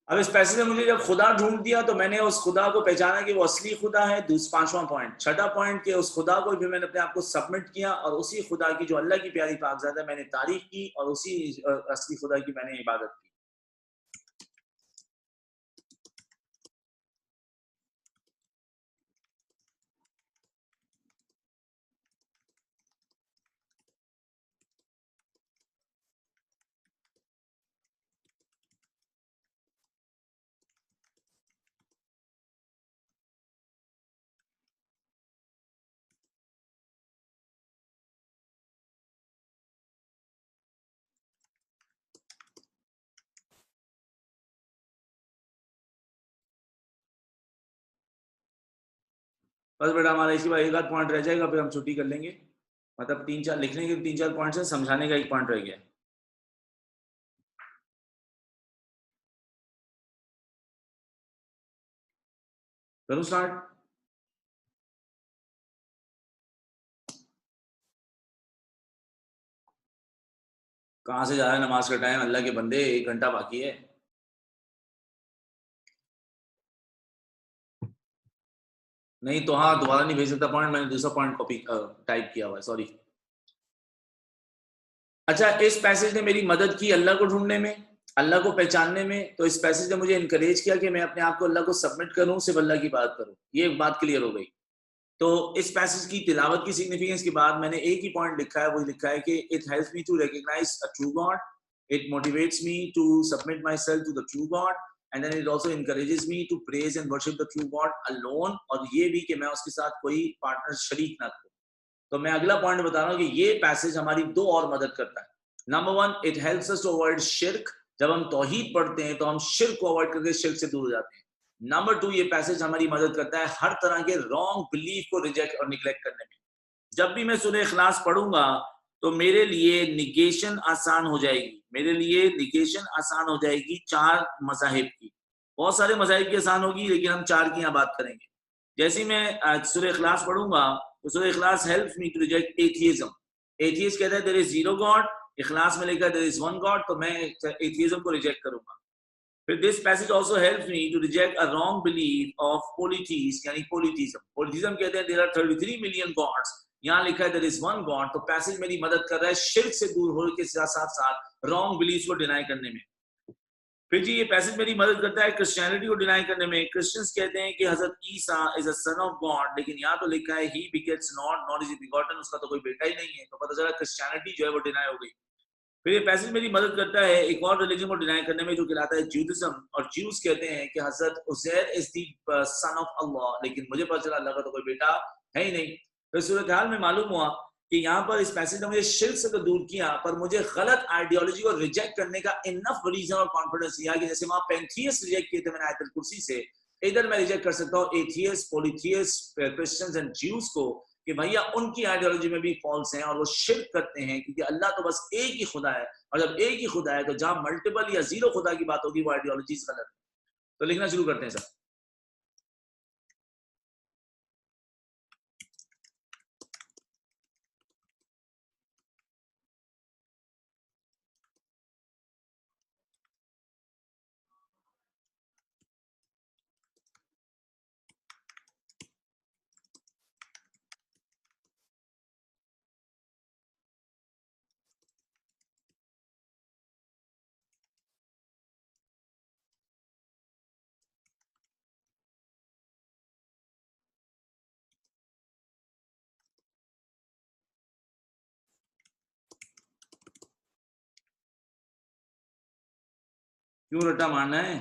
अब इस पैसे में मुझे जब खुदा ढूंढ दिया, तो मैंने उस खुदा को पहचाना कि वो असली खुदा है। 5वां पॉइंट, 6ठा पॉइंट, कि उस खुदा को भी मैंने अपने आप को सबमिट किया और उसी खुदा की जो अल्लाह की प्यारी पाकज़ादा, मैंने तारीफ की और उसी असली खुदा की मैंने इबादत की। बस बेटा, हमारा इसी बार एक आध पॉइंट रह जाएगा, फिर हम छुट्टी कर लेंगे। मतलब 3-4 लिखने के 3-4 पॉइंट है, समझाने का 1 पॉइंट रह गया। करूं स्टार्ट? कहां से जा रहा है नमाज का टाइम? अल्लाह के बंदे, 1 घंटा बाकी है। नहीं तो हाँ, दोबारा नहीं भेज सकता पॉइंट, मैंने दूसरा पॉइंट कॉपी टाइप किया हुआ है, सॉरी। अच्छा, इस पैसेज ने मेरी मदद की अल्लाह को ढूंढने में, अल्लाह को पहचानने में। तो इस पैसेज ने मुझे इनकरेज किया कि मैं अपने आप को अल्लाह को सबमिट करूं, सिर्फ अल्लाह की बात करूं। ये एक बात क्लियर हो गई। तो इस पैसेज की तिलावत की सिग्निफिकेंस के बाद मैंने एक ही पॉइंट लिखा है, वो लिखा है कि it helps me to recognise a true God, it motivates me to submit myself to the true God, and then it also encourages me to praise and worship the true God alone, और ये भी कि मैं उसके साथ कोई partner शरीक ना करूं। तो मैं अगला पॉइंट बता रहा हूँ कि ये पैसेज हमारी दो और मदद करता है। Number one, it helps us to avoid शिर्क। जब हम तौहीद पढ़ते हैं तो हम शिर्क को अवॉइड करके शिर्क से दूर हो जाते हैं। नंबर टू, ये पैसेज हमारी मदद करता है हर तरह के रॉन्ग बिलीफ को रिजेक्ट और निग्लेक्ट करने में। जब भी मैं सूरह इखलास पढ़ूंगा तो मेरे लिए निगेशन आसान हो जाएगी, मेरे लिए निगेशन आसान हो जाएगी चार मज़ाहिब की। बहुत सारे मज़ाहिब की आसान होगी, लेकिन हम चार की यहाँ बात करेंगे। जैसे ही मैं सूरह इखलास पढ़ूंगा तो सूरह Ikhlas helps me to reject atheism. Atheist कहता है there is zero god, Ikhlas में लिखा है देयर इज वन गॉड, तो मैं एथियज्म को रिजेक्ट करूंगा। फिर this passage also helps me to reject a wrong belief of polytheism, यानी पॉलिथिज्म। पॉलिथिज्म कहते हैं देयर आर 33 मिलियन गॉड्स, यहाँ लिखा है देयर इज वन गॉड, तो पैसेज मेरी मदद कर रहा है शिर्क से दूर होने के साथ साथ रॉन्ग बिलीफ को डिनाई करने में। फिर जी ये पैसेज मेरी मदद करता है क्रिश्चियनिटी को डिनाई करने में। क्रिश्चियंस कहते हैं कि हजरत Isa is a son of god, लेकिन यहाँ तो लिखा है ही begets not not is begotten, उसका तो कोई बेटा ही नहीं है, तो पता चला क्रिश्चियनिटी जो है वो डिनाई हो गई। फिर ये पैसेज मेरी मदद करता है एक और रिलीजन को डिनाई करने में जो कहलाता है ज्यूडिज्म, और ज्यूज कहते हैं कि हजरत Uzair is the son of Allah, लेकिन मुझे पता चला अल्लाह का तो कोई बेटा है ही नहीं। फिर सूरत हाल में मालूम हुआ कि यहाँ पर इस पैसेज ने मुझे शिर्क से तो दूर किया, पर मुझे गलत आइडियोलॉजी को रिजेक्ट करने का इनफ रीजन और कॉन्फिडेंस दिया कि जैसे वहां पैंथीयस रिजेक्ट किए थे मैंने आयतल कुर्सी से, इधर मैं रिजेक्ट कर सकता हूँ एथियस, पॉलिथियस, क्रिश्चियंस एंड ज्यूज को, कि भैया उनकी आइडियोलॉजी में भी फॉल्स हैं और वो शिर्क करते हैं, क्योंकि अल्लाह तो बस एक ही खुदा है, और जब एक ही खुदा है तो जहां मल्टीपल या जीरो खुदा की बात होगी वो आइडियोलॉजी गलत है। तो लिखना शुरू करते हैं सर। क्यों रट्टा मारना है?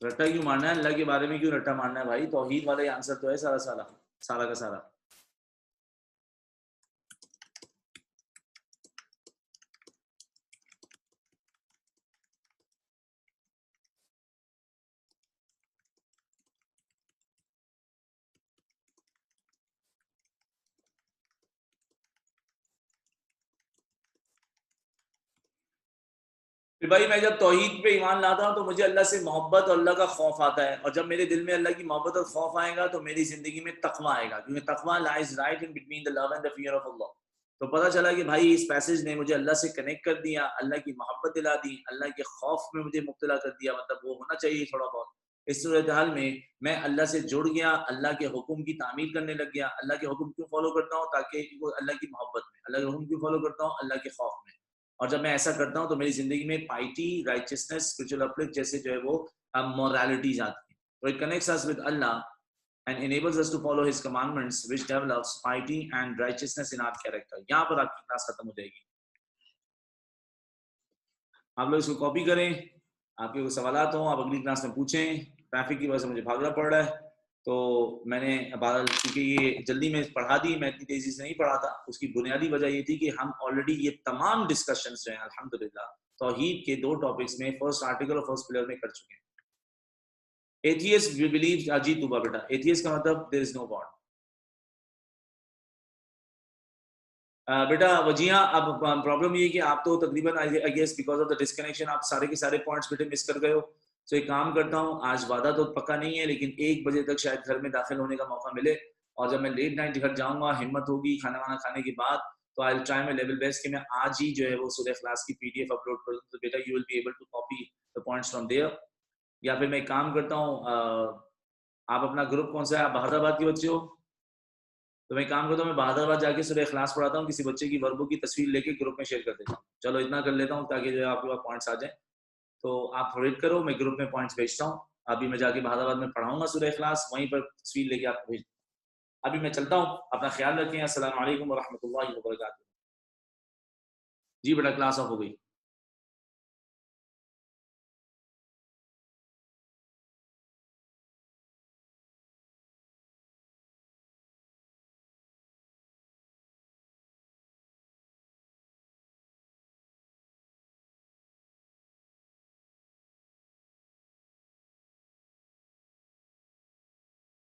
रट्टा क्यों मारना है? अल्लाह के बारे में क्यों रट्टा मारना है भाई? तौहीद वाला ही आंसर तो है सारा सारा सारा का सारा। फिर भाई मैं जब तौहीद पे ईमान लाता हूँ तो मुझे अल्लाह से मोहब्बत और अल्लाह का खौफ आता है, और जब मेरे दिल में अल्लाह की मोहब्बत और खौफ आएगा तो मेरी जिंदगी में तकवा आएगा, क्योंकि तकवा lies right in between the love and the fear of अल्लाह। तो पता चला कि भाई इस पैसेज ने मुझे अल्लाह से कनेक्ट कर दिया, अल्लाह की मोहब्बत दिला दी, अल्लाह के खौफ में मुझे मुब्तला कर दिया, मतलब वो होना चाहिए थोड़ा बहुत। इस सूरत हाल में मैं अल्लाह से जुड़ गया, अल्लाह के हुक्म की तामील करने लग गया। अल्लाह के हुक्म क्यों फॉलो करता हूँ? ताकि वो अल्लाह की मोहब्बत में। अल्लाह के हुक्म क्यों फॉलो करता हूँ? अल्लाह के खौफ में। और जब मैं ऐसा करता हूँ तो मेरी जिंदगी में पाइटी, राइचियसनेस, स्पिरिचुअल अपलिफ्ट जैसे जो है वो मोरालिटीज आती है। तो it connects us with Allah and enables us to follow his commandments, which develops piety and righteousness in our character। यहाँ पर आपकी क्लास खत्म हो जाएगी। आप लोग इसको कॉपी करें, आपके कोई सवाल हो आप अगली क्लास में पूछें। ट्रैफिक की वजह से मुझे भागना पड़ रहा है, तो मैंने क्योंकि ये जल्दी में पढ़ा दी, मैं इतनी तेजी से नहीं पढ़ा था। उसकी बुनियादी वजह ये थी कि हम ऑलरेडी ये तमाम डिस्कशंस जो हैं अल्हम्दुलिल्लाह तौहीद के दो टॉपिक्स में, फर्स्ट आर्टिकल और फर्स्ट पिलर में कर चुके हैं। एथियस्ट बिलीव, अजीत दुबा बेटा, एथियस्ट का मतलब देयर इज नो गॉड। बेटा वजिया, अब प्रॉब्लम ये है कि आप तो तकरीबन I guess because of the disconnection आप सारे के सारे पॉइंट्स बेटे मिस कर गए हो। तो एक काम करता हूँ, आज वादा तो पक्का नहीं है, लेकिन 1 बजे तक शायद घर में दाखिल होने का मौका मिले, और जब मैं लेट नाइट घर जाऊंगा, हिम्मत होगी खाना वाना खाने के बाद, तो I will try my level best कि मैं आज ही जो है वो सूरह इखलास की पीडीएफ अपलोड कर दूं, तो बेटा you will be able to copy the points from there. या फिर मैं एक काम करता हूँ, आप अपना ग्रुप कौन सा है? आप बहादुराबाद के बच्चे हो, तो मैं काम करता हूँ, मैं बहादुराबाद जाके सूरह इखलास पढ़ाता हूँ, किसी बच्चे की वर्बो की तस्वीर लेके ग्रुप में शेयर कर देता हूँ। चलो इतना कर लेता हूँ ताकि जो है आपके पास पॉइंट्स आ जाए। तो आप वेट करो, मैं ग्रुप में पॉइंट्स भेजता हूँ। अभी मैं जाके बहादुराबाद में पढ़ाऊंगा सूरह इखलास, वहीं पर तस्वीर लेके आपको भेज अभी मैं चलता हूँ, अपना ख्याल रखें। अस्सलाम वालेकुम व रहमतुल्लाहि व बरकातुहू। जी बेटा, क्लास ऑफ हो गई।